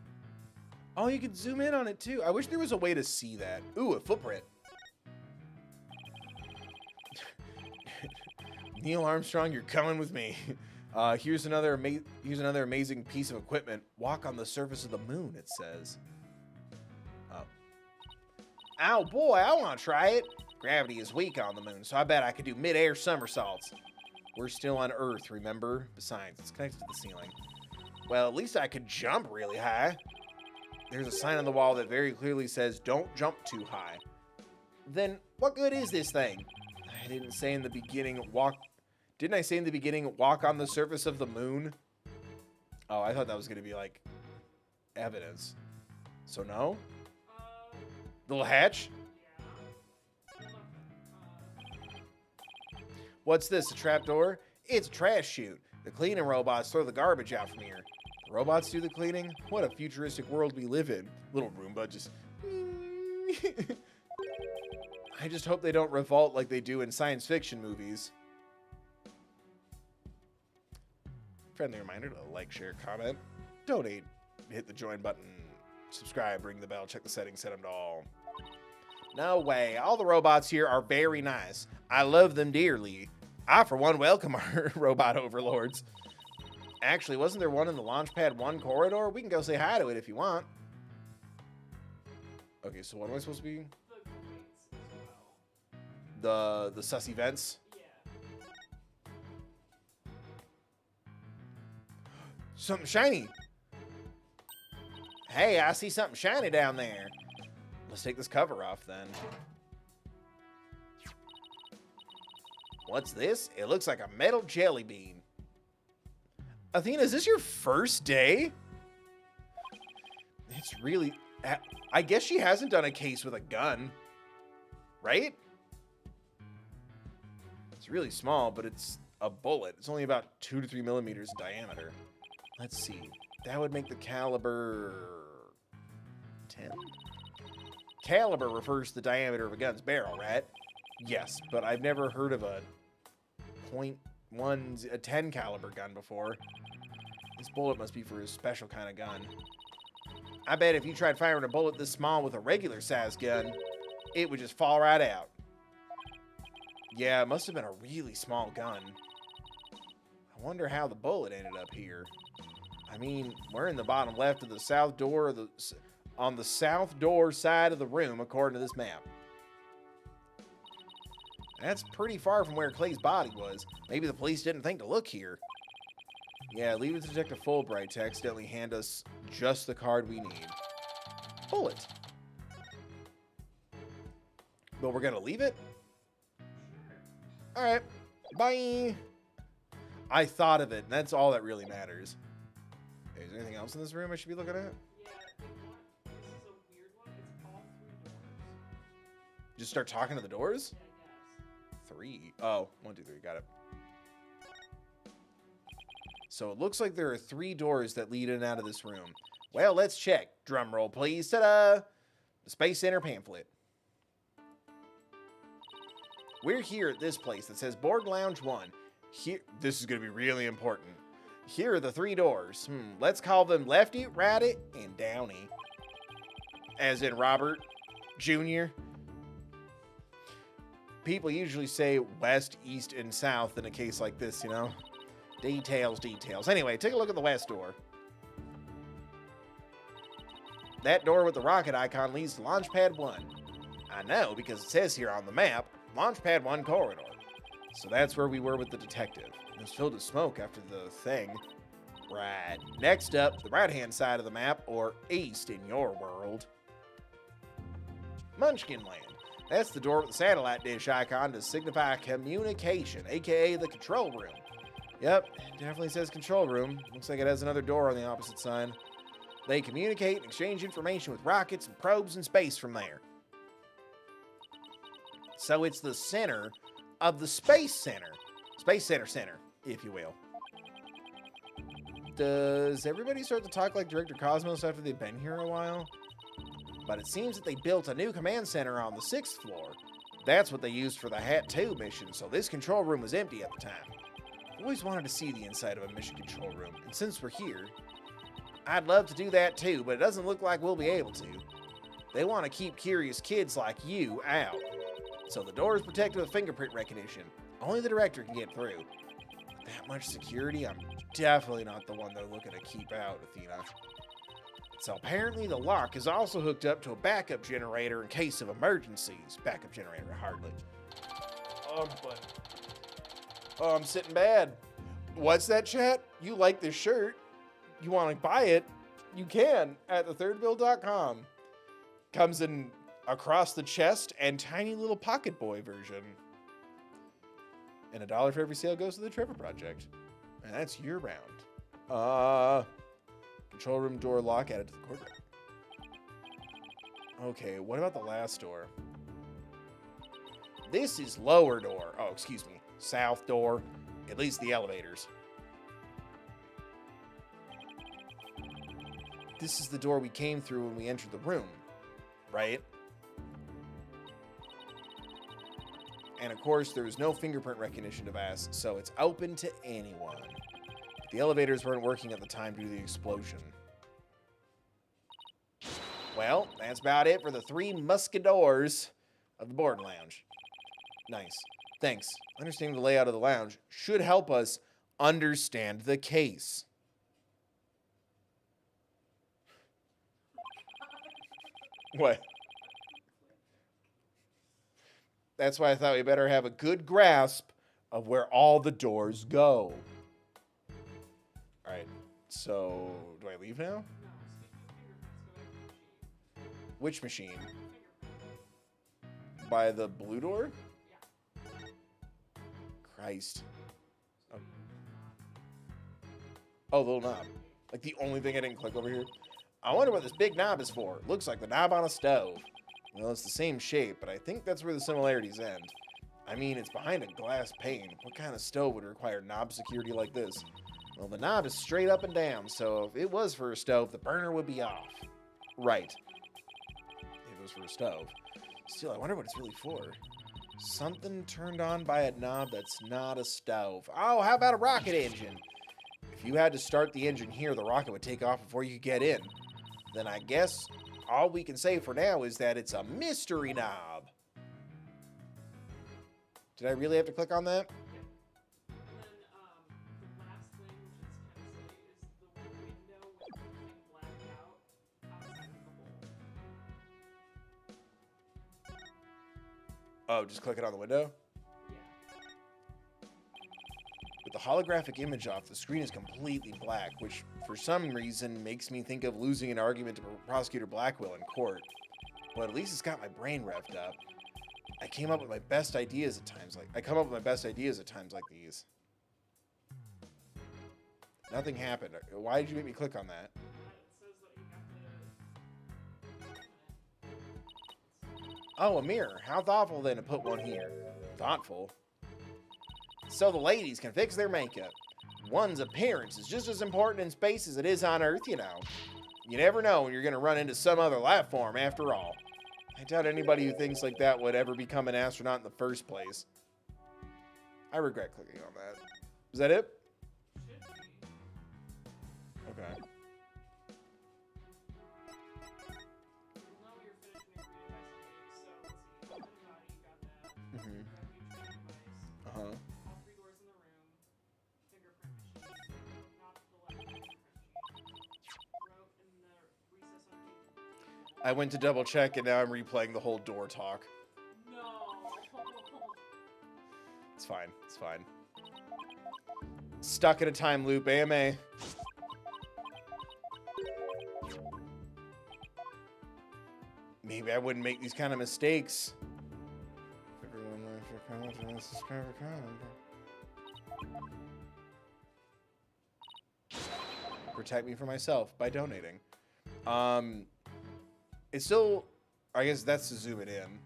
Oh, you could zoom in on it too. I wish there was a way to see that. Ooh, a footprint. Neil Armstrong, you're coming with me. Here's another amazing piece of equipment. Walk on the surface of the moon, it says. Oh. Oh boy, I want to try it. Gravity is weak on the moon, so I bet I could do mid-air somersaults. We're still on Earth, remember? Besides, it's connected to the ceiling. Well, at least I could jump really high. There's a sign on the wall that very clearly says, don't jump too high. Then, what good is this thing? I didn't say in the beginning, Didn't I say in the beginning, walk on the surface of the moon? Oh, I thought that was going to be, like, evidence. So, no? Little hatch? What's this, a trapdoor? It's a trash chute. The cleaning robots throw the garbage out from here. The robots do the cleaning? What a futuristic world we live in. Little Roomba just... I just hope they don't revolt like they do in science fiction movies. Friendly reminder to like, share, comment, donate, hit the join button, subscribe, ring the bell, check the settings, set them to all. No way. All the robots here are very nice. I love them dearly. I, for one, welcome our robot overlords. Actually, wasn't there one in the Launchpad 1 corridor? We can go say hi to it if you want. Okay, so what am I supposed to be? The sussy vents? Yeah. Something shiny. Hey, I see something shiny down there. Let's take this cover off then. What's this? It looks like a metal jelly bean. Athena, is this your first day? It's really... I guess she hasn't done a case with a gun. Right? It's really small, but it's a bullet. It's only about 2 to 3 millimeters in diameter. Let's see. That would make the caliber... 10? Caliber refers to the diameter of a gun's barrel, right? Yes, but I've never heard of a .1, a 10 caliber gun before. This bullet must be for a special kind of gun. I bet if you tried firing a bullet this small with a regular size gun, it would just fall right out. Yeah, it must have been a really small gun. I wonder how the bullet ended up here. I mean, we're in the bottom left of the south door of on the south door side of the room, according to this map. That's pretty far from where Clay's body was. Maybe the police didn't think to look here. Yeah, leave it to Detective Fulbright to accidentally hand us just the card we need. Bullet. But we're gonna leave it? Alright. Bye. I thought of it, and that's all that really matters. Okay, is there anything else in this room I should be looking at? Yeah, this is a weird one. It's all 3 doors. Just start talking to the doors? Yeah, I guess. 3. Oh, 1, 2, 3. Got it. So it looks like there are 3 doors that lead in and out of this room. Well, let's check. Drum roll, please. Ta-da! The Space Center pamphlet. We're here at this place that says Board Lounge 1. Here, this is going to be really important. Here are the 3 doors. Let's call them Lefty, Righty, and Downy. As in Robert Jr. People usually say west, east, and south in a case like this, you know? Details, details. Anyway, take a look at the west door. That door with the rocket icon leads to Launchpad 1. I know, because it says here on the map, Launchpad 1 corridor. So that's where we were with the detective. It was filled with smoke after the thing. Right. Next up, the right-hand side of the map, or east in your world. Munchkin Land. That's the door with the satellite dish icon to signify communication, aka the control room. Yep, it definitely says control room. Looks like it has another door on the opposite side. They communicate and exchange information with rockets and probes in space from there. So it's the center of the Space Center. Space Center, if you will. Does everybody start to talk like Director Cosmos after they've been here a while? But it seems that they built a new command center on the 6th floor. That's what they used for the Hat 2 mission, so this control room was empty at the time. I've always wanted to see the inside of a mission control room, and since we're here, I'd love to do that too, but it doesn't look like we'll be able to. They want to keep curious kids like you out. So the door is protected with fingerprint recognition. Only the director can get through. With that much security, I'm definitely not the one they're looking to keep out, Athena. So apparently the lock is also hooked up to a backup generator in case of emergencies. Backup generator, hardly. Oh, I'm sitting bad. What's that, chat? You like this shirt? You want to buy it? You can at thethirdbill.com. Comes in across the chest and tiny little pocket boy version. And $1 for every sale goes to the Trevor Project. And that's year round. Control room door lock added to the corporate. Okay, what about the last door? This is lower door. Oh, excuse me. South door. At least the elevators. This is the door we came through when we entered the room, right? And of course, there was no fingerprint recognition device, so it's open to anyone. The elevators weren't working at the time due to the explosion. Well, that's about it for the 3 musketeers of the board lounge. Nice. Thanks. Understanding the layout of the lounge should help us understand the case. What? That's why I thought we better have a good grasp of where all the doors go. All right. So, do I leave now? Which machine? By the blue door? Christ. Oh, the little knob. Like the only thing I didn't click over here. I wonder what this big knob is for. Looks like the knob on a stove. Well, it's the same shape, but I think that's where the similarities end. I mean, it's behind a glass pane. What kind of stove would require knob security like this? Well, the knob is straight up and down, so if it was for a stove, the burner would be off. Right. If it was for a stove. Still, I wonder what it's really for. Something turned on by a knob that's not a stove. Oh, how about a rocket engine? If you had to start the engine here, the rocket would take off before you could get in. Then I guess all we can say for now is that it's a mystery knob. Did I really have to click on that? And then the last thing, which is kind of silly, is the window with everything blacked out outside of the hole. Oh, just click it on the window? With the holographic image off, the screen is completely black, which for some reason makes me think of losing an argument to Prosecutor Blackwell in court. But at least it's got my brain revved up. I come up with my best ideas at times like these. Nothing happened. Why did you make me click on that? It says that you have to... Oh, a mirror. How thoughtful then to put one here. Thoughtful? So the ladies can fix their makeup. One's appearance is just as important in space as it is on Earth, you know. You never know when you're going to run into some other life form after all. I doubt anybody who thinks like that would ever become an astronaut in the first place. I regret clicking on that. Is that it? Okay. Mm-hmm. Uh-huh. All 3 doors in the room. Fingerprint machine. Not the left fingerprint machine. Wrote in the recess underneath. I went to double check and now I'm replaying the whole door talk. No. It's fine. It's fine. Stuck in a time loop, AMA. Maybe I wouldn't make these kind of mistakes. Everyone learns your confidence, subscribe or comment. Protect me from myself by donating. It's still, I guess that's to zoom it in.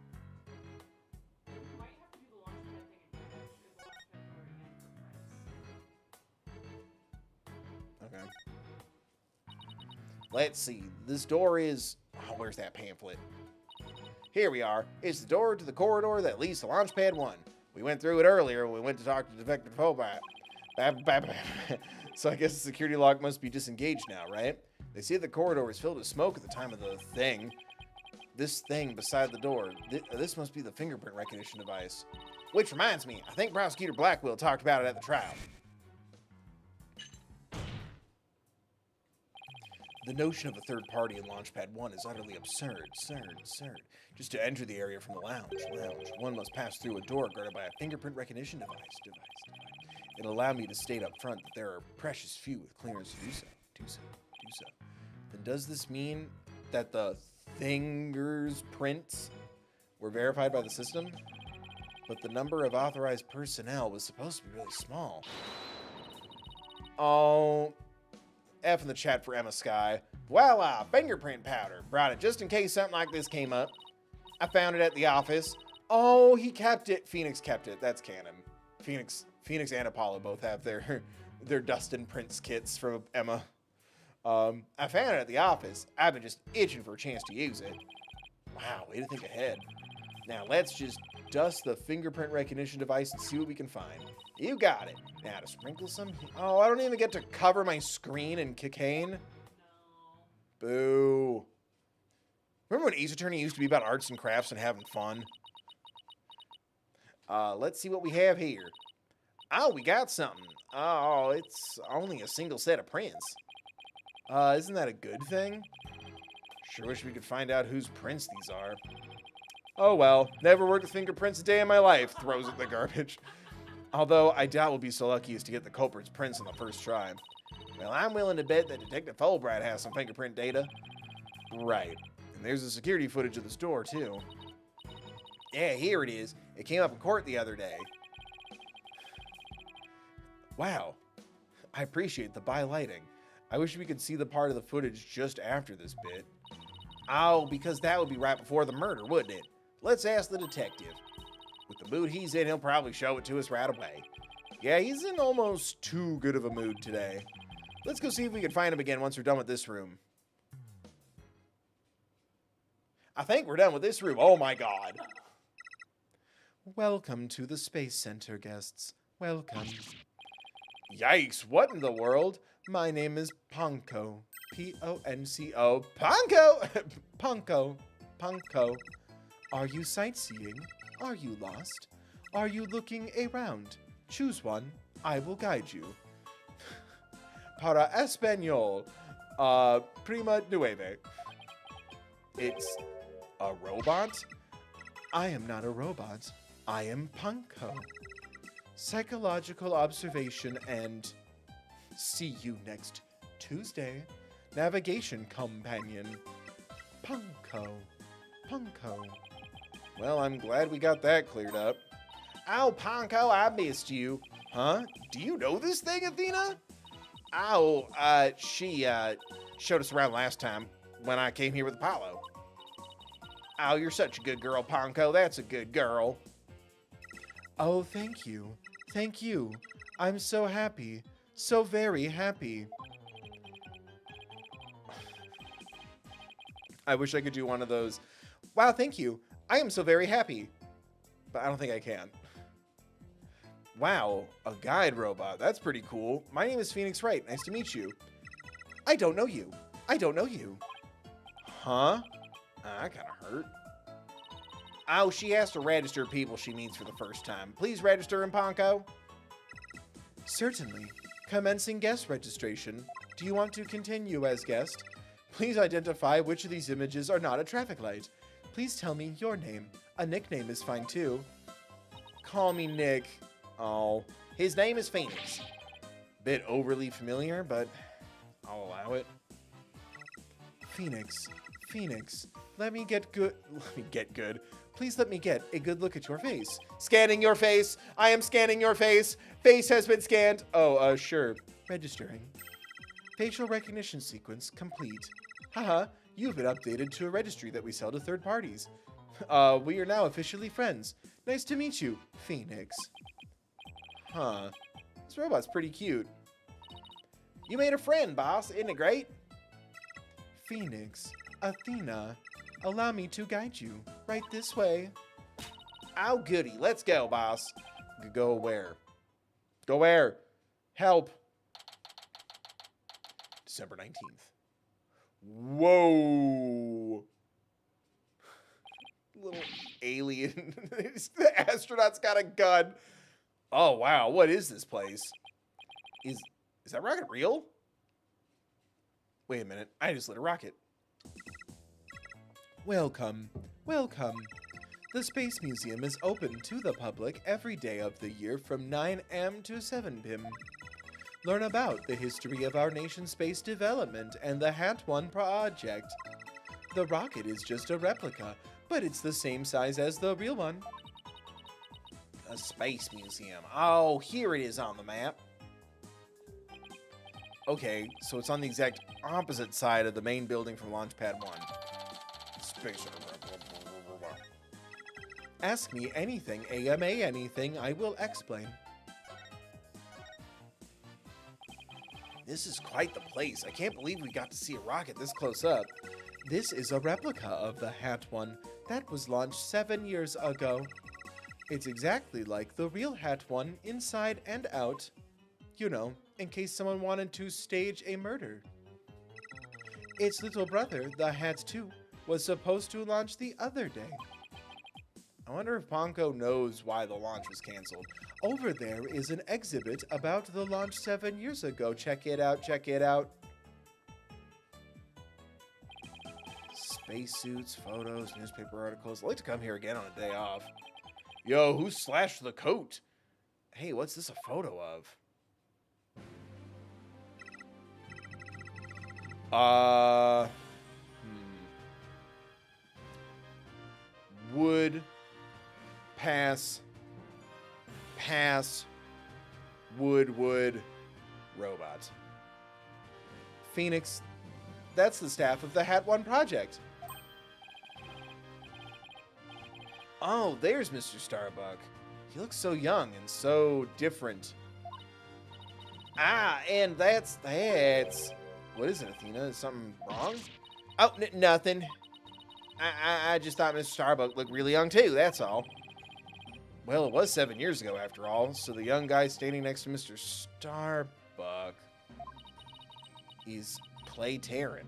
You might have to do the launchpad thing again. Actually, the launchpad's already in for price. Okay. Let's see. This door is... Oh, where's that pamphlet? Here we are. It's the door to the corridor that leads to Launchpad 1. We went through it earlier when we went to talk to Detective Hobart. So I guess the security lock must be disengaged now, right? They see the corridor was filled with smoke at the time of the thing. This thing beside the door. This must be the fingerprint recognition device. Which reminds me, I think Prosecutor Blackwell talked about it at the trial. The notion of a third party in Launchpad 1 is utterly absurd. Just to enter the area from the lounge, one must pass through a door guarded by a fingerprint recognition device. It'll allow me to state up front that there are precious few with clearance to do so. Then does this mean that the fingers prints were verified by the system? But the number of authorized personnel was supposed to be really small. Oh, F in the chat for Emma Sky. Voila, fingerprint powder. Brought it just in case something like this came up. I found it at the office. Oh, he kept it. Phoenix kept it. That's canon. Phoenix and Apollo both have their Dustin Prince kits from Emma. I found it at the office. I've been just itching for a chance to use it. Wow, way to think ahead. Now let's just dust the fingerprint recognition device and see what we can find. You got it. Now to sprinkle some... Oh, I don't even get to cover my screen in cocaine. Boo. Remember when Ace Attorney used to be about arts and crafts and having fun? Let's see what we have here. Oh, we got something. Oh, it's only a single set of prints. Isn't that a good thing? Sure wish we could find out whose prints these are. Oh well, never worked with fingerprints a day in my life. Throws it in the garbage. Although I doubt we'll be so lucky as to get the culprit's prints on the first try. Well, I'm willing to bet that Detective Fulbright has some fingerprint data. Right. And there's the security footage of the store, too. Yeah, here it is. It came up in court the other day. Wow. I appreciate the by-lighting. I wish we could see the part of the footage just after this bit. Oh, because that would be right before the murder, wouldn't it? Let's ask the detective. With the mood he's in, he'll probably show it to us right away. Yeah, he's in almost too good of a mood today. Let's go see if we can find him again once we're done with this room. I think we're done with this room. Oh my god. Welcome to the Space Center, guests. Welcome. Yikes, what in the world? My name is Ponko. P-O-N-C-O. Ponko! Ponko. Are you sightseeing? Are you lost? Are you looking around? Choose one. I will guide you. Para Español. Prima nueve. It's a robot? I am not a robot. I am Ponko. Psychological observation and... See you next Tuesday. Navigation companion. Ponko. Ponko. Well, I'm glad we got that cleared up. Oh, Ponko, I missed you. Huh? Do you know this thing, Athena? Oh, she showed us around last time when I came here with Apollo. Oh, you're such a good girl, Ponko. That's a good girl. Oh, thank you. Thank you. I'm so happy. So very happy. I wish I could do one of those. Wow, thank you. I am so very happy. But I don't think I can. Wow, a guide robot. That's pretty cool. My name is Phoenix Wright. Nice to meet you. I don't know you. I don't know you. Huh? That kind of hurt. Oh, she has to register people she meets for the first time. Please register in Ponko. Certainly. Commencing guest registration. Do you want to continue as guest? Please identify which of these images are not a traffic light. Please tell me your name. A nickname is fine too. Call me Nick. Oh, his name is Phoenix. Bit overly familiar, but I'll allow it. Phoenix. Phoenix. Let me get good. Please let me get a good look at your face. Scanning your face. I am scanning your face. Face has been scanned. Oh, sure. Registering. Facial recognition sequence complete. Haha, you've been updated to a registry that we sell to third parties. We are now officially friends. Nice to meet you, Phoenix. Huh. This robot's pretty cute. You made a friend, boss. Isn't it great? Phoenix. Athena. Allow me to guide you. Right this way. Oh, goody. Let's go, boss. Go where? Go where? Help. December 19th. Whoa. Little alien. The astronaut's got a gun. Oh, wow. What is this place? Is that rocket real? Wait a minute. I just lit a rocket. Welcome. Welcome. The Space Museum is open to the public every day of the year from 9 a.m. to 7 p.m. Learn about the history of our nation's space development and the Hat 1 project. The rocket is just a replica, but it's the same size as the real one. A space museum. Oh, here it is on the map. Okay, so it's on the exact opposite side of the main building from Launchpad 1. Space. Ask me anything, AMA anything, I will explain. This is quite the place. I can't believe we got to see a rocket this close up. This is a replica of the Hat 1 that was launched 7 years ago. It's exactly like the real Hat 1 inside and out. You know, in case someone wanted to stage a murder. Its little brother, the Hat 2, was supposed to launch the other day. I wonder if Ponko knows why the launch was canceled. Over there is an exhibit about the launch 7 years ago. Check it out, check it out. Spacesuits, photos, newspaper articles. I'd like to come here again on a day off. Yo, who slashed the coat? Hey, what's this a photo of? Wood. Pass. Wood. Robot. Phoenix. That's the staff of the Hat 1 project. Oh, there's Mr. Starbuck. He looks so young and so different. Ah, and that's... What is it, Athena? Is something wrong? Oh, nothing. I just thought Mr. Starbuck looked really young, too. That's all. Well, it was 7 years ago, after all. So the young guy standing next to Mr. Starbuck is Clay Taryn,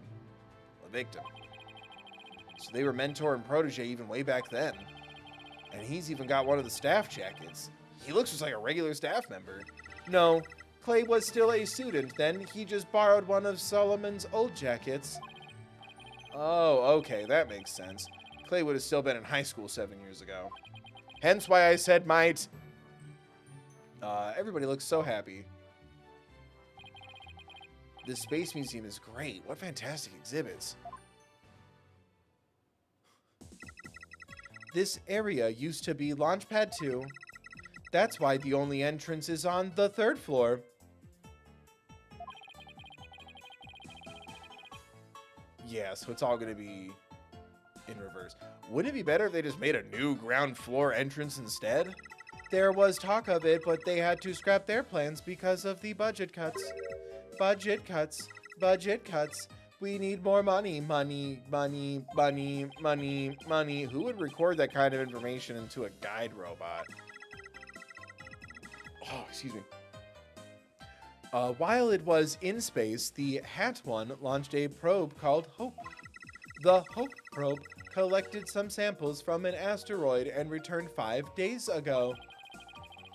a victim. So they were mentor and protege even way back then. And he's even got one of the staff jackets. He looks just like a regular staff member. No, Clay was still a student then. He just borrowed one of Solomon's old jackets. Oh, okay, that makes sense. Clay would have still been in high school 7 years ago. Hence why I said might. Everybody looks so happy. This Space Museum is great. What fantastic exhibits. This area used to be Launchpad 2. That's why the only entrance is on the 3rd floor. Yeah, so it's all going to be in reverse. Wouldn't it be better if they just made a new ground floor entrance instead? There was talk of it, but they had to scrap their plans because of the budget cuts. Budget cuts. Budget cuts. We need more money. Money. Who would record that kind of information into a guide robot? Oh, excuse me. While it was in space, the Hat 1 launched a probe called Hope. The Hope probe collected some samples from an asteroid and returned 5 days ago.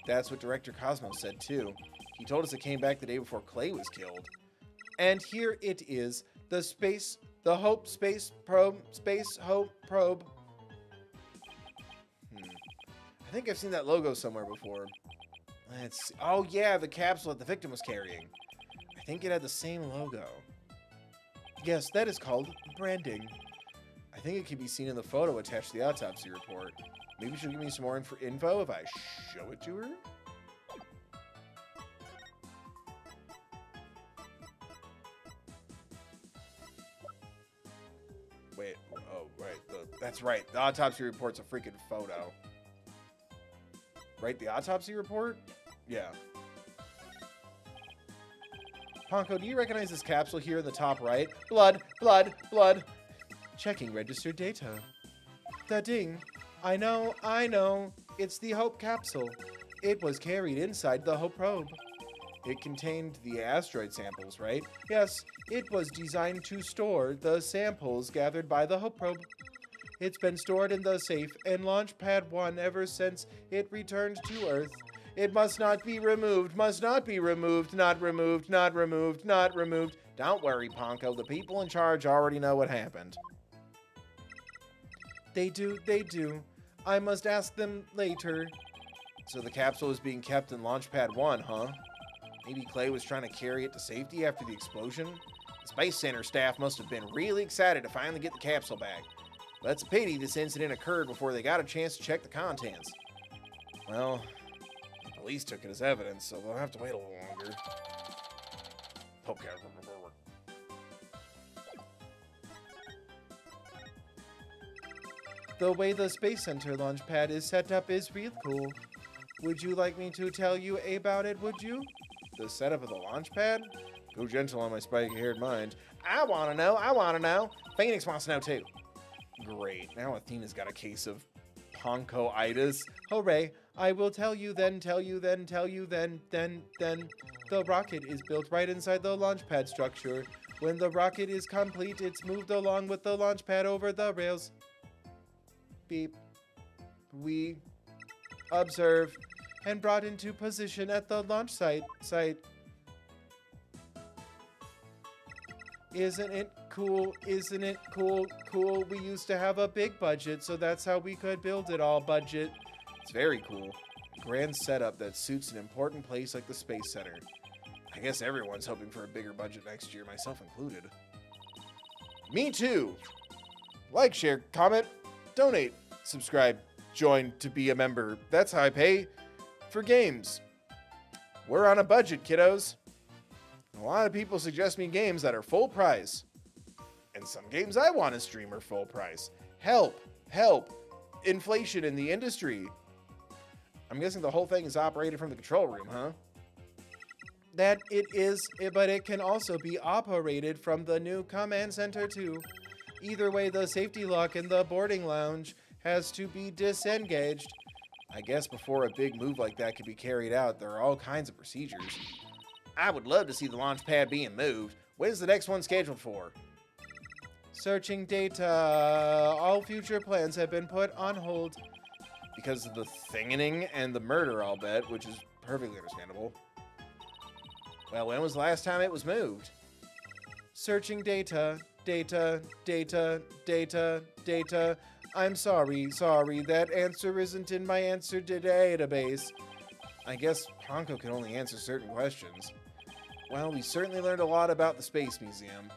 That's what Director Cosmos said too. He told us it came back the day before Clay was killed. And here it is, the Hope Space Probe, Space Hope Probe. I think I've seen that logo somewhere before. Let's see. Oh yeah, the capsule that the victim was carrying. I think it had the same logo. Yes, that is called branding. I think it can be seen in the photo attached to the autopsy report. Maybe she'll give me some more info if I show it to her? Wait, oh, right. That's right. The autopsy report's a freaking photo. Right, the autopsy report? Yeah. Ponko, do you recognize this capsule here in the top right? Blood. Checking registered data. Da-ding. I know. It's the Hope capsule. It was carried inside the Hope probe. It contained the asteroid samples, right? Yes, it was designed to store the samples gathered by the Hope probe. It's been stored in the safe in Launch Pad 1 ever since it returned to Earth. It must not be removed, must not be removed, not removed, not removed, not removed. Don't worry, Ponko. The people in charge already know what happened. They do. I must ask them later. So the capsule is being kept in Launchpad 1, huh? Maybe Clay was trying to carry it to safety after the explosion? The Space Center staff must have been really excited to finally get the capsule back. But it's a pity this incident occurred before they got a chance to check the contents. Well, the police took it as evidence, so they'll have to wait a little longer. Okay. The way the Space Center launch pad is set up is real cool. Would you like me to tell you about it, would you? The setup of the launch pad? Go gentle on my spiky-haired mind. I want to know. Phoenix wants to know too. Great, now Athena's got a case of Ponko-itis. Hooray, I will tell you then. The rocket is built right inside the launch pad structure. When the rocket is complete, it's moved along with the launch pad over the rails. Beep. We observe and brought into position at the launch site. Isn't it cool? Cool. We used to have a big budget, so that's how we could build it all. Budget. It's very cool. A grand setup that suits an important place like the Space Center. I guess everyone's hoping for a bigger budget next year, myself included. Me too. Like, share, comment, donate, subscribe, join to be a member. That's how I pay for games. We're on a budget, kiddos. A lot of people suggest me games that are full price. And some games I want to stream are full price. Help. Inflation in the industry. I'm guessing the whole thing is operated from the control room, huh? That it is, but it can also be operated from the new command center too. Either way, the safety lock in the boarding lounge has to be disengaged. I guess before a big move like that can be carried out, there are all kinds of procedures. I would love to see the launch pad being moved. When's the next one scheduled for? Searching data. All future plans have been put on hold. Because of the thingening and the murder, I'll bet, which is perfectly understandable. Well, when was the last time it was moved? Searching data. I'm sorry. That answer isn't in my answer database. I guess Ponko can only answer certain questions. Well, we certainly learned a lot about the Space Museum.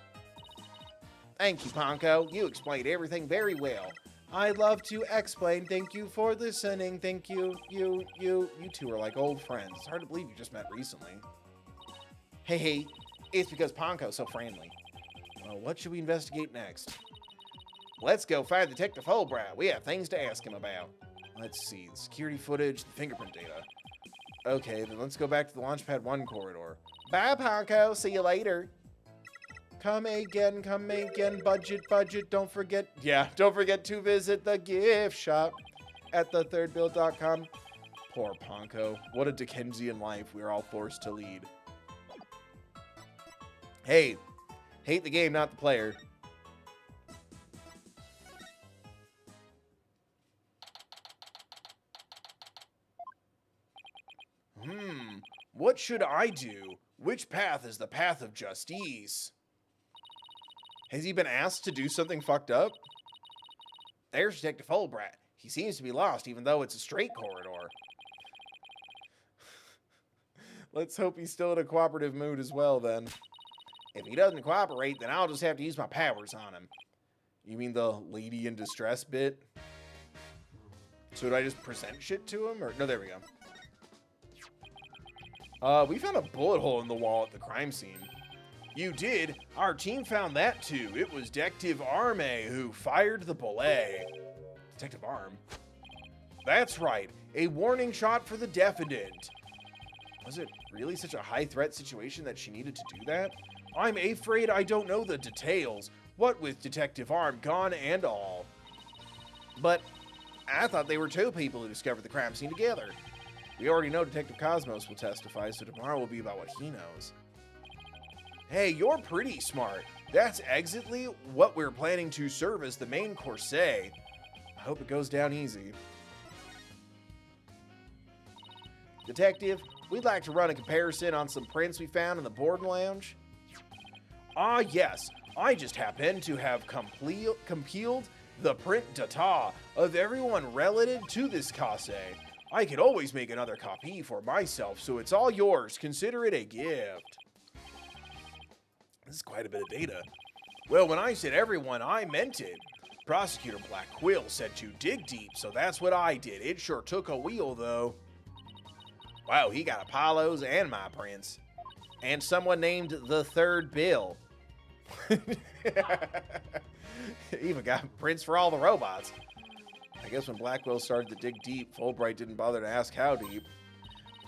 Thank you, Ponko. You explained everything very well. I love to explain. Thank you for listening. Thank you. You two are like old friends. It's hard to believe you just met recently. Hey, it's because Ponko's so friendly. Well, what should we investigate next? Let's go find Detective Holbrow. We have things to ask him about. Let's see, the security footage, the fingerprint data. Okay, then let's go back to the Launchpad 1 corridor. Bye, Ponko. See you later. Come again. Budget. Don't forget to visit the gift shop at thethirdbill.com. Poor Ponko. What a Dickensian life we're all forced to lead. Hey, hate the game, not the player. What should I do? Which path is the path of justice? Has he been asked to do something fucked up? There's Detective Holbrow. He seems to be lost, even though it's a straight corridor. Let's hope he's still in a cooperative mood as well, then. If he doesn't cooperate, then I'll just have to use my powers on him. You mean the lady in distress bit? So did I just present shit to him? Or no, there we go. We found a bullet hole in the wall at the crime scene. You did? Our team found that too. It was Detective Arme who fired the bullet. Detective Arm? That's right. A warning shot for the defendant. Was it really such a high-threat situation that she needed to do that? I'm afraid I don't know the details. What with Detective Arm gone and all. But I thought they were two people who discovered the crime scene together. We already know Detective Cosmos will testify, so tomorrow will be about what he knows. Hey, you're pretty smart. That's exactly what we're planning to serve as the main corset. hope it goes down easy. Detective, we'd like to run a comparison on some prints we found in the boarding lounge. Ah, yes. I just happen to have compiled the print data of everyone related to this case. I could always make another copy for myself, so it's all yours. Consider it a gift. This is quite a bit of data. Well, when I said everyone, I meant it. Prosecutor Black Quill said to dig deep, so that's what I did. It sure took a wheel, though. Wow, he got Apollo's and my prints. And someone named the Third Bill. Even got prints for all the robots. I guess when Blackwell started to dig deep, Fulbright didn't bother to ask how deep.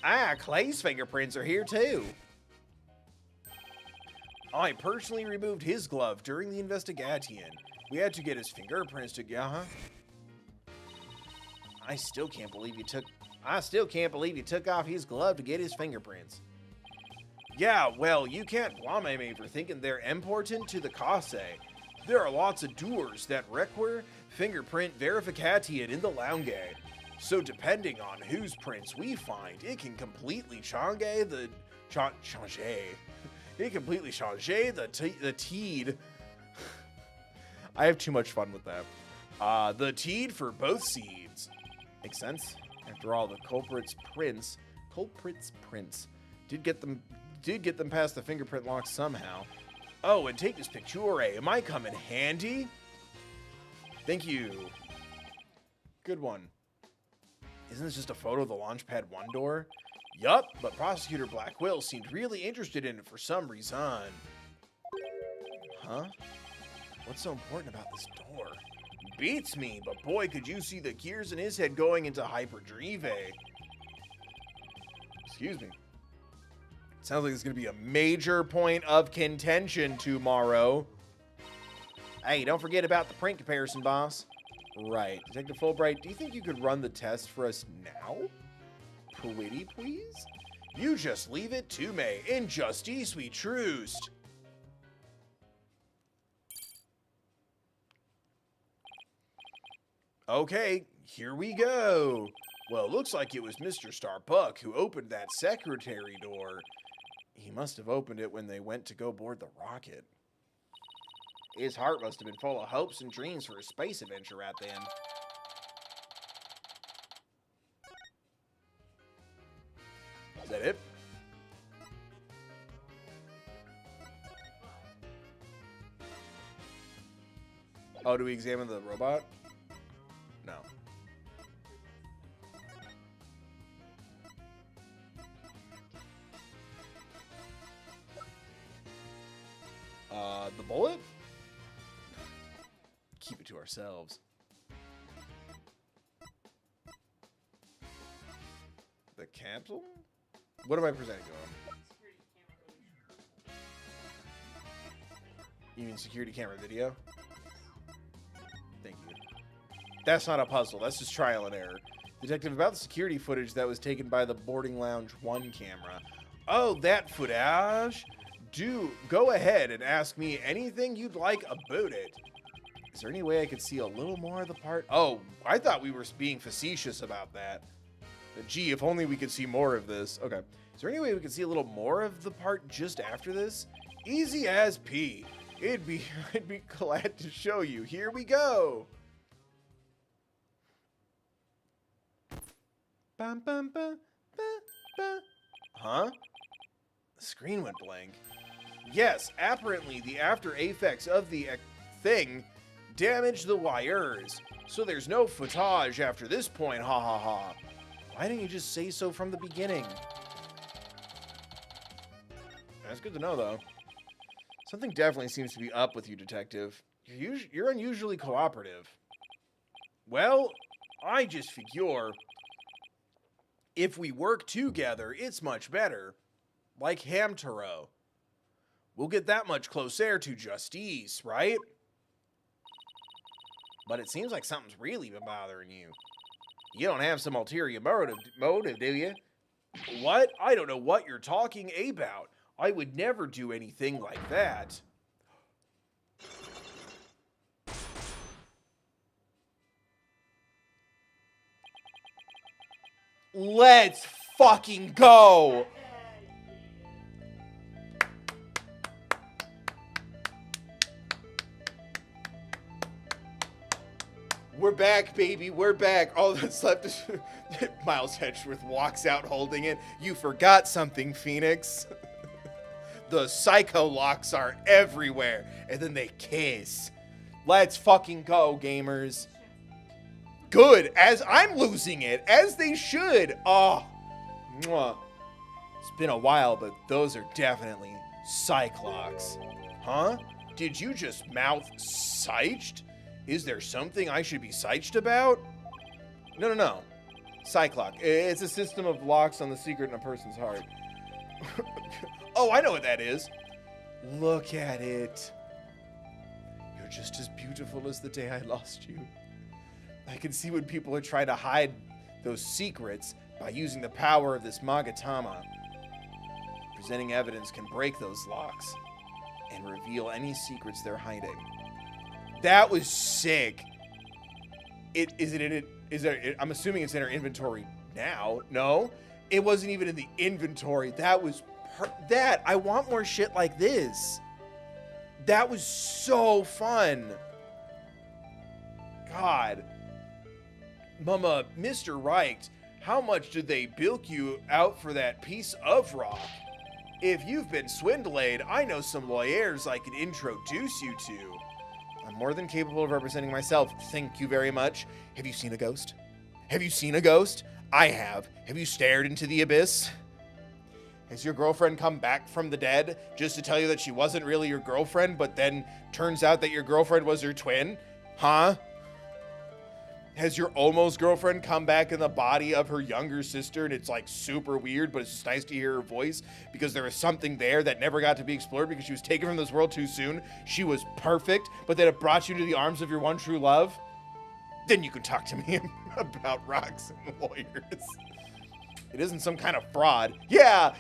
Ah, Clay's fingerprints are here too. I personally removed his glove during the investigation. We had to get his fingerprints together. I still can't believe you took off his glove to get his fingerprints. Yeah, well, you can't blame me for thinking they're important to the case. There are lots of doers that require fingerprint verification in the lounge. So depending on whose prints we find, it can completely change the teed. I have too much fun with that. The teed for both seeds. Makes sense. After all, the culprit's prints did get them past the fingerprint lock somehow. Oh, and take this picture. It might come in handy. Thank you. Good one. Isn't this just a photo of the Launchpad 1 door? Yup, but Prosecutor Blackwell seemed really interested in it for some reason. Huh? What's so important about this door? Beats me, but boy, could you see the gears in his head going into hyperdrive. Excuse me. Sounds like it's going to be a major point of contention tomorrow. Hey, don't forget about the print comparison, boss. Right. Detective Fulbright, do you think you could run the test for us now? Pretty please? You just leave it to me. In justice we trust. Okay, here we go. Well, it looks like it was Mr. Starbuck who opened that secretary door. He must have opened it when they went to go board the rocket. His heart must have been full of hopes and dreams for a space adventure right then. Is that it? Oh, do we examine the robot? No. The bullet? Keep it to ourselves. The capsule? What am I presenting to him? You mean security camera video? Thank you. That's not a puzzle. That's just trial and error. Detective, about the security footage that was taken by the boarding lounge 1 camera. Oh, that footage? Do go ahead and ask me anything you'd like about it. Is there any way I could see a little more of the part? Oh, I thought we were being facetious about that. Gee, if only we could see more of this. Okay. Is there any way we could see a little more of the part just after this? Easy as P. I'd be glad to show you. Here we go. Bum, bum, ba, ba, ba. Huh? The screen went blank. Yes, apparently the after effects of the thing damaged the wires. So there's no footage after this point, ha ha ha. Why didn't you just say so from the beginning? That's good to know, though. Something definitely seems to be up with you, Detective. You're unusually cooperative. Well, I just figure if we work together, it's much better. Like Hamtaro. We'll get that much closer to justice, right? But it seems like something's really been bothering you. You don't have some ulterior motive, do you? What? I don't know what you're talking about. I would never do anything like that. Let's fucking go. We're back, baby. We're back. All that's left is Miles Hedgeworth walks out holding it. You forgot something, Phoenix. The psycho locks are everywhere. And then they kiss. Let's fucking go, gamers. Good. As I'm losing it. As they should. Oh. Mwah. It's been a while, but those are definitely Cyclocks. Huh? Did you just mouth Psyched? Is there something I should be psyched about? No. Cyclock. It's a system of locks on the secret in a person's heart. Oh, I know what that is. Look at it. You're just as beautiful as the day I lost you. I can see when people are trying to hide those secrets by using the power of this Magatama. Presenting evidence can break those locks and reveal any secrets they're hiding. That was sick. I'm assuming it's in our inventory now. No, it wasn't even in the inventory. That was I want more shit like this. That was so fun. God. Mama, Mr. Wright, how much did they bilk you out for that piece of rock? If you've been swindled, I know some lawyers I could introduce you to. I'm more than capable of representing myself. Thank you very much. Have you seen a ghost? Have you seen a ghost? I have. Have you stared into the abyss? Has your girlfriend come back from the dead just to tell you that she wasn't really your girlfriend, but then turns out that your girlfriend was her twin? Huh? Has your almost girlfriend come back in the body of her younger sister and it's like super weird, but it's just nice to hear her voice because there was something there that never got to be explored because she was taken from this world too soon. She was perfect, but then it brought you to the arms of your one true love? Then you can talk to me about rocks and lawyers. It isn't some kind of fraud. Yeah!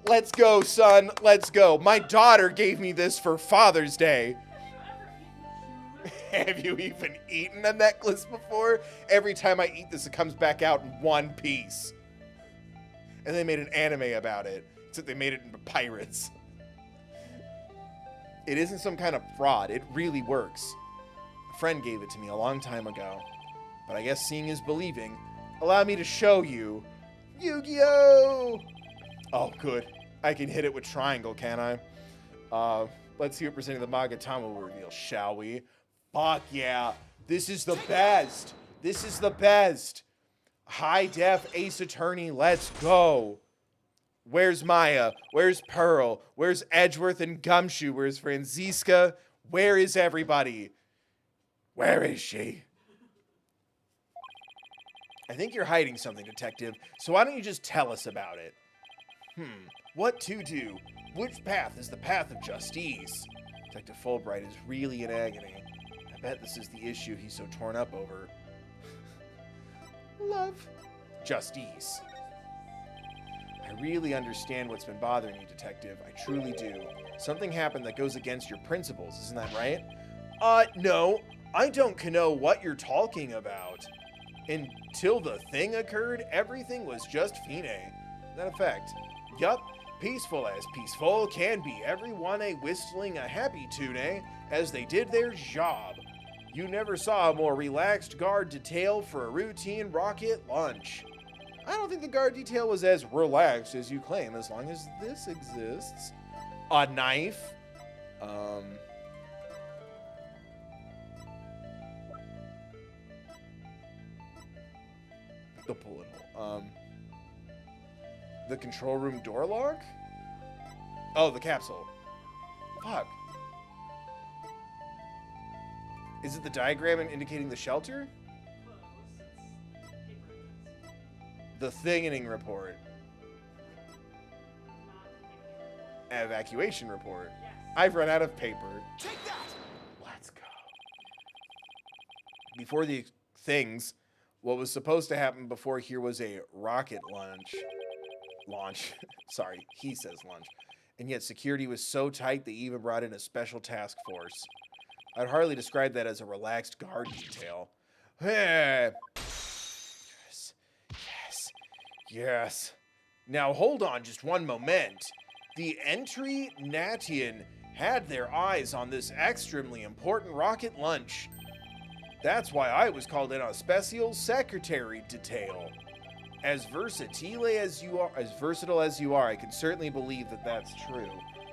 Let's go, son. Let's go. My daughter gave me this for Father's Day. Have you even eaten a necklace before? Every time I eat this, it comes back out in one piece. And they made an anime about it, except they made it into pirates. It isn't some kind of fraud. It really works. A friend gave it to me a long time ago. But I guess seeing is believing. Allow me to show you. Yu-Gi-Oh! Oh, good. I can hit it with triangle, can I? Let's see what percentage of the Magatama will reveal, shall we? Fuck yeah. This is the best. This is the best. High def Ace Attorney. Let's go. Where's Maya? Where's Pearl? Where's Edgeworth and Gumshoe? Where's Franziska? Where is everybody? Where is she? I think you're hiding something, detective. So why don't you just tell us about it? What to do? Which path is the path of justice? Detective Fulbright is really in agony. I bet this is the issue he's so torn up over. Love. Justice. I really understand what's been bothering you, detective. I truly do. Something happened that goes against your principles, isn't that right? No. I don't know what you're talking about. Until the thing occurred, everything was just fine. That effect. Yup. Peaceful as peaceful can be. Everyone a whistling a happy tune, as they did their job. You never saw a more relaxed guard detail for a routine rocket launch. I don't think the guard detail was as relaxed as you claim, as long as this exists. A knife. The bullet hole. The control room door lock? Oh, the capsule. Fuck. Is it the diagram indicating the shelter? The thingening report. Evacuation report. Yes. I've run out of paper. Take that! Let's go. Before the things, what was supposed to happen before here was a rocket launch. Sorry, he says lunch. And yet security was so tight they even brought in a special task force. I'd hardly describe that as a relaxed guard detail. Yes. Now hold on just one moment. The entry Natian had their eyes on this extremely important rocket lunch. That's why I was called in on special secretary detail. As versatile as you are, I can certainly believe that that's true.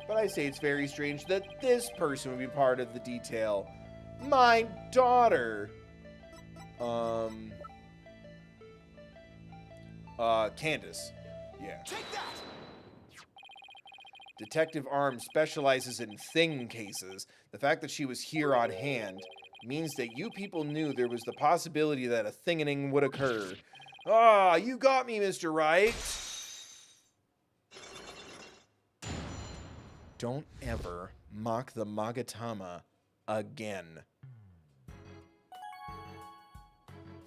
But I say it's very strange that this person would be part of the detail. My daughter. Candace. Yeah. Take that! Detective Arms specializes in thing cases. The fact that she was here on hand means that you people knew there was the possibility that a thingening would occur. Ah, you got me, Mr. Wright. Don't ever mock the Magatama again.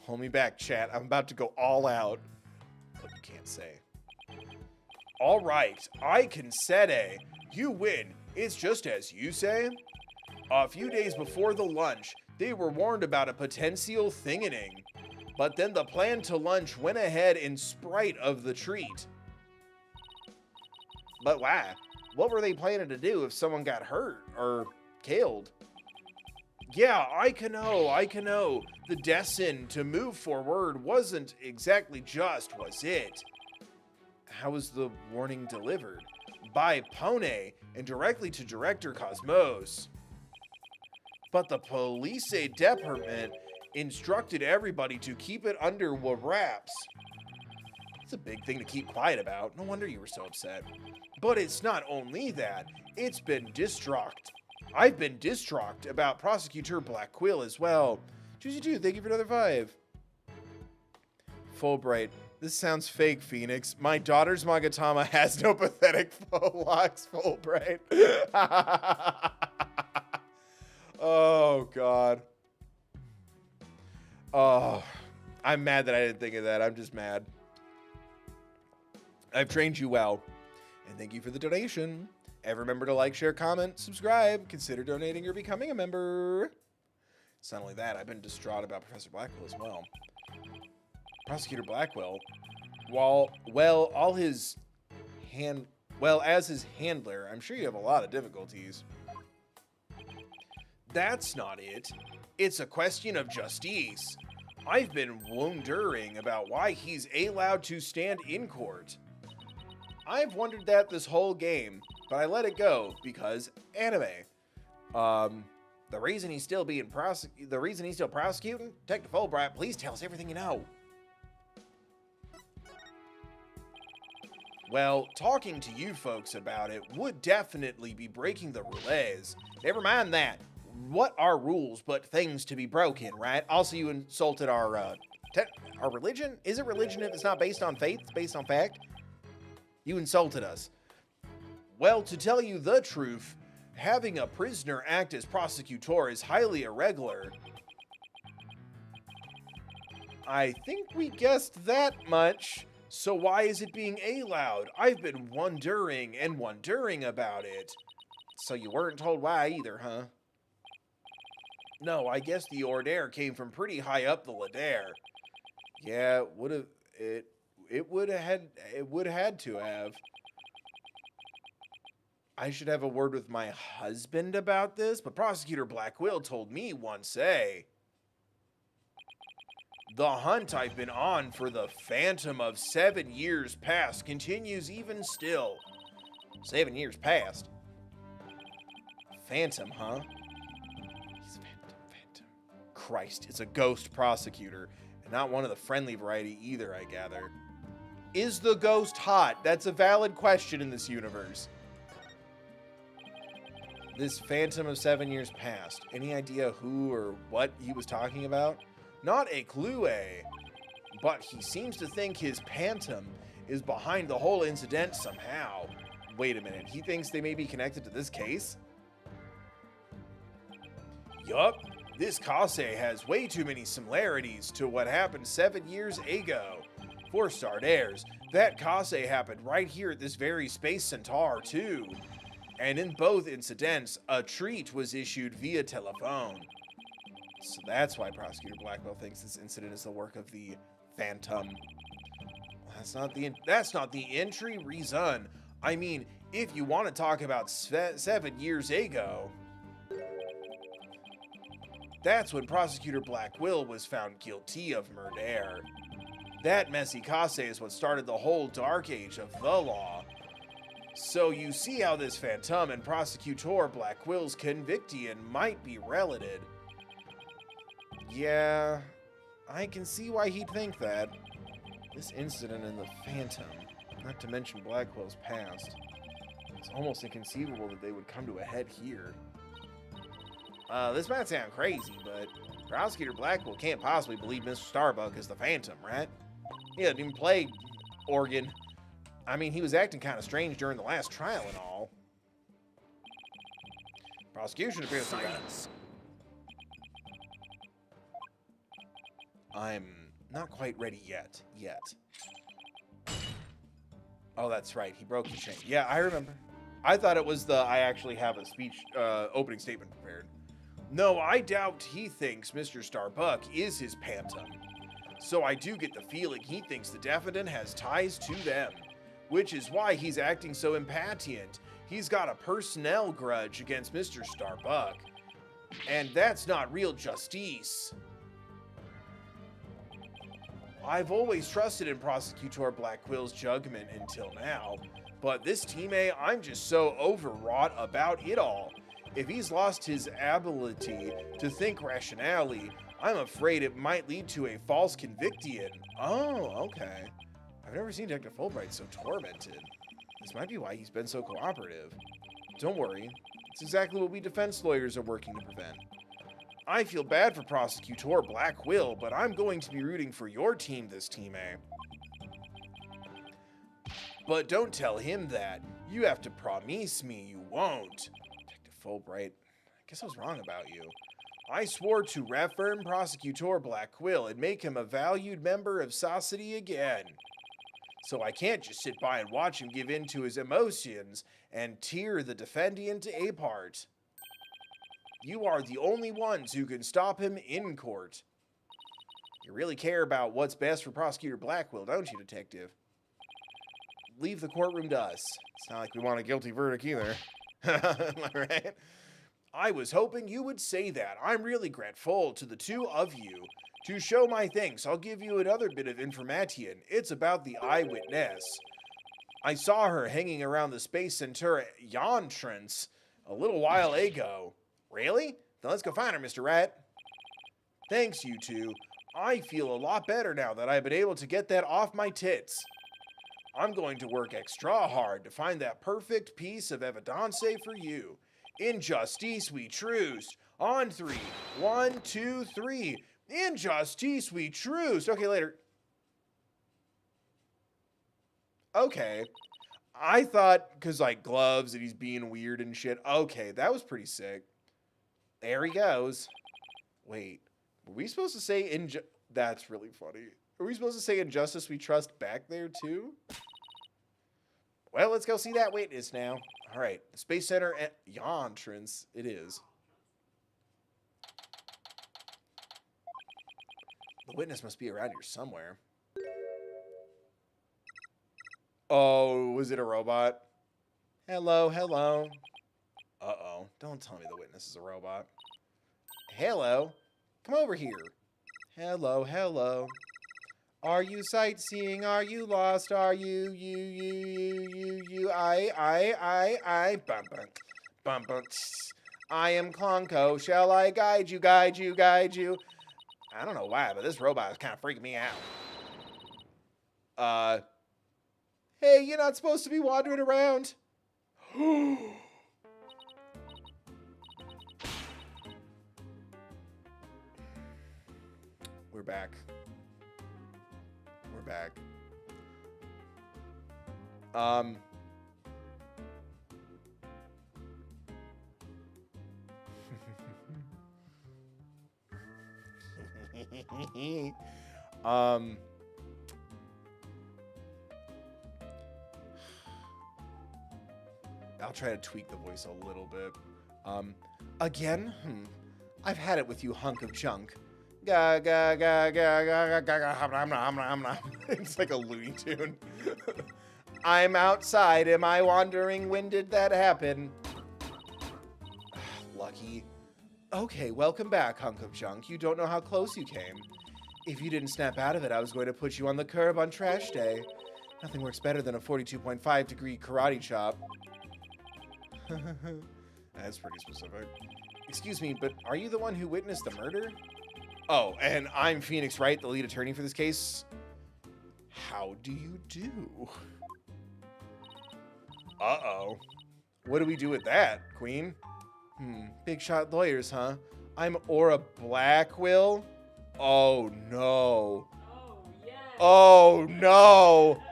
Hold me back, chat. I'm about to go all out. What you can't say. All right, I concede. You win. It's just as you say. A few days before the lunch, they were warned about a potential thingening. But then the plan to lunch went ahead in spite of the treat. But why? What were they planning to do if someone got hurt or killed? Yeah, I can know. The destin to move forward wasn't exactly just, was it? How was the warning delivered? By Pone and directly to Director Cosmos. But the police department instructed everybody to keep it under wraps. It's a big thing to keep quiet about. No wonder you were so upset. But it's not only that. It's been distraught. I've been distraught about Prosecutor Black Quill as well. Juicy2, thank you for another 5. Fulbright. This sounds fake, Phoenix. My daughter's Magatama has no pathetic locks, Fulbright. Oh, God. Oh, I'm mad that I didn't think of that. I'm just mad. I've trained you well. And thank you for the donation. And remember to like, share, comment, subscribe. Consider donating or becoming a member. It's not only that, I've been distraught about Professor Blackwell as well. Prosecutor Blackwell, as his handler, I'm sure you have a lot of difficulties. That's not it. It's a question of justice. I've been wondering about why he's allowed to stand in court. I've wondered that this whole game, but I let it go because anime. The reason he's still prosecuting? Detective Fulbright, please tell us everything you know. Well, talking to you folks about it would definitely be breaking the rules. Never mind that. What are rules but things to be broken, right? Also, you insulted our religion? Is it religion if it's not based on faith? It's based on fact? You insulted us. Well, to tell you the truth, having a prisoner act as prosecutor is highly irregular. I think we guessed that much. So why is it being allowed? I've been wondering about it. So you weren't told why either, huh? No, I guess the order came from pretty high up the ladder. Yeah, it would have had to have. I should have a word with my husband about this, but Prosecutor Blackwell told me once, the hunt I've been on for the phantom of 7 years past continues even still. 7 years past? Phantom, huh? He's phantom. Christ, it's a ghost prosecutor, and not one of the friendly variety either, I gather. Is the ghost hot? That's a valid question in this universe. This phantom of 7 years past. Any idea who or what he was talking about? Not a clue, but he seems to think his phantom is behind the whole incident somehow. Wait a minute, he thinks they may be connected to this case? Yup, this case has way too many similarities to what happened 7 years ago. For starters, that case happened right here at this very Space Centaur too. And in both incidents, a treat was issued via telephone. So that's why Prosecutor Blackwell thinks this incident is the work of the Phantom. That's not the entry reason. I mean, if you want to talk about 7 years ago, that's when Prosecutor Black Will was found guilty of murder. That messy case is what started the whole dark age of the law. So you see how this phantom and Prosecutor Black Will's conviction might be related. Yeah, I can see why he'd think that. This incident in the Phantom, not to mention Blackwell's past, it's almost inconceivable that they would come to a head here. This might sound crazy, but Prosecutor Blackwell can't possibly believe Mr. Starbuck is the Phantom, right? He doesn't even play organ. I mean, he was acting kind of strange during the last trial and all. Prosecution appears to Silence. I'm not quite ready yet. Oh, that's right. He broke the chain. Yeah, I remember. I thought it was I actually have a speech, opening statement prepared. No, I doubt he thinks Mr. Starbuck is his Phantom. So I do get the feeling he thinks the defendant has ties to them, which is why he's acting so impatient. He's got a personnel grudge against Mr. Starbuck. And that's not real justice. I've always trusted in Prosecutor Blackwill's judgment until now, but this team A, I'm just so overwrought about it all. If he's lost his ability to think rationally, I'm afraid it might lead to a false conviction. Oh, okay. I've never seen Detective Fulbright so tormented. This might be why he's been so cooperative. Don't worry, it's exactly what we defense lawyers are working to prevent. I feel bad for Prosecutor Black Will, but I'm going to be rooting for your team this Team A. But don't tell him that. You have to promise me you won't. Detective Fulbright, I guess I was wrong about you. I swore to reaffirm Prosecutor Black Will and make him a valued member of society again. So I can't just sit by and watch him give in to his emotions and tear the defendant apart. You are the only ones who can stop him in court. You really care about what's best for Prosecutor Blackwell, don't you, Detective? Leave the courtroom to us. It's not like we want a guilty verdict either. Right? I was hoping you would say that. I'm really grateful to the two of you. To show my thanks, I'll give you another bit of information. It's about the eyewitness. I saw her hanging around the Space Center entrance a little while ago. Really? Then let's go find her, Mr. Wright. Thanks, you two. I feel a lot better now that I've been able to get that off my tits. I'm going to work extra hard to find that perfect piece of evidence for you. In justice we trust. On 3. 1, 2, 3. In justice we trust. Okay, later. Okay. I thought, because, like, gloves and he's being weird and shit. Okay, that was pretty sick. There he goes. Wait, were we supposed to say that's really funny. Are we supposed to say injustice we trust back there too? Well, let's go see that witness now. All right, the Space Center entrance it is. The witness must be around here somewhere. Oh, was it a robot? Hello, hello. Uh-oh, don't tell me the witness is a robot. Hello, come over here. Hello, hello. Are you sightseeing? Are you lost? Are you, I, bum, I am Clonko. Shall I guide you? I don't know why, but this robot is kind of freaking me out. Hey, you're not supposed to be wandering around. We're back. We're back. I'll try to tweak the voice a little bit. Again? I've had it with you, hunk of junk. Ga ga ga ga ga ga ga ga hum, hum, hum, hum. It's like a Looney Tune. I'm outside. Am I wandering? When did that happen? Lucky. Okay, welcome back, hunk of junk. You don't know how close you came. If you didn't snap out of it, I was going to put you on the curb on trash day. Nothing works better than a 42.5 degree karate chop. That's pretty specific. Excuse me, but are you the one who witnessed the murder? Oh, and I'm Phoenix Wright, the lead attorney for this case. How do you do? Uh-oh. What do we do with that, Queen? Big shot lawyers, huh? I'm Aura Blackwell? Oh, no. Oh, yes. Oh, no.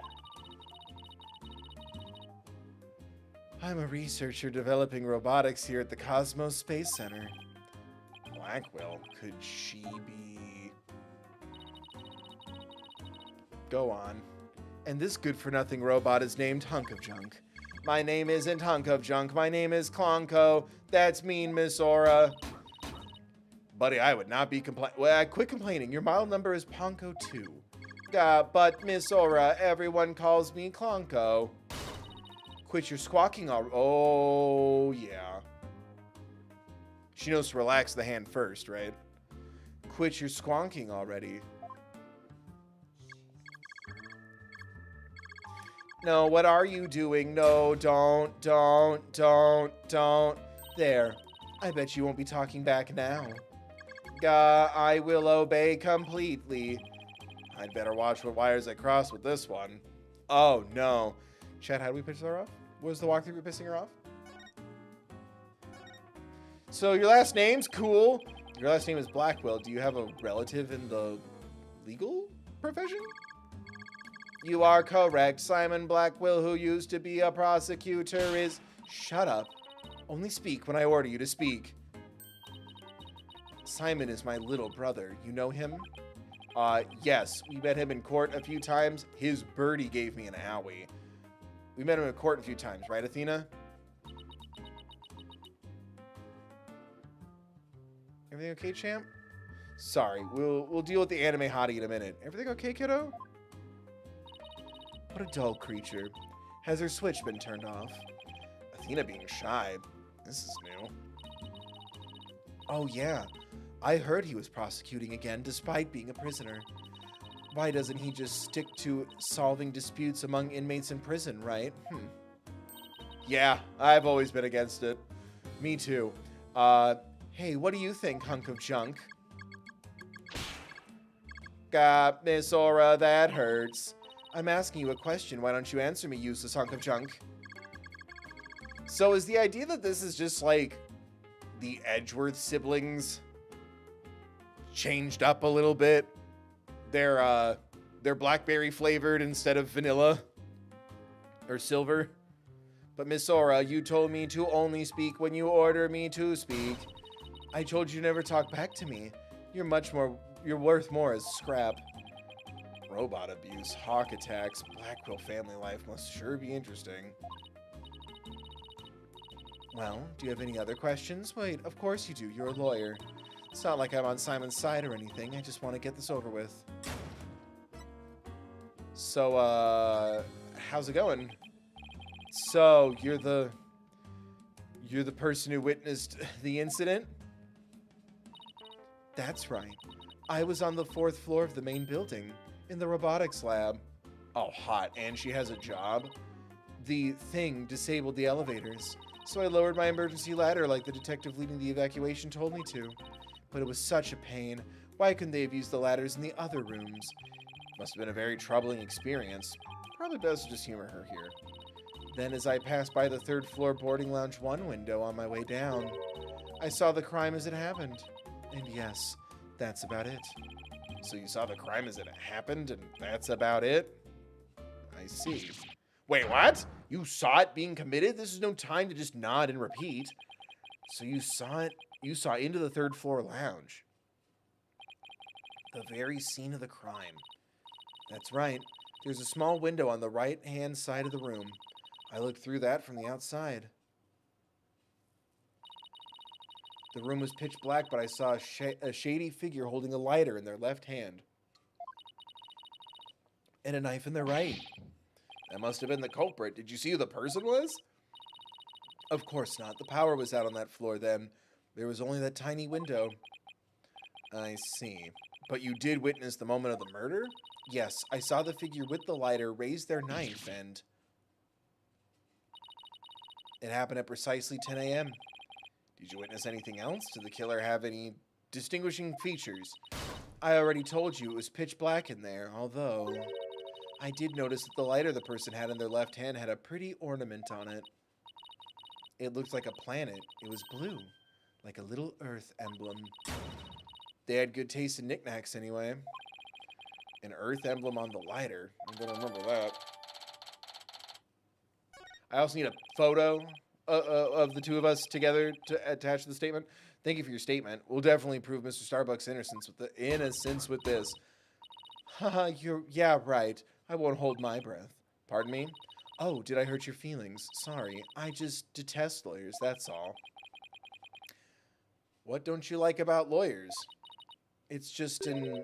I'm a researcher developing robotics here at the Cosmos Space Center. Blackwell, could she be... Go on. And this good-for-nothing robot is named Hunk of Junk. My name isn't Hunk of Junk. My name is Klonko. That's mean, Miss Aura. Buddy, I would not be quit complaining. Your model number is Ponko 2. But Miss Aura, everyone calls me Klonko. Quit your squawking already. Oh, yeah. She knows to relax the hand first, right? Quit your squonking already. No, what are you doing? No, don't. There. I bet you won't be talking back now. I will obey completely. I'd better watch what wires I cross with this one. Oh, no. Chad, how do we piss her off? What was the walkthrough for pissing her off? So your last name's cool. Your last name is Blackwell. Do you have a relative in the legal profession? You are correct. Simon Blackwell, who used to be a prosecutor, is... Shut up. Only speak when I order you to speak. Simon is my little brother. You know him? Yes. We met him in court a few times. His birdie gave me an owie. We met him in court a few times, right, Athena? Everything okay, champ? Sorry, we'll deal with the anime hottie in a minute. Everything okay, kiddo? What a dull creature. Has her switch been turned off? Athena being shy. This is new. Oh, yeah. I heard he was prosecuting again, despite being a prisoner. Why doesn't he just stick to solving disputes among inmates in prison, right? Yeah, I've always been against it. Me too. Hey, what do you think, hunk of junk? Miss Aura, that hurts. I'm asking you a question. Why don't you answer me, useless hunk of junk? So is the idea that this is just like the Edgeworth siblings changed up a little bit? They're blackberry flavored instead of vanilla or silver. But Miss Aura, you told me to only speak when you order me to speak. I told you never talk back to me. You're worth more as scrap. Robot abuse, hawk attacks, Blackwell family life must sure be interesting. Well, do you have any other questions? Wait, of course you do. You're a lawyer. It's not like I'm on Simon's side or anything. I just want to get this over with. So, how's it going? So, you're the person who witnessed the incident? That's right. I was on the 4th floor of the main building, in the robotics lab. Oh, hot. And she has a job? The thing disabled the elevators, so I lowered my emergency ladder like the detective leading the evacuation told me to. But it was such a pain. Why couldn't they have used the ladders in the other rooms? Must have been a very troubling experience. Probably best to just humor her here. Then as I passed by the 3rd floor boarding lounge 1 window on my way down, I saw the crime as it happened. And yes, that's about it. So you saw the crime as it happened and that's about it? I see. Wait, what? You saw it being committed? This is no time to just nod and repeat. So you saw it? You saw into the 3rd floor lounge. The very scene of the crime. That's right. There's a small window on the right-hand side of the room. I looked through that from the outside. The room was pitch black, but I saw a shady figure holding a lighter in their left hand. And a knife in their right. That must have been the culprit. Did you see who the person was? Of course not. The power was out on that floor then. There was only that tiny window. I see. But you did witness the moment of the murder? Yes, I saw the figure with the lighter raise their knife, and it happened at precisely 10 a.m. Did you witness anything else? Did the killer have any distinguishing features? I already told you it was pitch black in there, although I did notice that the lighter the person had in their left hand had a pretty ornament on it. It looked like a planet. It was blue, like a little Earth emblem. They had good taste in knickknacks anyway. An Earth emblem on the lighter. I'm gonna remember that. I also need a photo of the two of us together to attach to the statement. Thank you for your statement. We'll definitely prove Mr. Starbucks' innocence with this. Haha, yeah, right. I won't hold my breath. Pardon me? Oh, did I hurt your feelings? Sorry, I just detest lawyers, that's all. What don't you like about lawyers? It's just an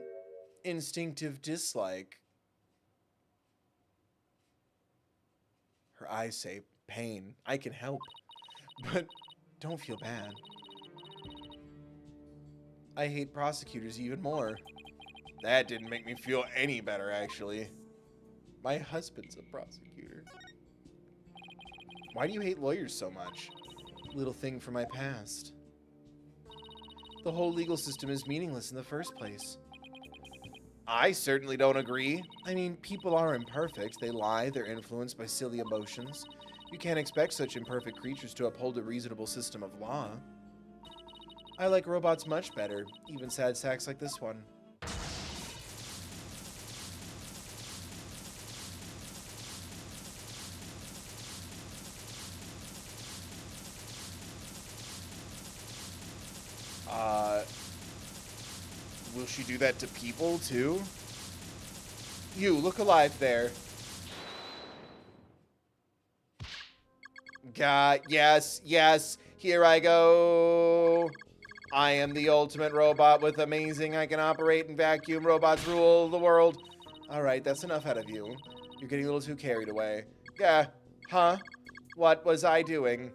instinctive dislike. Her eyes say, pain. I can help. But don't feel bad. I hate prosecutors even more. That didn't make me feel any better, actually. My husband's a prosecutor. Why do you hate lawyers so much? Little thing from my past. The whole legal system is meaningless in the first place. I certainly don't agree. I mean, people are imperfect. They lie, they're influenced by silly emotions. You can't expect such imperfect creatures to uphold a reasonable system of law. I like robots much better, even sad sacks like this one. Will she do that to people, too? You, look alive there. God, yes, yes, here I go. I am the ultimate robot with amazing. I can operate and vacuum. Robots rule the world. All right, that's enough out of you. You're getting a little too carried away. Yeah, huh? What was I doing?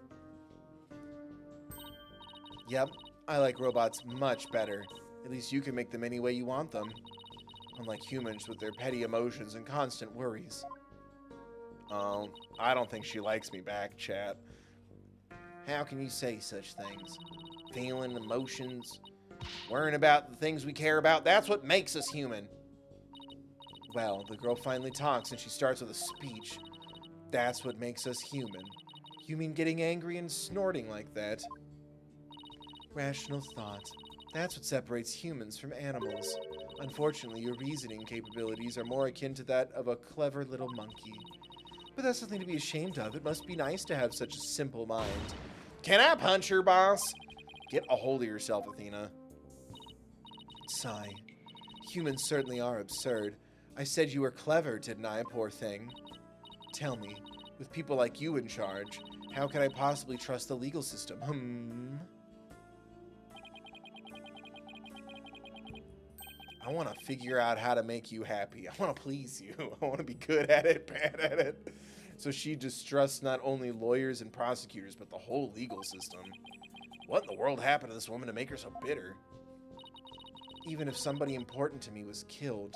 Yep, I like robots much better. At least you can make them any way you want them. Unlike humans with their petty emotions and constant worries. Oh, I don't think she likes me back, chat. How can you say such things? Feeling emotions, worrying about the things we care about, that's what makes us human. Well, the girl finally talks and she starts with a speech. That's what makes us human. You mean getting angry and snorting like that? Rational thought. That's what separates humans from animals. Unfortunately, your reasoning capabilities are more akin to that of a clever little monkey. But that's nothing to be ashamed of. It must be nice to have such a simple mind. Can I punch her, boss? Get a hold of yourself, Athena. Sigh. Humans certainly are absurd. I said you were clever, didn't I, poor thing? Tell me, with people like you in charge, how can I possibly trust the legal system? I want to figure out how to make you happy. I want to please you. I want to be good at it, bad at it. So she distrusts not only lawyers and prosecutors, but the whole legal system. What in the world happened to this woman to make her so bitter? Even if somebody important to me was killed,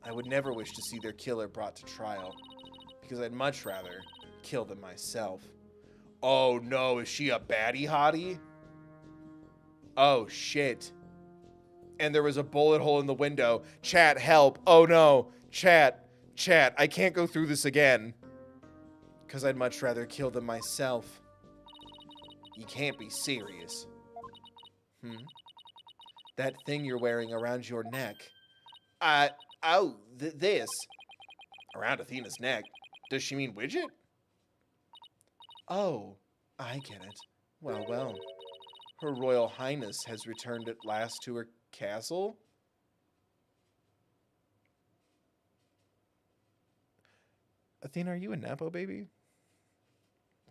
I would never wish to see their killer brought to trial, because I'd much rather kill them myself. Oh no, is she a baddie hottie? Oh shit. And there was a bullet hole in the window. Chat, help. Oh no. Chat, I can't go through this again. Because I'd much rather kill them myself. You can't be serious. That thing you're wearing around your neck. This. Around Athena's neck. Does she mean widget? Oh, I get it. Well. Her Royal Highness has returned at last to her castle? Athena, are you a Nepo baby?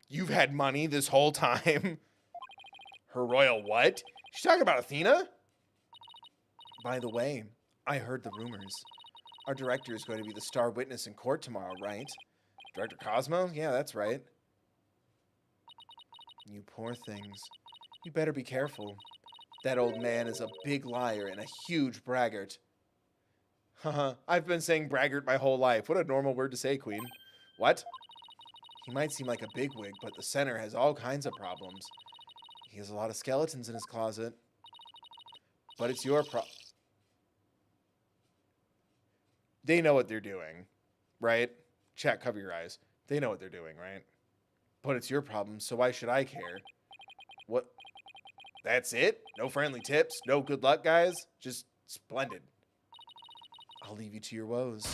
You've had money this whole time. Her royal what? She's talking about Athena? By the way, I heard the rumors. Our director is going to be the star witness in court tomorrow, right? Director Cosmo? Yeah, that's right. You poor things. You better be careful. That old man is a big liar and a huge braggart. Haha, I've been saying braggart my whole life. What a normal word to say, Queen. What? He might seem like a bigwig, but the center has all kinds of problems. He has a lot of skeletons in his closet. But it's your They know what they're doing, right? Chat, cover your eyes. They know what they're doing, right? But it's your problem, so why should I care? What? That's it? No friendly tips? No good luck, guys? Just splendid. I'll leave you to your woes.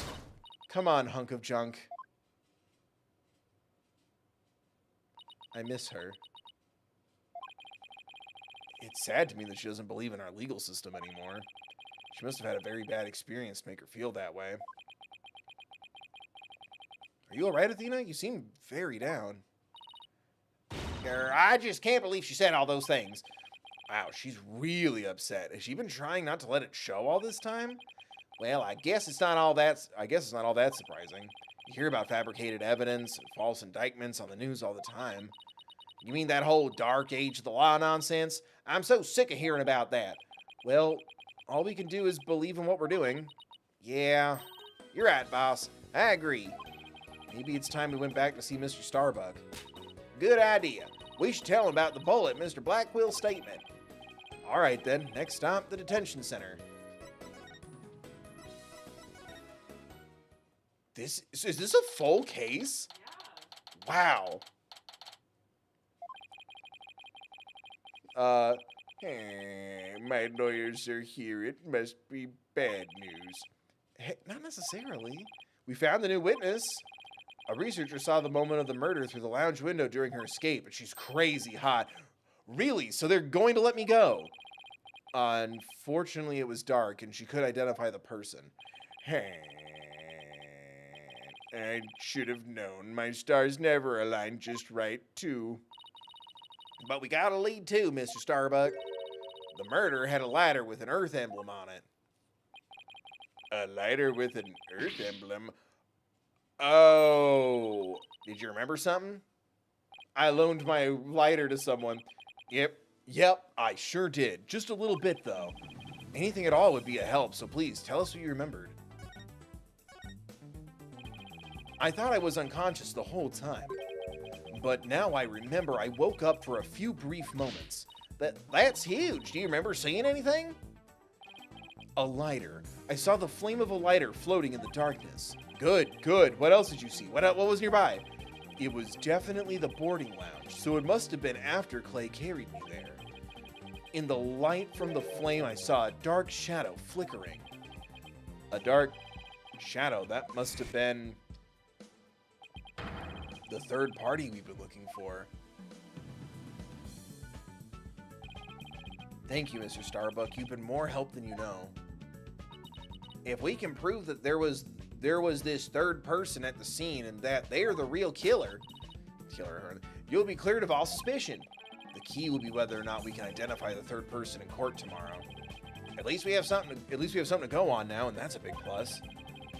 Come on, hunk of junk. I miss her. It's sad to me that she doesn't believe in our legal system anymore. She must have had a very bad experience to make her feel that way. Are you alright, Athena? You seem very down. I just can't believe she said all those things. Wow, she's really upset. Has she been trying not to let it show all this time? Well, I guess it's not all that surprising. You hear about fabricated evidence and false indictments on the news all the time. You mean that whole dark age of the law nonsense? I'm so sick of hearing about that. Well, all we can do is believe in what we're doing. Yeah, you're right, boss. I agree. Maybe it's time we went back to see Mr. Starbuck. Good idea. We should tell him about the bullet in Mr. Blackwell's statement. All right, then. Next stop, the detention center. Is this a full case? Yeah. Wow. My lawyers are here. It must be bad news. Hey, not necessarily. We found the new witness. A researcher saw the moment of the murder through the lounge window during her escape, and she's crazy hot. Really? So they're going to let me go? Unfortunately, it was dark, and she could identify the person. I should have known. My stars never align just right, too. But we got a lead, too, Mr. Starbuck. The murder had a lighter with an Earth emblem on it. A lighter with an Earth emblem? Oh. Did you remember something? I loaned my lighter to someone. Yep, I sure did. Just a little bit, though. Anything at all would be a help, so please, tell us what you remembered. I thought I was unconscious the whole time. But now I remember I woke up for a few brief moments. That's huge. Do you remember seeing anything? A lighter. I saw the flame of a lighter floating in the darkness. Good. What else did you see? What was nearby? It was definitely the boarding lounge, so it must have been after Clay carried me there. In the light from the flame, I saw a dark shadow flickering. A dark shadow? That must have been the third party we've been looking for. Thank you, Mr. Starbuck. You've been more help than you know. If we can prove that there was this third person at the scene and that they are the real killer, you'll be cleared of all suspicion. The key will be whether or not we can identify the third person in court tomorrow. At least we have something to go on now, and that's a big plus.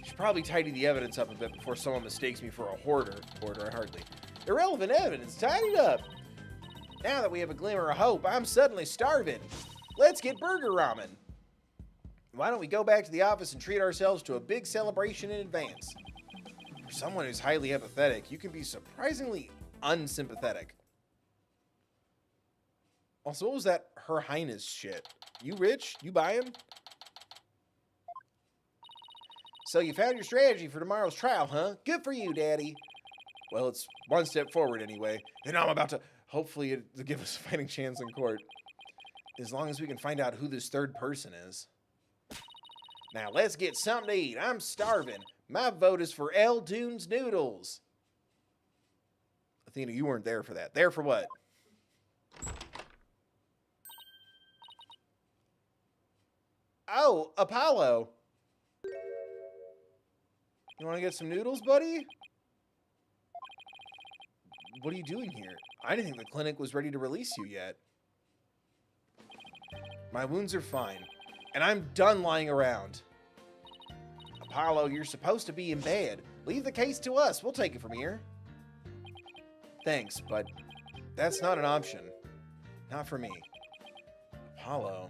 Should probably tidy the evidence up a bit before someone mistakes me for a hoarder. Hardly. Irrelevant evidence, tidied up. Now that we have a glimmer of hope, I'm suddenly starving. Let's get burger ramen. Why don't we go back to the office and treat ourselves to a big celebration in advance? For someone who's highly empathetic, you can be surprisingly unsympathetic. Also, what was that Her Highness shit? You rich? You buying? So you found your strategy for tomorrow's trial, huh? Good for you, Daddy. Well, it's one step forward anyway. And I'm about to, hopefully, to give us a fighting chance in court. As long as we can find out who this third person is. Now, let's get something to eat. I'm starving. My vote is for El Dune's Noodles. Athena, you weren't there for that. There for what? Oh, Apollo. You want to get some noodles, buddy? What are you doing here? I didn't think the clinic was ready to release you yet. My wounds are fine, and I'm done lying around. Apollo, you're supposed to be in bed. Leave the case to us. We'll take it from here. Thanks, but that's not an option. Not for me. Apollo.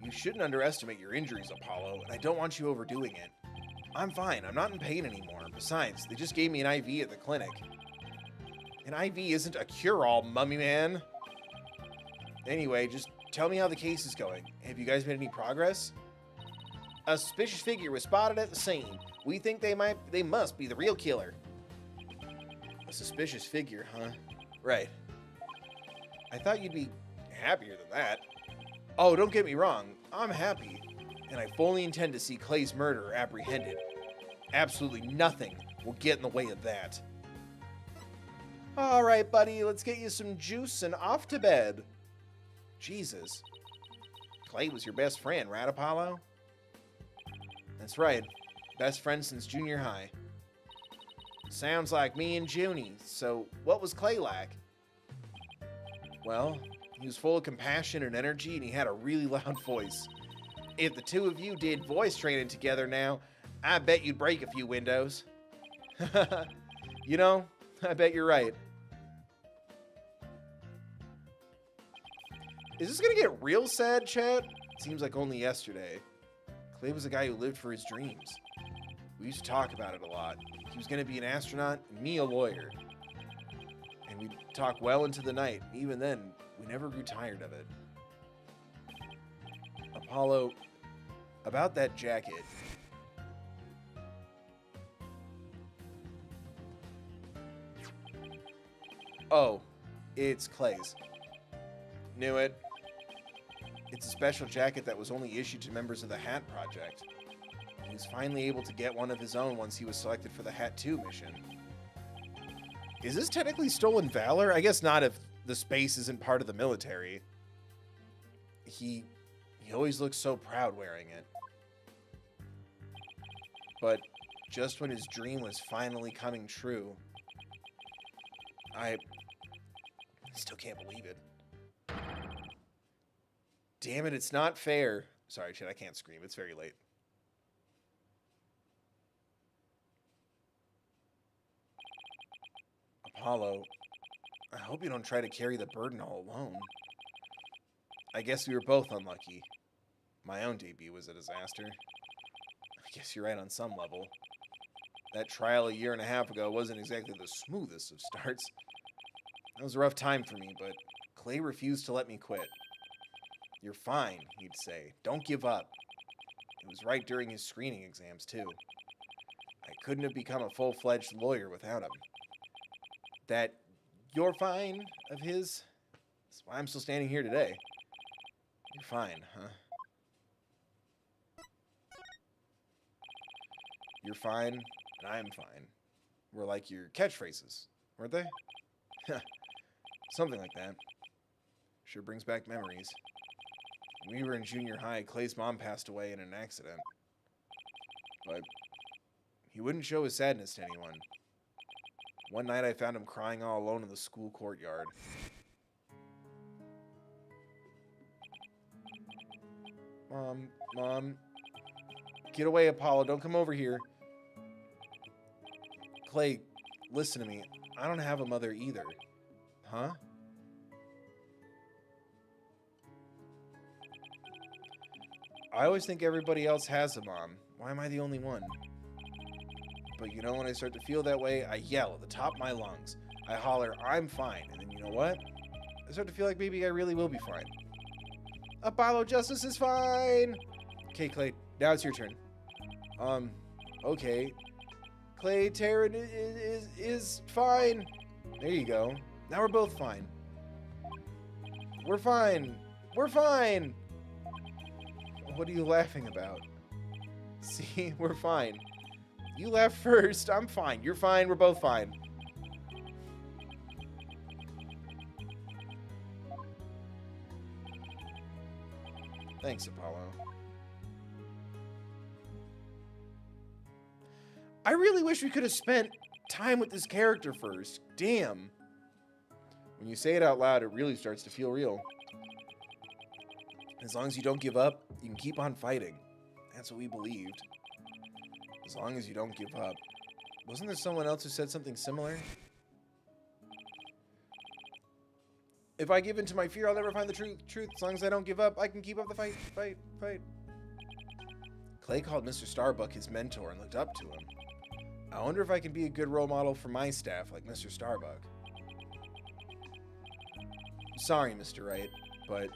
You shouldn't underestimate your injuries, Apollo, and I don't want you overdoing it. I'm fine. I'm not in pain anymore. Besides, they just gave me an IV at the clinic. An IV isn't a cure-all, mummy man. Anyway, just tell me how the case is going. Have you guys made any progress? A suspicious figure was spotted at the scene. We think they must be the real killer. A suspicious figure, huh? Right. I thought you'd be happier than that. Oh, don't get me wrong. I'm happy. And I fully intend to see Clay's murderer apprehended. Absolutely nothing will get in the way of that. All right, buddy, let's get you some juice and off to bed. Jesus. Clay was your best friend, right, Apollo? That's right. Best friend since junior high. Sounds like me and Junie. So, what was Clay like? Well, he was full of compassion and energy, and he had a really loud voice. If the two of you did voice training together now, I bet you'd break a few windows. You know, I bet you're right. Is this gonna get real sad, chat? Seems like only yesterday. Clay was a guy who lived for his dreams. We used to talk about it a lot. He was gonna be an astronaut, and me a lawyer. And we'd talk well into the night. Even then, we never grew tired of it. Apollo, about that jacket. Oh, it's Clay's. Knew it. It's a special jacket that was only issued to members of the Hat Project. He was finally able to get one of his own once he was selected for the Hat 2 mission. Is this technically stolen valor? I guess not if the space isn't part of the military. He always looks so proud wearing it. But just when his dream was finally coming true, I still can't believe it. Damn it, it's not fair. Sorry, shit, I can't scream. It's very late. Apollo, I hope you don't try to carry the burden all alone. I guess we were both unlucky. My own debut was a disaster. I guess you're right on some level. That trial a year and a half ago wasn't exactly the smoothest of starts. It was a rough time for me, but Clay refused to let me quit. You're fine, he'd say. Don't give up. It was right during his screening exams, too. I couldn't have become a full-fledged lawyer without him. That "you're fine" of his is why I'm still standing here today. You're fine, huh? You're fine, and I'm fine. Were like your catchphrases, weren't they? Something like that. Sure brings back memories. When we were in junior high, Clay's mom passed away in an accident. But he wouldn't show his sadness to anyone. One night I found him crying all alone in the school courtyard. Mom. Get away, Apollo. Don't come over here. Clay, listen to me. I don't have a mother either. Huh? I always think everybody else has a mom. Why am I the only one? But you know, when I start to feel that way, I yell at the top of my lungs. I holler, I'm fine. And then you know what? I start to feel like maybe I really will be fine. Apollo Justice is fine! Okay, Clay, now it's your turn. Okay. Clay Terran is fine. There you go. Now we're both fine. We're fine. We're fine! What are you laughing about? See, we're fine. You laugh first. I'm fine. You're fine. We're both fine. Thanks, Apollo. I really wish we could have spent time with this character first. Damn. When you say it out loud, it really starts to feel real. As long as you don't give up, you can keep on fighting. That's what we believed. As long as you don't give up. Wasn't there someone else who said something similar? If I give in to my fear, I'll never find the truth. As long as I don't give up, I can keep up the fight. Clay called Mr. Starbuck his mentor and looked up to him. I wonder if I can be a good role model for my staff like Mr. Starbuck. Sorry, Mr. Wright, but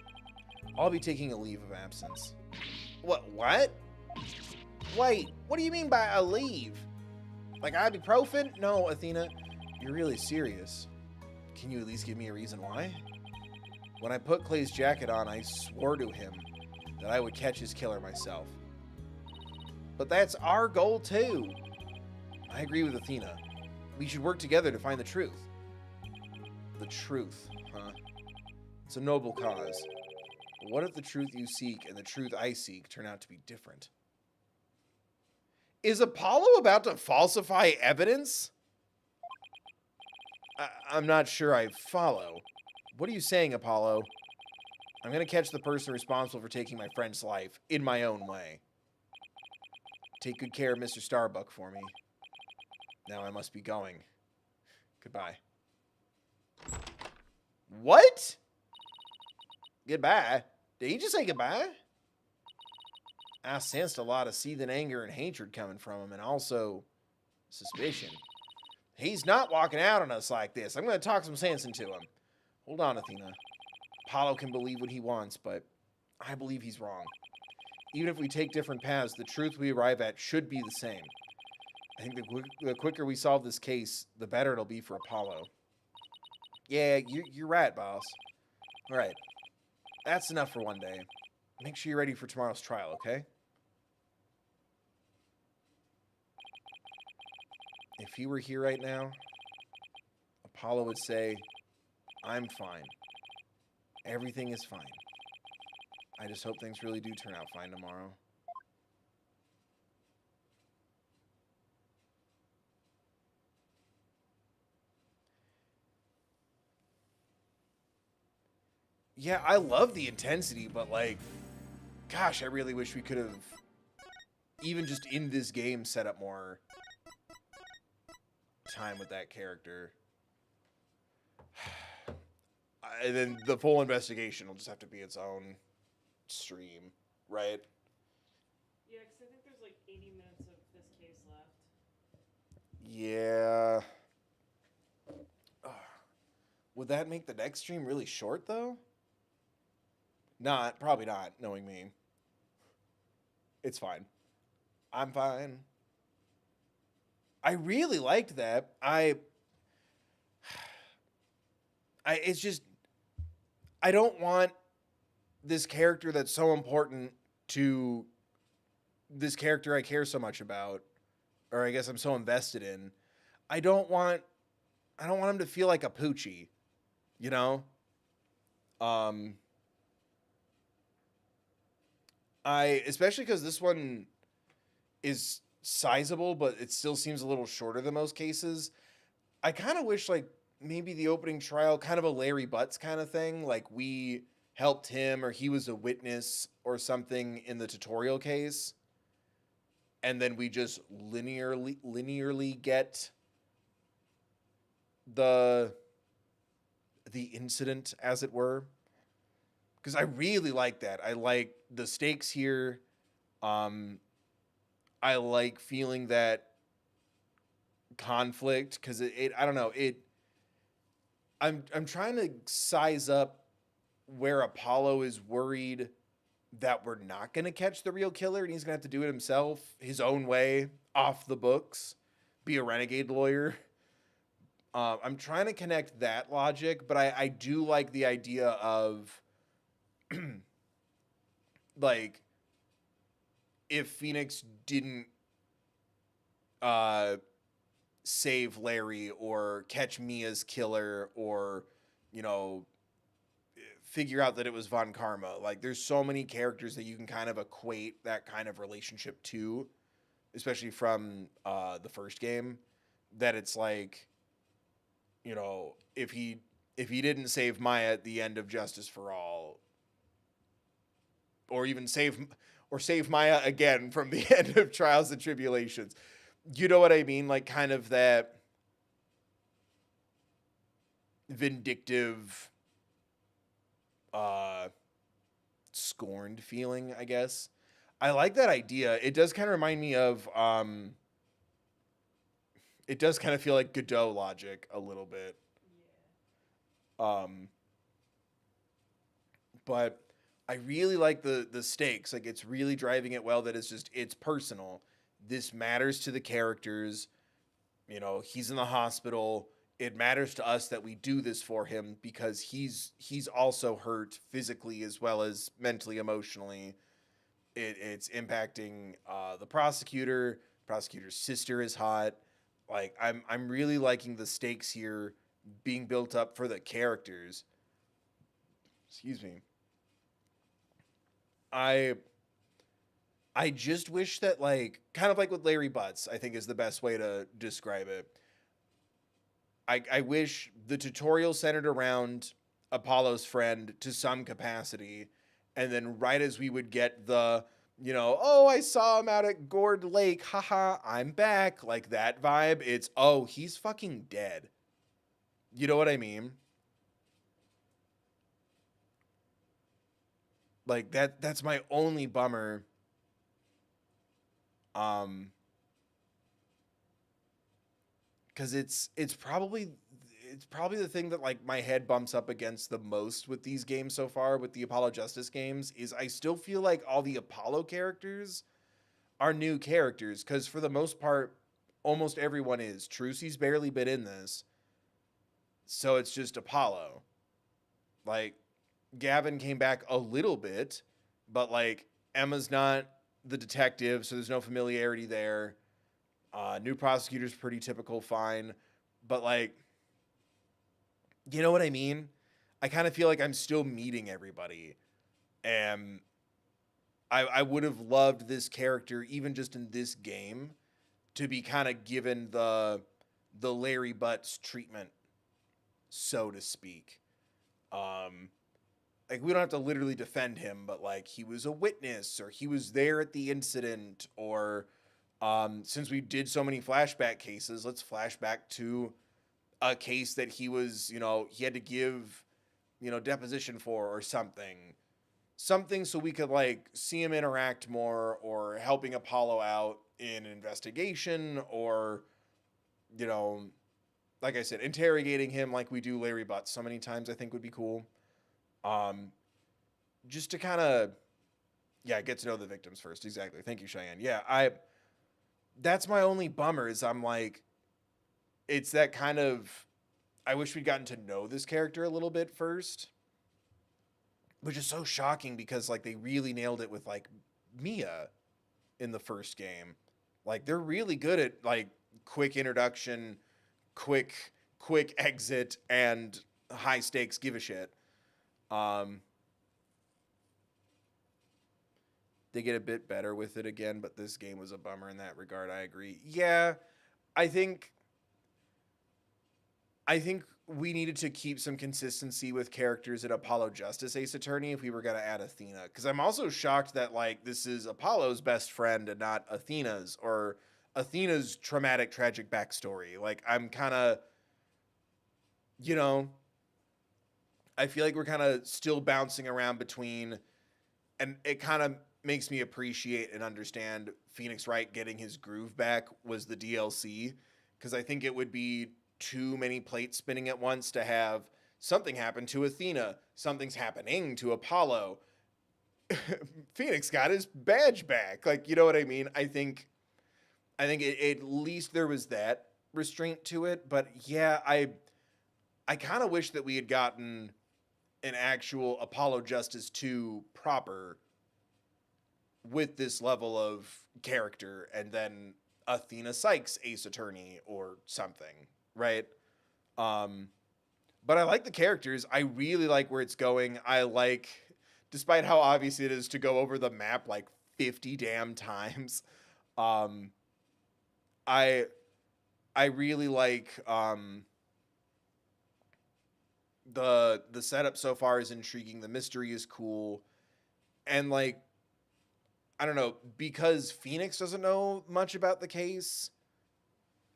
I'll be taking a leave of absence. What? Wait, what do you mean by a leave? Like ibuprofen? No, Athena, you're really serious. Can you at least give me a reason why? When I put Clay's jacket on, I swore to him that I would catch his killer myself. But that's our goal too. I agree with Athena. We should work together to find the truth. The truth, huh? It's a noble cause. But what if the truth you seek and the truth I seek turn out to be different? Is Apollo about to falsify evidence? I'm not sure I follow. What are you saying, Apollo? I'm going to catch the person responsible for taking my friend's life in my own way. Take good care of Mr. Starbuck for me. Now I must be going. Goodbye. What? Goodbye? Did he just say goodbye? I sensed a lot of seething anger and hatred coming from him, and also suspicion. He's not walking out on us like this. I'm going to talk some sense into him. Hold on, Athena. Apollo can believe what he wants, but I believe he's wrong. Even if we take different paths, the truth we arrive at should be the same. I think the quicker we solve this case, the better it'll be for Apollo. Yeah, you're right, boss. All right. That's enough for one day. Make sure you're ready for tomorrow's trial, okay? If he were here right now, Apollo would say, I'm fine. Everything is fine. I just hope things really do turn out fine tomorrow. Yeah, I love the intensity, but like, gosh, I really wish we could have, even just in this game, set up more time with that character. And then the full investigation will just have to be its own stream, right? Yeah, because I think there's like 80 minutes of this case left. Yeah. Would that make the next stream really short, though? Not, probably not, knowing me. It's fine. I'm fine. I really liked that. It's just, I don't want this character that's so important to this character I care so much about, or I guess I'm so invested in. I don't want him to feel like a poochie, you know? Especially because this one is sizable, but it still seems a little shorter than most cases. I kind of wish, like, maybe the opening trial, kind of a Larry Butts kind of thing, like we helped him or he was a witness or something in the tutorial case, and then we just linearly get the incident, as it were. Because I really like that. I like the stakes here. I like feeling that conflict because I don't know, I'm trying to size up where Apollo is worried that we're not going to catch the real killer and he's going to have to do it himself, his own way, off the books, be a renegade lawyer. I'm trying to connect that logic, but I do like the idea of like, if Phoenix didn't save Larry or catch Mia's killer or, you know, figure out that it was Von Karma. Like, there's so many characters that you can kind of equate that kind of relationship to, especially from the first game, that it's like, you know, if he if he didn't save Maya at the end of Justice for All, or even save Maya again from the end of Trials and Tribulations. You know what I mean? Like kind of that vindictive, scorned feeling, I guess. I like that idea. It does kind of remind me of, it does kind of feel like Godot logic a little bit. But I really like the stakes. Like it's really driving it well that it's personal. This matters to the characters. You know, he's in the hospital. It matters to us that we do this for him because he's also hurt physically as well as mentally, emotionally. It's impacting the prosecutor. Prosecutor's sister is hot. Like I'm really liking the stakes here being built up for the characters. Excuse me. I just wish that, like, kind of like with Larry Butts, I think is the best way to describe it. I wish the tutorial centered around Apollo's friend to some capacity, and then right as we would get the, oh, I saw him out at Gourd Lake, haha, I'm back, like that vibe, it's, oh, he's fucking dead. You know what I mean? Like that's my only bummer. Cause it's probably the thing that like my head bumps up against the most with these games so far, with the Apollo Justice games, is I still feel like all the Apollo characters are new characters. Cause for the most part, almost everyone is. Trucy's barely been in this. So it's just Apollo. Like, Gavin came back a little bit, but like Emma's not the detective, so there's no familiarity there. New prosecutor's pretty typical, fine. But like, you know what I mean? I kind of feel like I'm still meeting everybody. And I would have loved this character, even just in this game, to be kind of given the Larry Butts treatment, so to speak. Like, we don't have to literally defend him, but like he was a witness, or he was there at the incident, or since we did so many flashback cases, let's flash back to a case that he was, he had to give, deposition for, or something so we could like see him interact more, or helping Apollo out in an investigation, or, like I said, interrogating him like we do Larry Butts so many times, I think would be cool. Just to kind of, get to know the victims first. Exactly. Thank you, Cheyenne. Yeah, that's my only bummer is I'm like, it's that kind of, I wish we'd gotten to know this character a little bit first, which is so shocking because like they really nailed it with like Mia in the first game. Like they're really good at like quick introduction, quick exit, and high stakes give a shit. They get a bit better with it again, but this game was a bummer in that regard. I agree. Yeah, I think we needed to keep some consistency with characters at Apollo Justice Ace Attorney if we were going to add Athena. Because I'm also shocked that like this is Apollo's best friend and not Athena's, or Athena's traumatic, tragic backstory. Like I'm kind of, I feel like we're kind of still bouncing around between, and it kind of makes me appreciate and understand Phoenix Wright getting his groove back was the DLC, because I think it would be too many plates spinning at once to have something happen to Athena, something's happening to Apollo, Phoenix got his badge back. Like, you know what I mean? I think at least there was that restraint to it, but yeah, I kind of wish that we had gotten an actual Apollo Justice 2 proper with this level of character, and then Athena Sykes Ace Attorney or something, right? But I like the characters. I really like where it's going. I like, despite how obvious it is to go over the map like 50 damn times, I really like The setup so far is intriguing. The mystery is cool. And like, I don't know, because Phoenix doesn't know much about the case,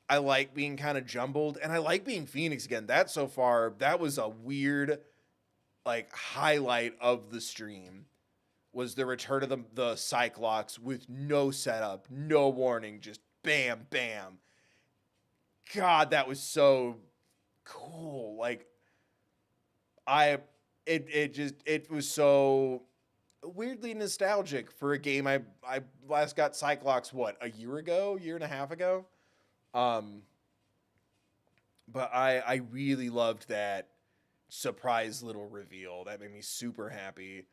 I like being kind of jumbled, and I like being Phoenix again. That so far, that was a weird like highlight of the stream, was the return of the Cyclops with no setup, no warning, just bam, bam. God, that was so cool. Like it was so weirdly nostalgic for a game I last got Cyclops a year and a half ago. But I really loved that surprise little reveal. That made me super happy.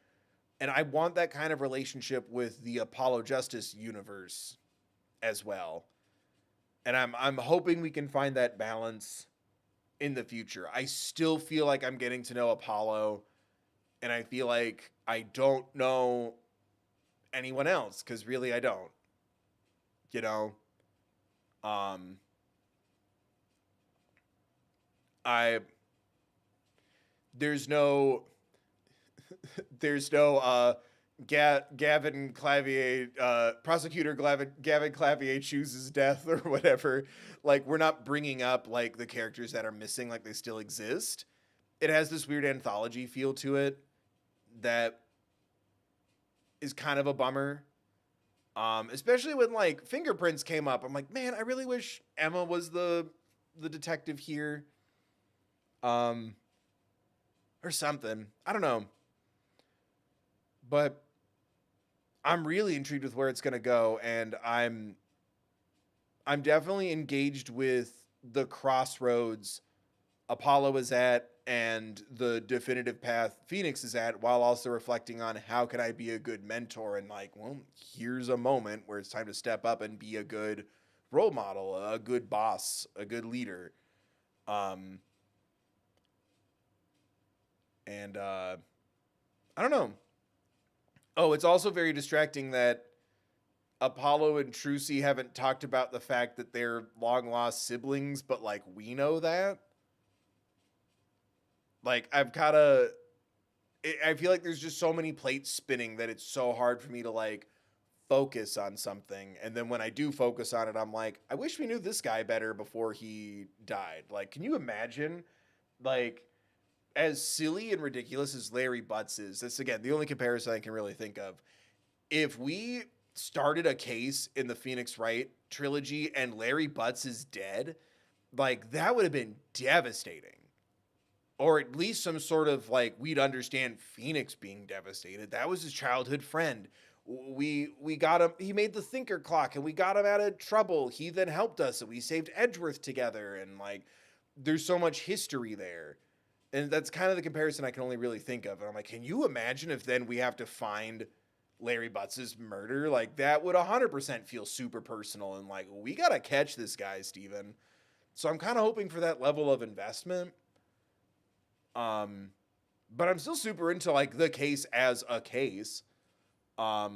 And I want that kind of relationship with the Apollo Justice universe as well. And I'm hoping we can find that balance in the future. I still feel like I'm getting to know Apollo, and I feel like I don't know anyone else, because really I don't. You know? I there's no Gavin Clavier, prosecutor Gavin Clavier chooses death or whatever. Like, we're not bringing up like the characters that are missing, like they still exist. It has this weird anthology feel to it that is kind of a bummer. Especially when like fingerprints came up. I'm like, man, I really wish Emma was the detective here. Or something. I don't know. But I'm really intrigued with where it's gonna go, and I'm definitely engaged with the crossroads Apollo is at and the definitive path Phoenix is at, while also reflecting on how can I be a good mentor, and like, well, here's a moment where it's time to step up and be a good role model, a good boss, a good leader. And I don't know. Oh, it's also very distracting that Apollo and Trucy haven't talked about the fact that they're long lost siblings, but like we know that. Like, I feel like there's just so many plates spinning that it's so hard for me to like focus on something. And then when I do focus on it, I'm like, I wish we knew this guy better before he died. Like, can you imagine, like, as silly and ridiculous as Larry Butts is, that's again the only comparison I can really think of. If we started a case in the Phoenix Wright trilogy and Larry Butts is dead, like, that would have been devastating. Or at least some sort of like, we'd understand Phoenix being devastated. That was his childhood friend. We got him. He made the thinker clock, and we got him out of trouble. He then helped us, and we saved Edgeworth together. And like, there's so much history there. And that's kind of the comparison I can only really think of. And I'm like, can you imagine if then we have to find Larry Butts' murder? Like, that would 100% feel super personal. And like, we got to catch this guy, Steven. So I'm kind of hoping for that level of investment. But I'm still super into like the case as a case. I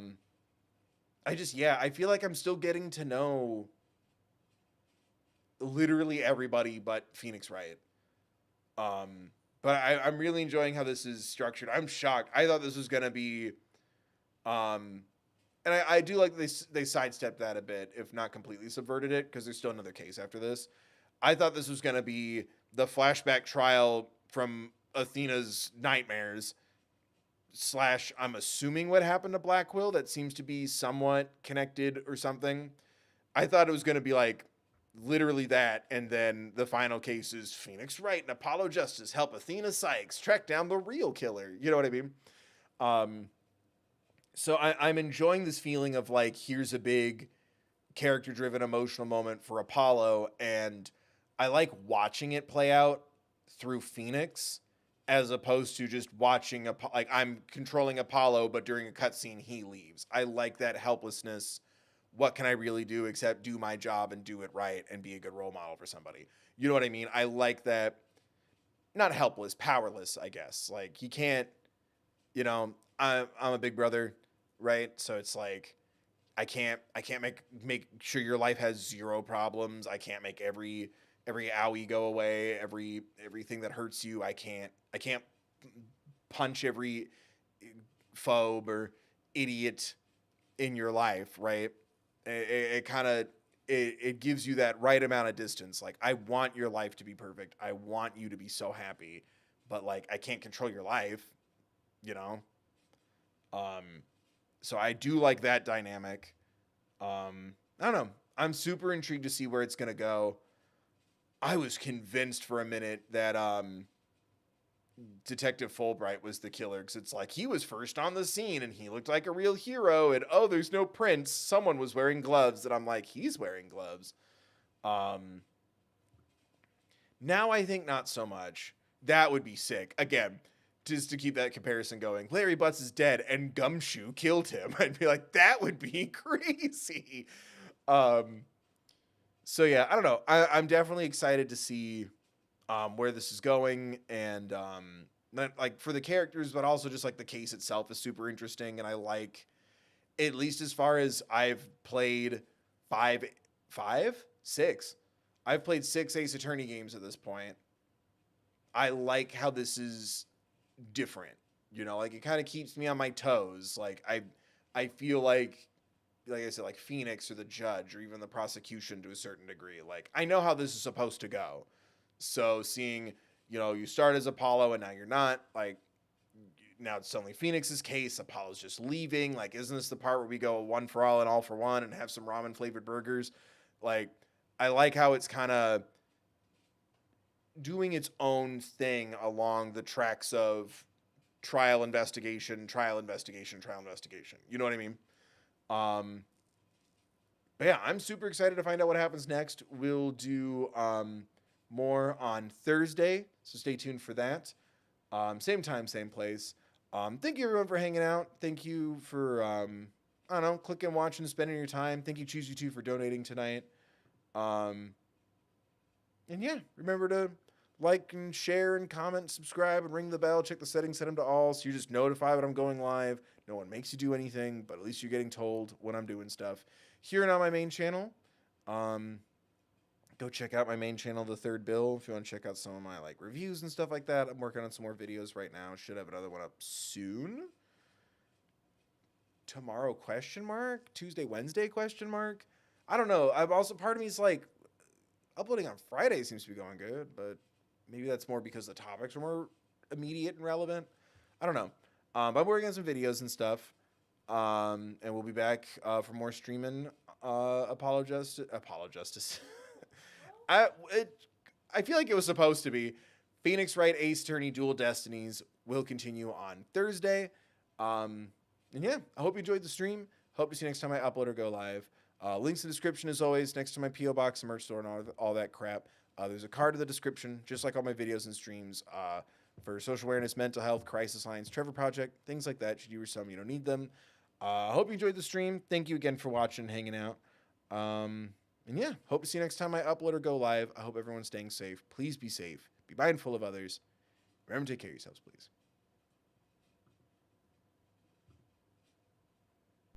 feel like I'm still getting to know literally everybody but Phoenix Wright. But I'm really enjoying how this is structured. I'm shocked. I thought this was gonna be, and I do like they sidestepped that a bit, if not completely subverted it, because there's still another case after this. I thought this was gonna be the flashback trial from Athena's nightmares / I'm assuming what happened to Black Quill. That seems to be somewhat connected or something. I thought it was gonna be like literally that, and then the final case is Phoenix Wright and Apollo Justice help Athena Sykes track down the real killer. You know what I mean? So I'm enjoying this feeling of like, here's a big character-driven emotional moment for Apollo, and I like watching it play out through Phoenix as opposed to just watching like I'm controlling Apollo, but during a cutscene he leaves. I like that helplessness. What can I really do except do my job and do it right and be a good role model for somebody? You know what I mean? I like that. Not helpless, powerless, I guess. Like, he can't, I'm a big brother, right? So it's like, I can't make sure your life has zero problems. I can't make every owie go away, everything that hurts you. I can't I can't punch every phobe or idiot in your life, right? It kind of it gives you that right amount of distance. Like, I want your life to be perfect. I want you to be so happy, but like, I can't control your life, you know? So I do like that dynamic. I don't know. I'm super intrigued to see where it's going to go. I was convinced for a minute that Detective Fulbright was the killer, because it's like he was first on the scene and he looked like a real hero, and oh, there's no prints. Someone was wearing gloves, and I'm like, he's wearing gloves. Now I think not so much. That would be sick. Again, just to keep that comparison going, Larry Butts is dead and Gumshoe killed him. I'd be like, that would be crazy. So yeah, I don't know. I'm definitely excited to see where this is going, and not like for the characters, but also just like the case itself is super interesting, and I like, at least as far as I've played six. I've played 6 Ace Attorney games at this point. I like how this is different. You know, like it kind of keeps me on my toes. Like I feel like I said, like Phoenix or the judge or even the prosecution to a certain degree. Like, I know how this is supposed to go. So seeing, you know, you start as Apollo and now you're not, like, now it's suddenly Phoenix's case. Apollo's just leaving. Like, isn't this the part where we go one for all and all for one and have some ramen flavored burgers? Like, I like how it's kind of doing its own thing along the tracks of trial investigation, trial investigation, trial investigation. You know what I mean? But yeah, I'm super excited to find out what happens next. We'll do more on Thursday, so stay tuned for that. Same time, same place. Thank you everyone for hanging out. Thank you for I don't know, clicking, watching, spending your time. Thank you, Choose You Two, for donating tonight. And yeah, remember to like and share and comment, subscribe, and ring the bell. Check the settings, set them to all, so you're just notified when I'm going live. No one makes you do anything, but at least you're getting told when I'm doing stuff. Here and on my main channel, go check out my main channel, The Third Bill, if you want to check out some of my like reviews and stuff like that. I'm working on some more videos right now. Should have another one up soon. Tomorrow, question mark? Tuesday, Wednesday, question mark? I don't know. I've also, part of me is like, uploading on Friday seems to be going good, but maybe that's more because the topics are more immediate and relevant. I don't know. But I'm working on some videos and stuff. And we'll be back for more streaming. Apollo Justice. I feel like it was supposed to be. Phoenix Wright Ace Attorney Dual Destinies will continue on Thursday. And yeah, I hope you enjoyed the stream. Hope to see you next time I upload or go live. Links in the description as always, next to my P.O. Box, merch store, and all that crap. There's a card in the description, just like all my videos and streams, for social awareness, mental health, crisis lines, Trevor Project, things like that. Should you or some, you don't need them. I hope you enjoyed the stream. Thank you again for watching and hanging out. And yeah, hope to see you next time I upload or go live. I hope everyone's staying safe. Please be safe. Be mindful of others. Remember to take care of yourselves, please.